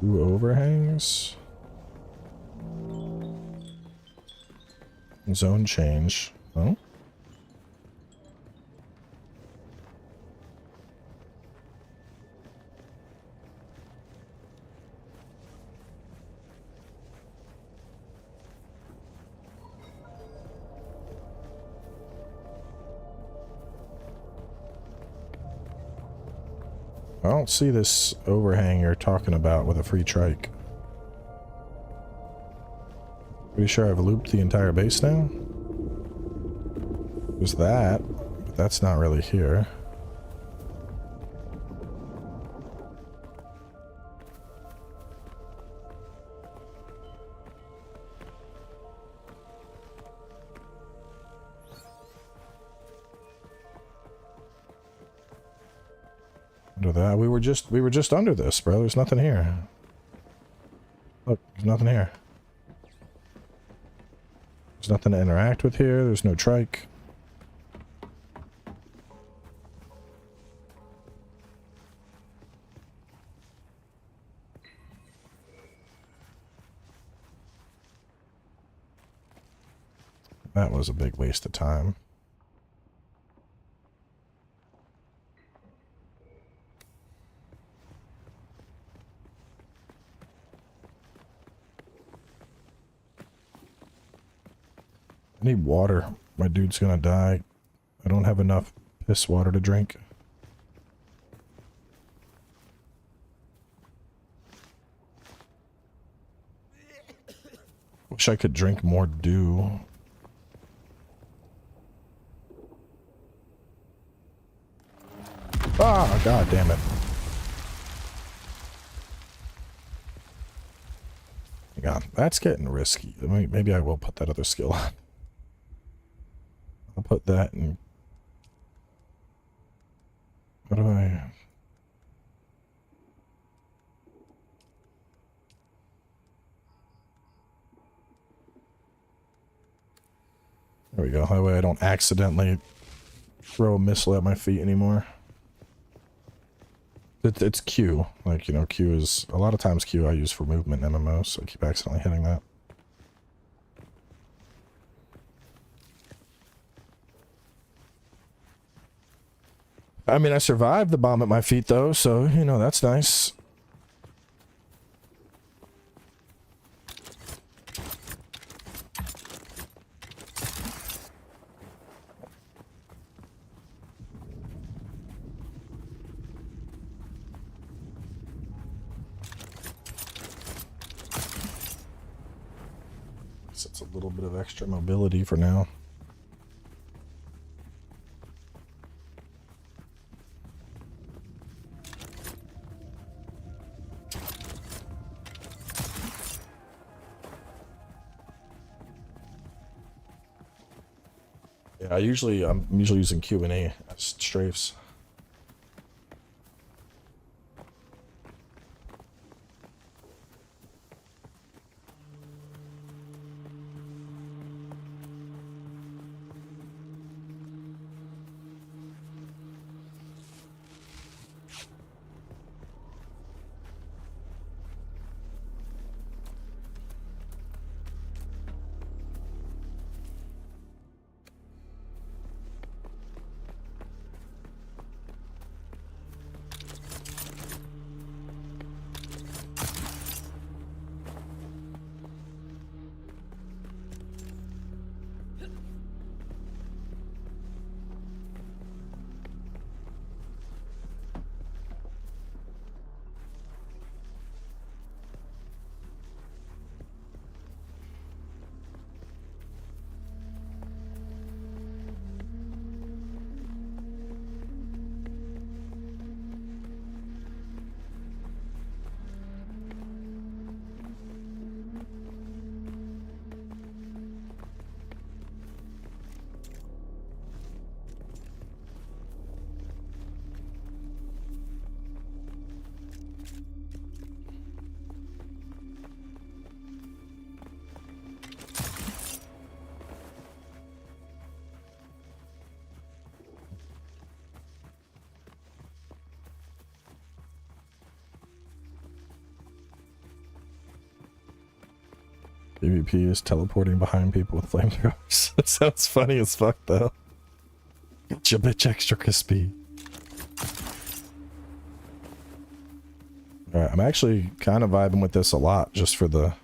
Two overhangs. Zone change. Oh. I don't see this overhang you're talking about with a free trike. Pretty sure I've looped the entire base now. There's that, but that's not really here. Under that, we were just under this, bro. There's nothing here. Look, there's nothing here. There's nothing to interact with here. There's no trike. That was a big waste of time. I need water. My dude's gonna die. I don't have enough piss water to drink. Wish I could drink more dew. Ah, god damn it. Hang on, that's getting risky. Maybe I will put that other skill on. I'll put that in. What do I... There we go. That way I don't accidentally throw a missile at my feet anymore. It's Q. Like, you know, Q is... A lot of times Q I use for movement in MMOs, so I keep accidentally hitting that. I mean, I survived the bomb at my feet, though, so, you know, that's nice. So it's a little bit of extra mobility for now. Yeah, I'm usually using Q&A as strafes. PvP is teleporting behind people with flamethrowers. That sounds funny as fuck, though. Get your bitch extra crispy. Alright, I'm actually kind of vibing with this a lot, just for the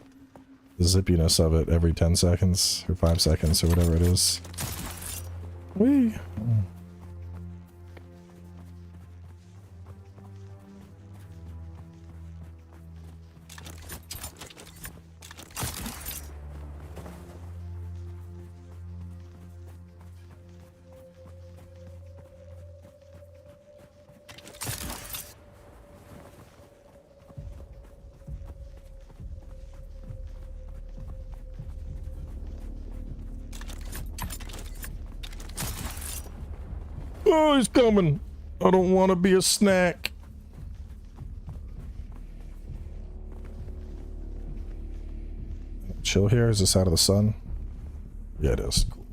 zippiness of it every 10 seconds, or 5 seconds, or whatever it is. Whee! Oh, he's coming. I don't want to be a snack. Chill here. Is this out of the sun? Yeah, it is. Cool.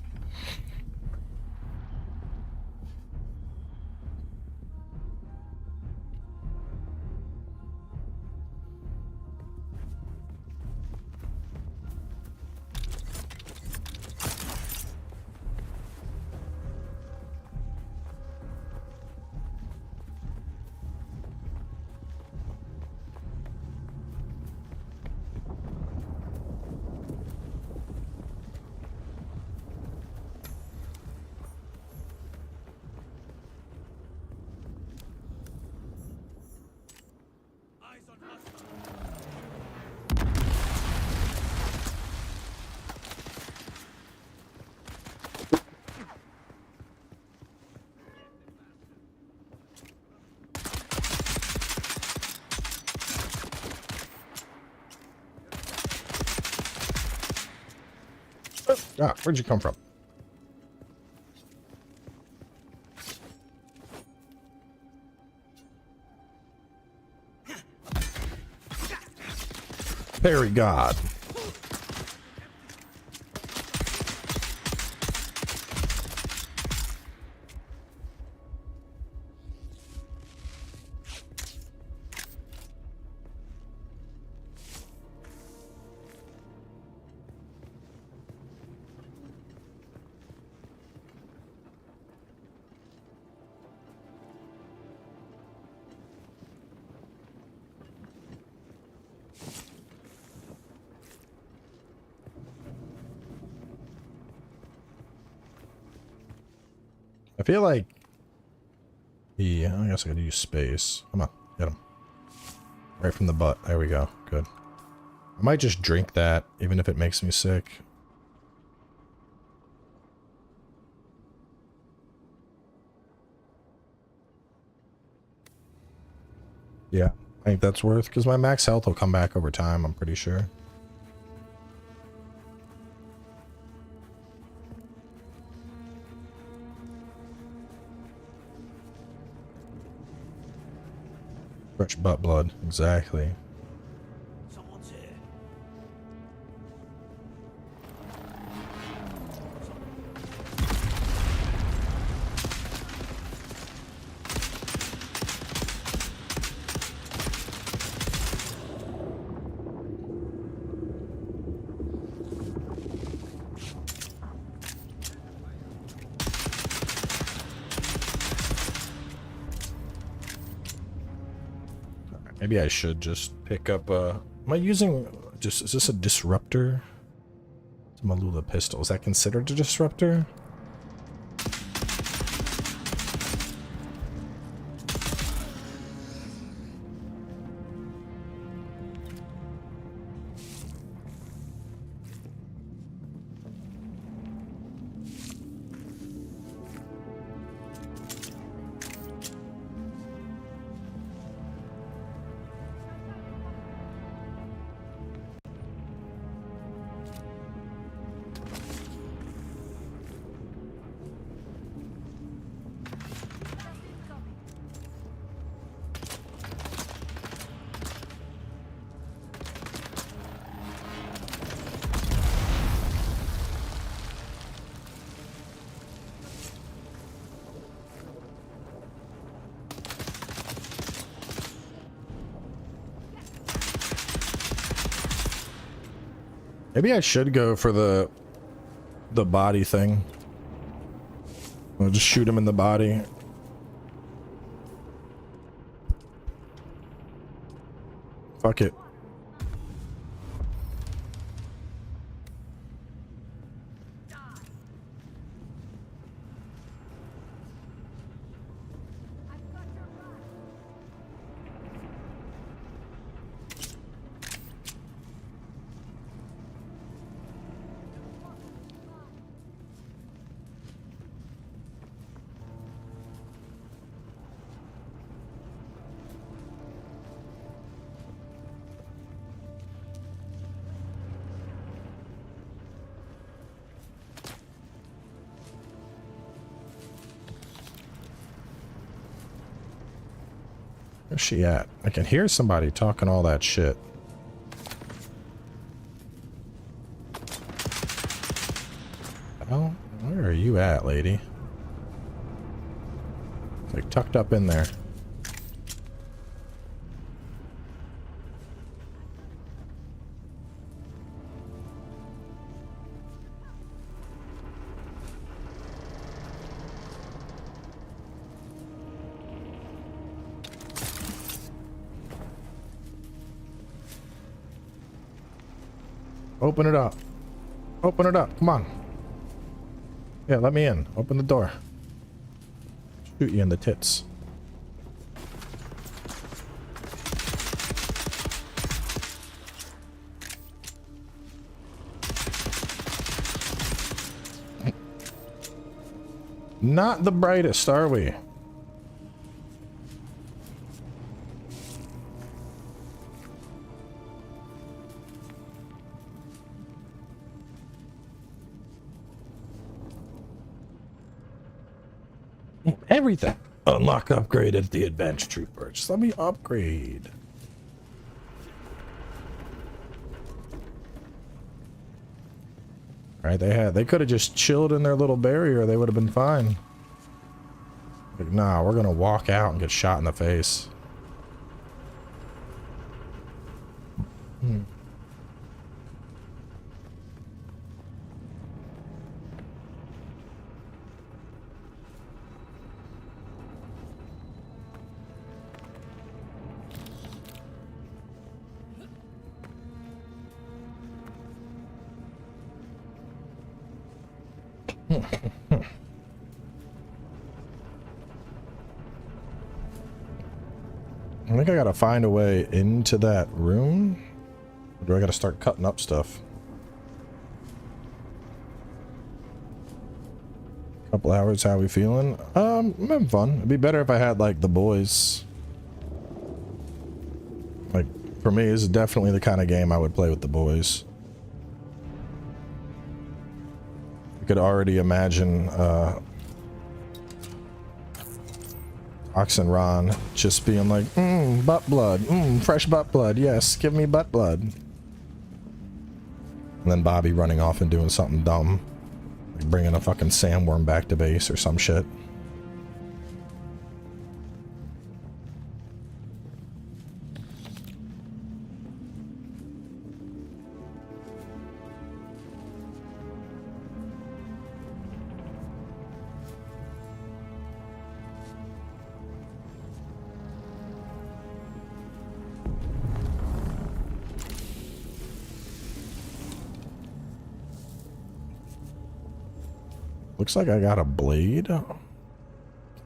Ah, where'd you come from? Fairy God. feel like... Yeah, I guess I gotta use space. Come on, get him. Right from the butt. There we go. Good. I might just drink that, even if it makes me sick. Yeah, I think that's worth, because my max health will come back over time, I'm pretty sure. Fresh butt blood, exactly. Someone's here. Maybe I should just pick up am I using just, is this a disruptor? It's a Malula pistol. Is that considered a disruptor? Maybe I should go for the body thing. I'll just shoot him in the body. Fuck it. Where's she at? I can hear somebody talking all that shit. Oh, where are you at, lady? It's like tucked up in there. Open it up. Open it up. Come on. Yeah, let me in. Open the door. Shoot you in the tits. Not the brightest, are we? Everything. Unlock upgrade at the Advanced Trooper. Just let me upgrade. Right, they could have just chilled in their little barrier, they would have been fine. Like, nah, we're gonna walk out and get shot in the face. I think I gotta find a way into that room. Or do I gotta start cutting up stuff? Couple hours, how we feeling? I'm having fun. It'd be better if I had like the boys. Like, for me, this is definitely the kind of game I would play with the boys. I could already imagine Ox and Ron just being like, butt blood, fresh butt blood, yes, give me butt blood. And then Bobby running off and doing something dumb. Like bringing a fucking sandworm back to base or some shit. Looks like I got a blade.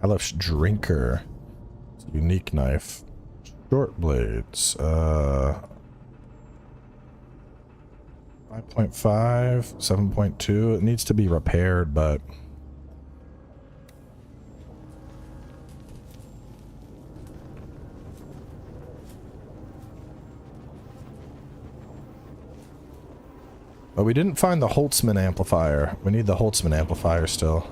Aleph Drinker. It's a unique knife. Short blades. 5.5, 7.2. It needs to be repaired, but we didn't find the Holtzman amplifier. We need the Holtzman amplifier still.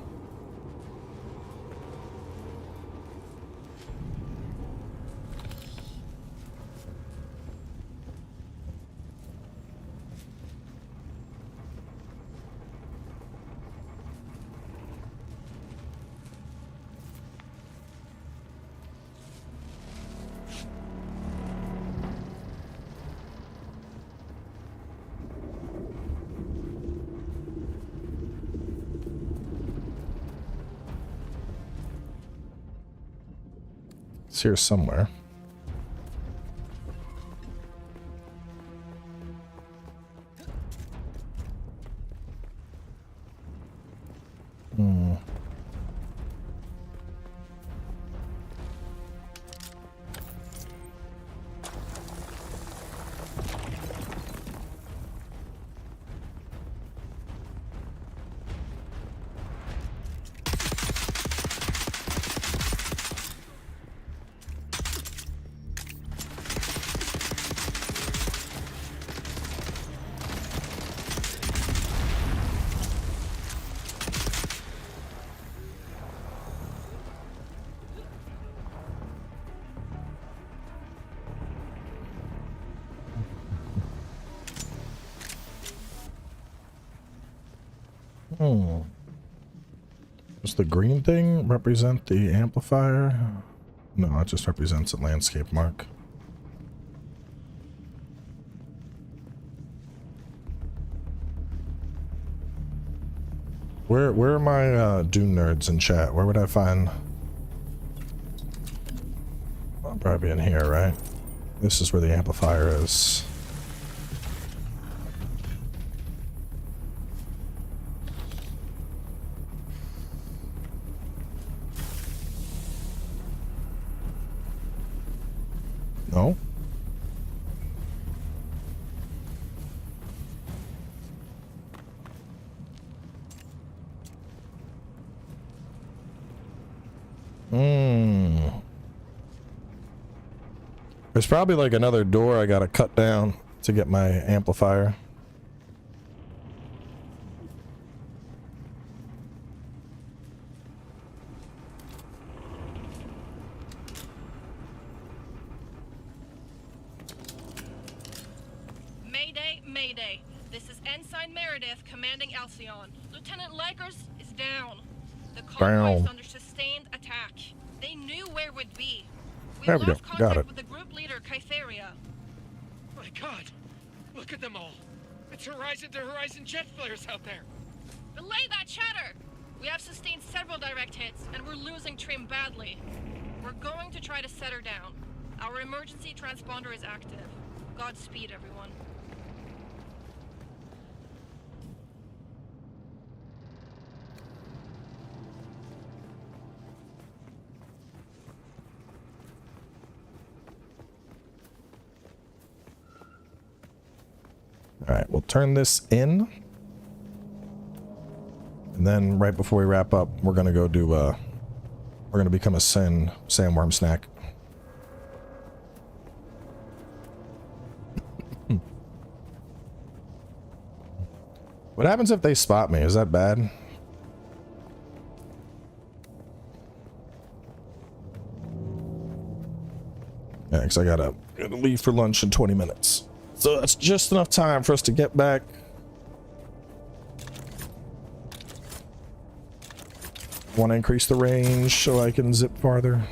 It's here somewhere. Does the green thing represent the amplifier? No, it just represents a landscape mark. Where are my Dune nerds in chat? Where would I find? I'll probably be in here, right? This is where the amplifier is. No? There's probably like another door I gotta cut down to get my amplifier. Mayday, Mayday. This is Ensign Meredith commanding Alcyon. Lieutenant Lakers is down. The convoy is under sustained attack. They knew where we'd be. We lost contact with the group leader, Kytheria. My God! Look at them all! It's horizon to horizon jet flares out there! Belay that chatter! We have sustained several direct hits, and we're losing trim badly. We're going to try to set her down. Our emergency transponder is active. Godspeed, everyone. Alright, we'll turn this in. And then right before we wrap up, we're gonna go do we're gonna become a sandworm snack. What happens if they spot me? Is that bad? Yeah, because I gotta leave for lunch in 20 minutes. So that's just enough time for us to get back. Want to increase the range so I can zip farther.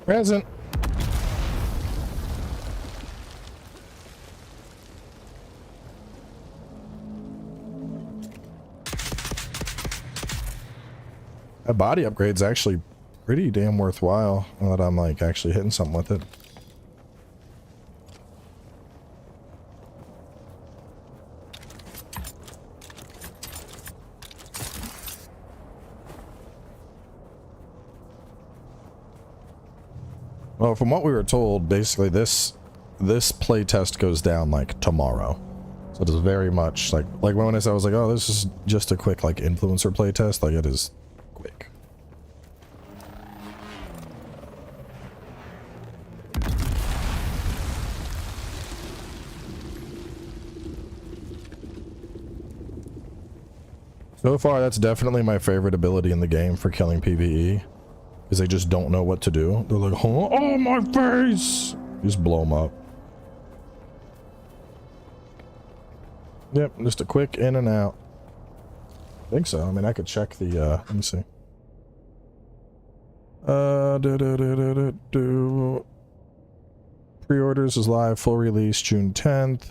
Present. That body upgrade's actually pretty damn worthwhile now that I'm like actually hitting something with it. Well, from what we were told, basically this playtest goes down like tomorrow. So it is very much like when I said, I was like, oh, this is just a quick like influencer playtest, like it is quick. So far, that's definitely my favorite ability in the game for killing PvE. Because they just don't know what to do. They're like, oh, my face! Just blow them up. Yep, just a quick in and out. I think so. I mean, I could check the, let me see. Pre-orders is live, full release June 10th.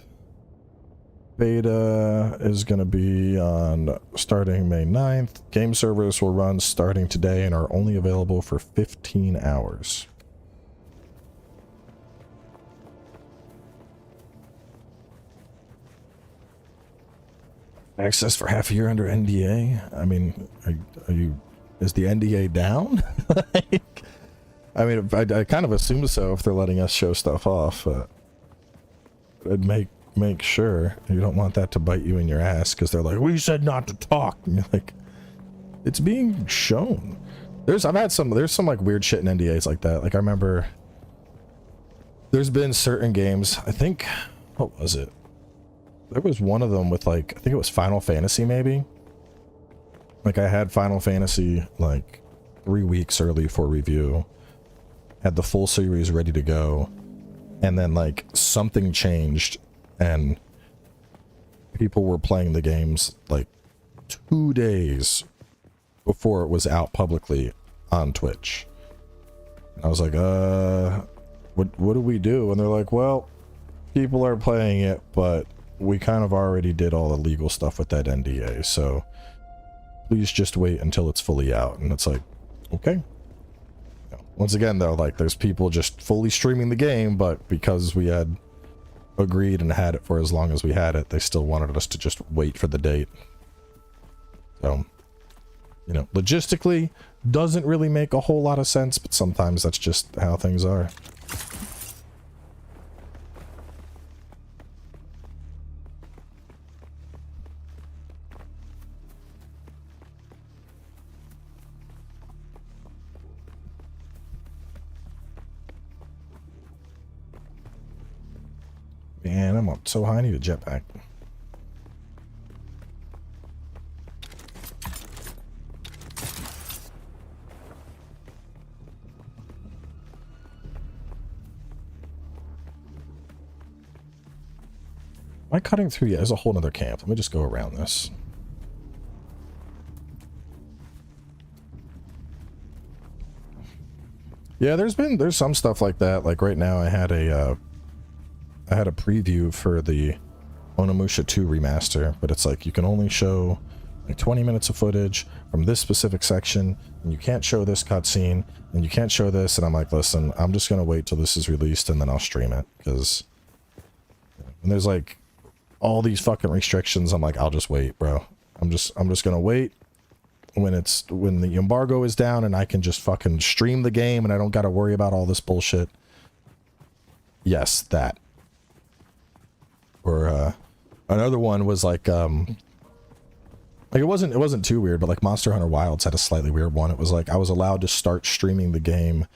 Beta is going to be on starting May 9th. Game servers will run starting today and are only available for 15 hours. Access for half a year under NDA? I mean, is the NDA down? Like, I mean, I kind of assume so if they're letting us show stuff off, but it'd make sure. You don't want that to bite you in your ass because they're like, we said not to talk. And you're like, it's being shown. There's some like weird shit in NDAs like that. Like I remember there's been certain games, I think, what was it? There was one of them with like, I think it was Final Fantasy maybe. Like I had Final Fantasy like 3 weeks early for review. Had the full series ready to go. And then like something changed. And people were playing the games like 2 days before it was out publicly on Twitch. And I was like, what do we do? And they're like, well, people are playing it, but we kind of already did all the legal stuff with that NDA, so please just wait until it's fully out. And it's like, okay. Once again, though, like there's people just fully streaming the game, but because we had agreed and had it for as long as we had it, they still wanted us to just wait for the date. So, you know, logistically doesn't really make a whole lot of sense, but sometimes that's just how things are. Man, I'm up so high, I need a jetpack. Am I cutting through? Yeah, there's a whole nother camp. Let me just go around this. Yeah, there's some stuff like that. Like right now I had a preview for the Onimusha 2 remaster, but it's like you can only show like 20 minutes of footage from this specific section, and you can't show this cutscene, and you can't show this, and I'm like, listen, I'm just gonna wait till this is released and then I'll stream it, because and there's like all these fucking restrictions. I'm like, I'll just wait, bro. I'm just gonna wait when the embargo is down and I can just fucking stream the game and I don't got to worry about all this bullshit. Yes, that. Or another one was like it wasn't too weird, but like Monster Hunter Wilds had a slightly weird one. It was like I was allowed to start streaming the game,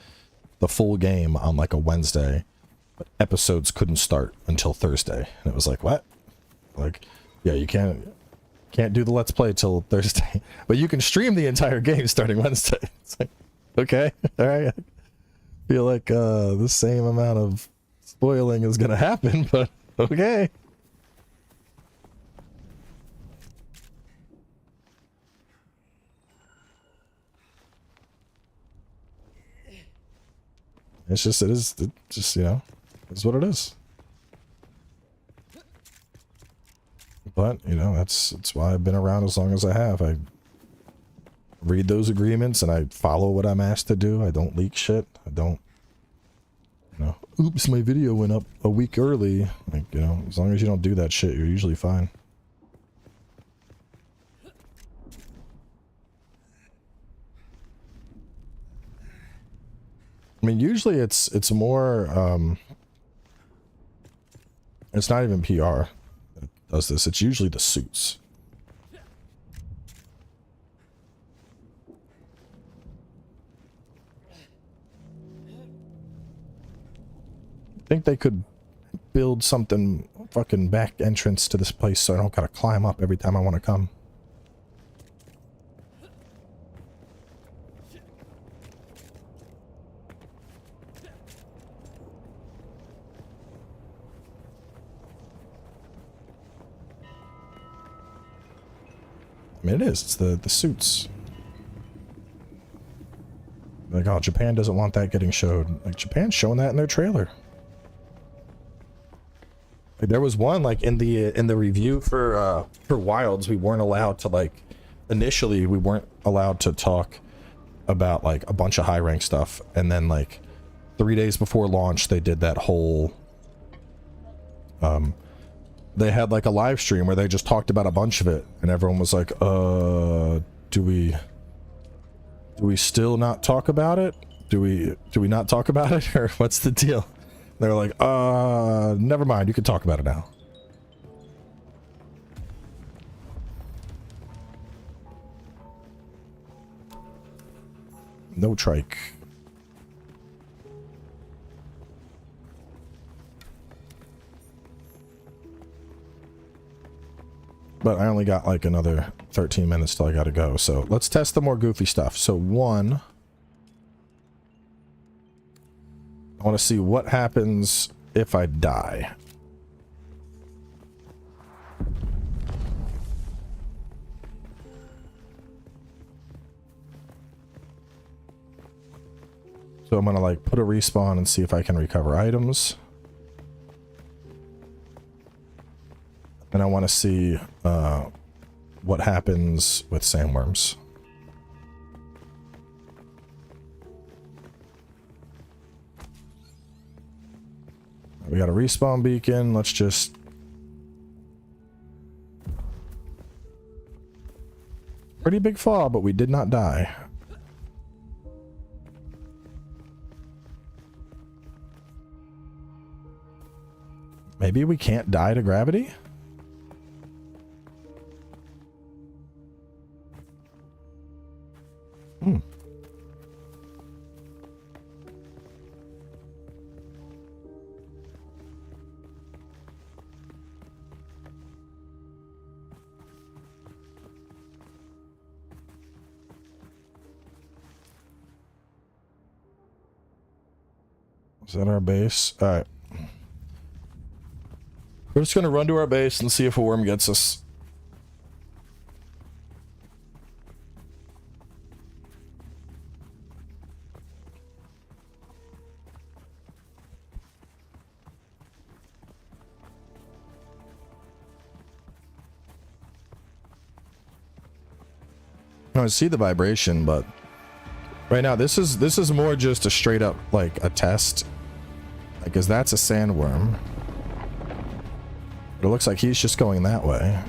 the full game, on like a Wednesday, but episodes couldn't start until Thursday. And it was like, what? Like, yeah, you can't do the Let's Play till Thursday, but you can stream the entire game starting Wednesday. It's like, okay, all right. I feel like the same amount of spoiling is gonna happen, but okay. It's just, you know, it's what it is. But, you know, that's why I've been around as long as I have. I read those agreements and I follow what I'm asked to do. I don't leak shit. I don't, you know, oops, my video went up a week early. Like, you know, as long as you don't do that shit, you're usually fine. I mean, usually it's more, it's not even PR that does this. It's usually the suits. I think they could build something, fucking back entrance to this place so I don't gotta climb up every time I want to come. I mean, it is. It's the suits. Like, oh, Japan doesn't want that getting showed. Like, Japan's showing that in their trailer. Like, there was one, like, in the review for Wilds, we weren't allowed to, like, initially we weren't allowed to talk about, like, a bunch of high rank stuff, and then, like, 3 days before launch they did that whole they had like a live stream where they just talked about a bunch of it, and everyone was like, do we still not talk about it? Do we not talk about it, or what's the deal? They're like, never mind, you can talk about it now. No trike. But I only got like another 13 minutes till I gotta go. So let's test the more goofy stuff. So one, I want to see what happens if I die. So I'm gonna like put a respawn and see if I can recover items. And I want to see what happens with sandworms. We got a respawn beacon. Let's just... Pretty big fall, but we did not die. Maybe we can't die to gravity? Is that our base? Alright. We're just gonna run to our base and see if a worm gets us. I see the vibration, but right now this is more just a straight up like a test, because that's a sandworm. But it looks like he's just going that way.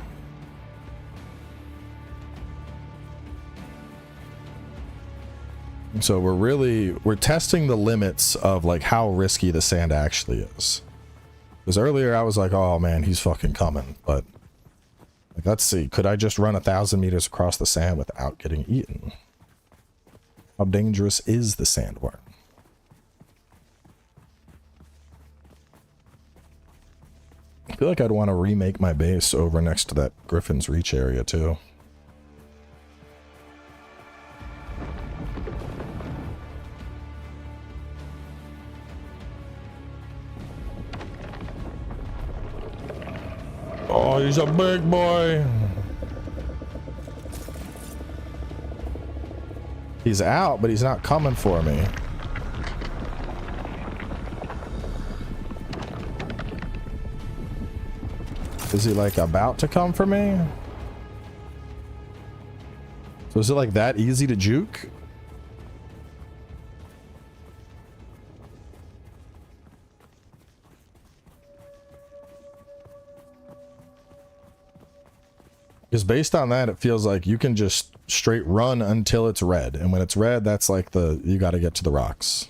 So we're testing the limits of like how risky the sand actually is. Because earlier I was like, oh man, he's fucking coming. But like, let's see, could I just run 1,000 meters across the sand without getting eaten? How dangerous is the sandworm? I feel like I'd want to remake my base over next to that Griffin's Reach area too. Oh, he's a big boy. He's out, but he's not coming for me. Is he like about to come for me? So is it like that easy to juke? Because based on that, it feels like you can just straight run until it's red. And when it's red, that's like you got to get to the rocks.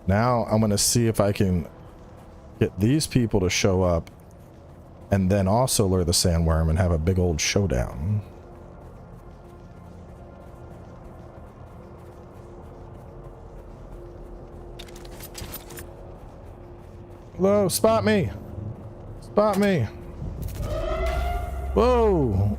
Now I'm going to see if I can get these people to show up and then also lure the sandworm and have a big old showdown. Hello, spot me. Spot me. Whoa.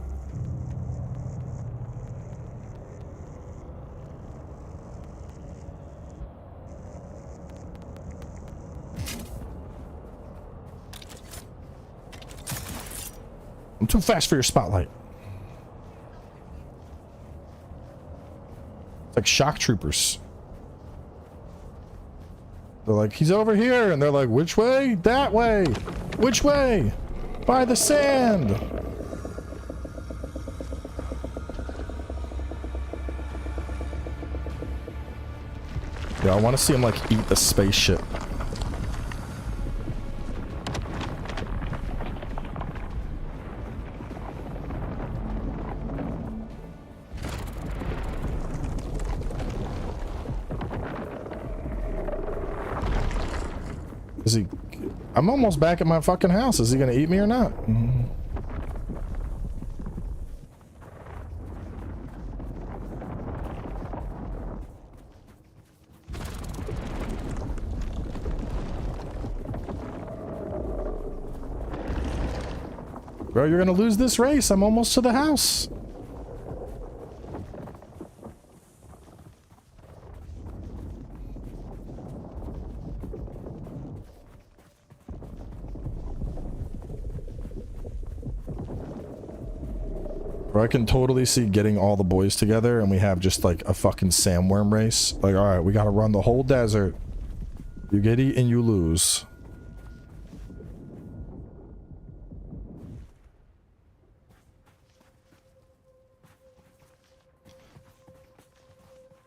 I'm too fast for your spotlight. It's like shock troopers. They're like, he's over here. And they're like, which way? That way. Which way? By the sand. Yeah, I want to see him like eat the spaceship. Is he? I'm almost back at my fucking house. Is he gonna eat me or not? Bro, you're gonna lose this race. I'm almost to the house. I can totally see getting all the boys together and we have just like a fucking sandworm race. Like, all right, we gotta run the whole desert. You get eaten, you lose.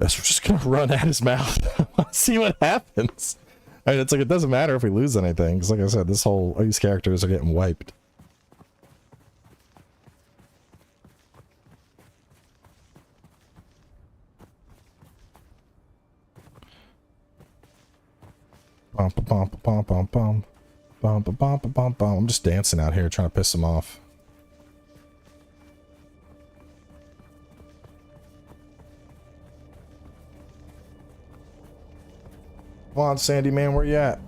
Guess we're just gonna run at his mouth. See what happens. I mean, it's like, it doesn't matter if we lose anything. Because like I said, these characters are getting wiped. I'm just dancing out here trying to piss him off. Come on, Sandy man, where you at?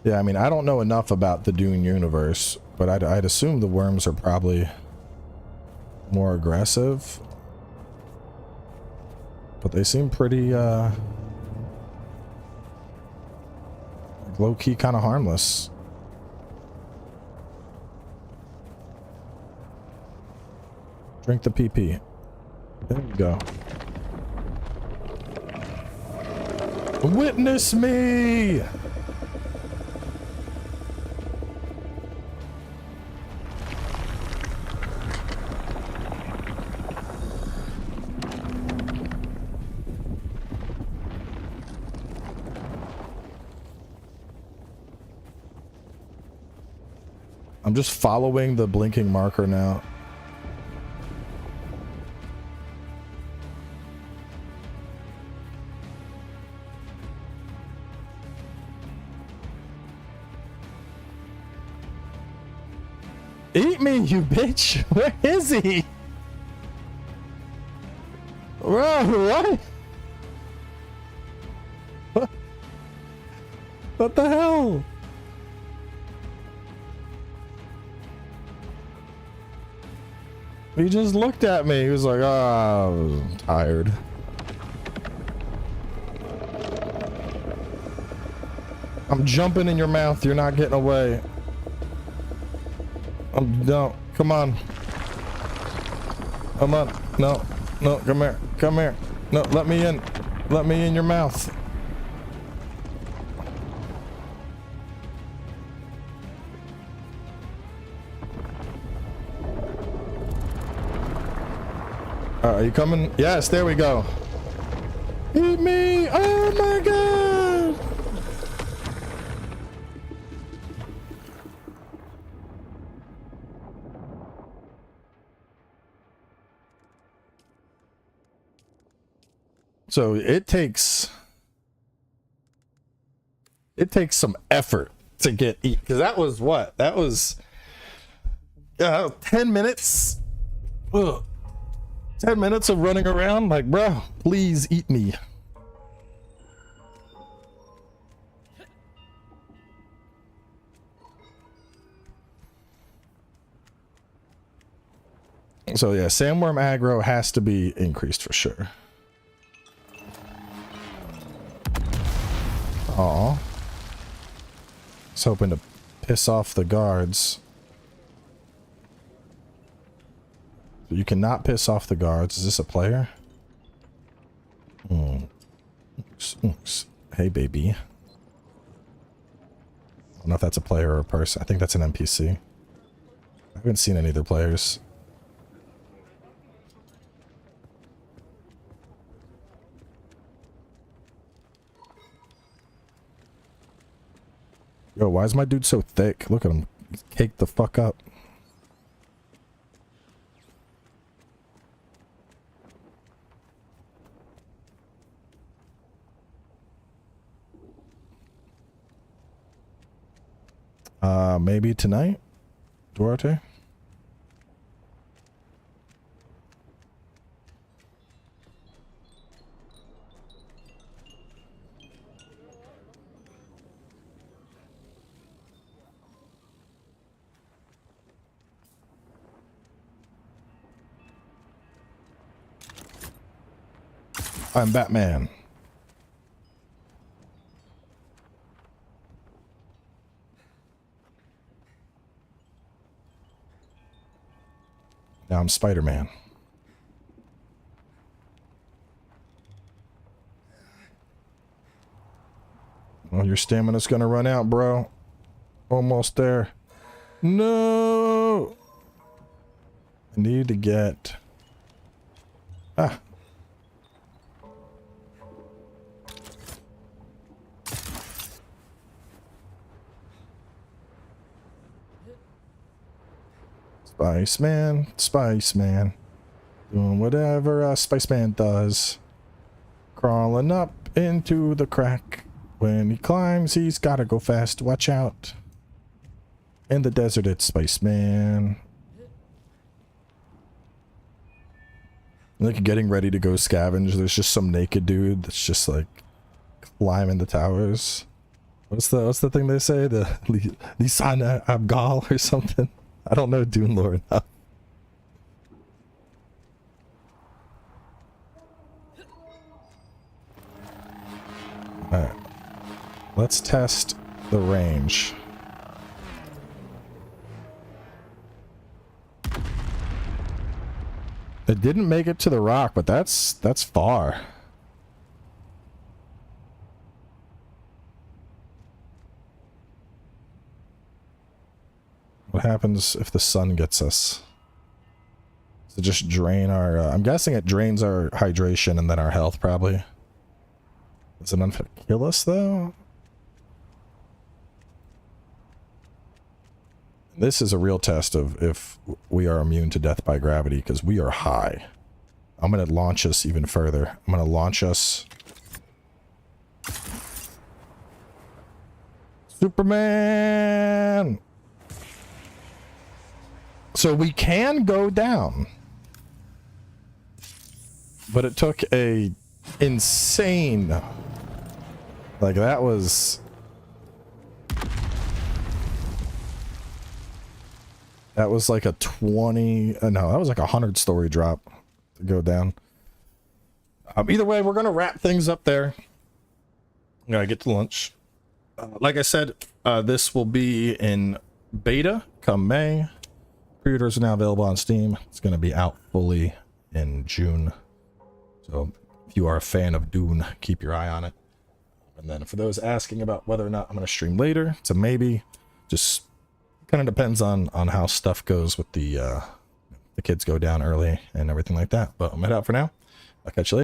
Yeah, I mean, I don't know enough about the Dune universe, but I'd assume the worms are probably more aggressive. But they seem pretty, low-key kind of harmless. Drink the PP. There we go. Witness me! I'm just following the blinking marker now. Eat me, you bitch! Where is he? Bro, what? What the hell? He just looked at me. He was like, oh, I'm tired. I'm jumping in your mouth. You're not getting away. No, come on. Come on. No, no, come here. Come here. No, let me in. Let me in your mouth. Are you coming? Yes, there we go. Eat me! Oh my god! So it takes some effort to get eat, because that was what? That was 10 minutes. Ugh. 10 minutes of running around like, bro, please eat me. So yeah, Sandworm aggro has to be increased for sure. Aw. I was hoping to piss off the guards. You cannot piss off the guards. Is this a player? Hey, baby. I don't know if that's a player or a person. I think that's an NPC. I haven't seen any of the players. Yo, why is my dude so thick? Look at him. He's caked the fuck up. Maybe tonight, Duarte? I'm Batman. Now I'm Spider-Man. Well, your stamina's gonna run out, bro. Almost there. No! I need to get... Ah. Spiceman, doing whatever a Spiceman does. Crawling up into the crack. When he climbs, he's gotta go fast. Watch out. In the desert, it's Spiceman. Like getting ready to go scavenge. There's just some naked dude that's just like climbing the towers. What's the thing they say? The Lisana Abgal or something. I don't know Dune lore enough. Alright. Let's test the range. It didn't make it to the rock, but that's far. What happens if the sun gets us? Does it just drain our... I'm guessing it drains our hydration and then our health, probably. Is it unfit to kill us, though? This is a real test of if we are immune to death by gravity, because we are high. I'm going to launch us even further. I'm going to launch us... Superman! So we can go down. But it took a insane... Like, that was... That was like a 20... no, that was like a 100-story drop to go down. Either way, we're going to wrap things up there. I gotta get to lunch. Like I said, this will be in beta come May. Pre-orders are now available on Steam. It's going to be out fully in June. So if you are a fan of Dune, keep your eye on it. And then for those asking about whether or not I'm going to stream later, it's a maybe. Just kind of depends on how stuff goes with the kids go down early and everything like that. But I'm head out for now. I'll catch you later.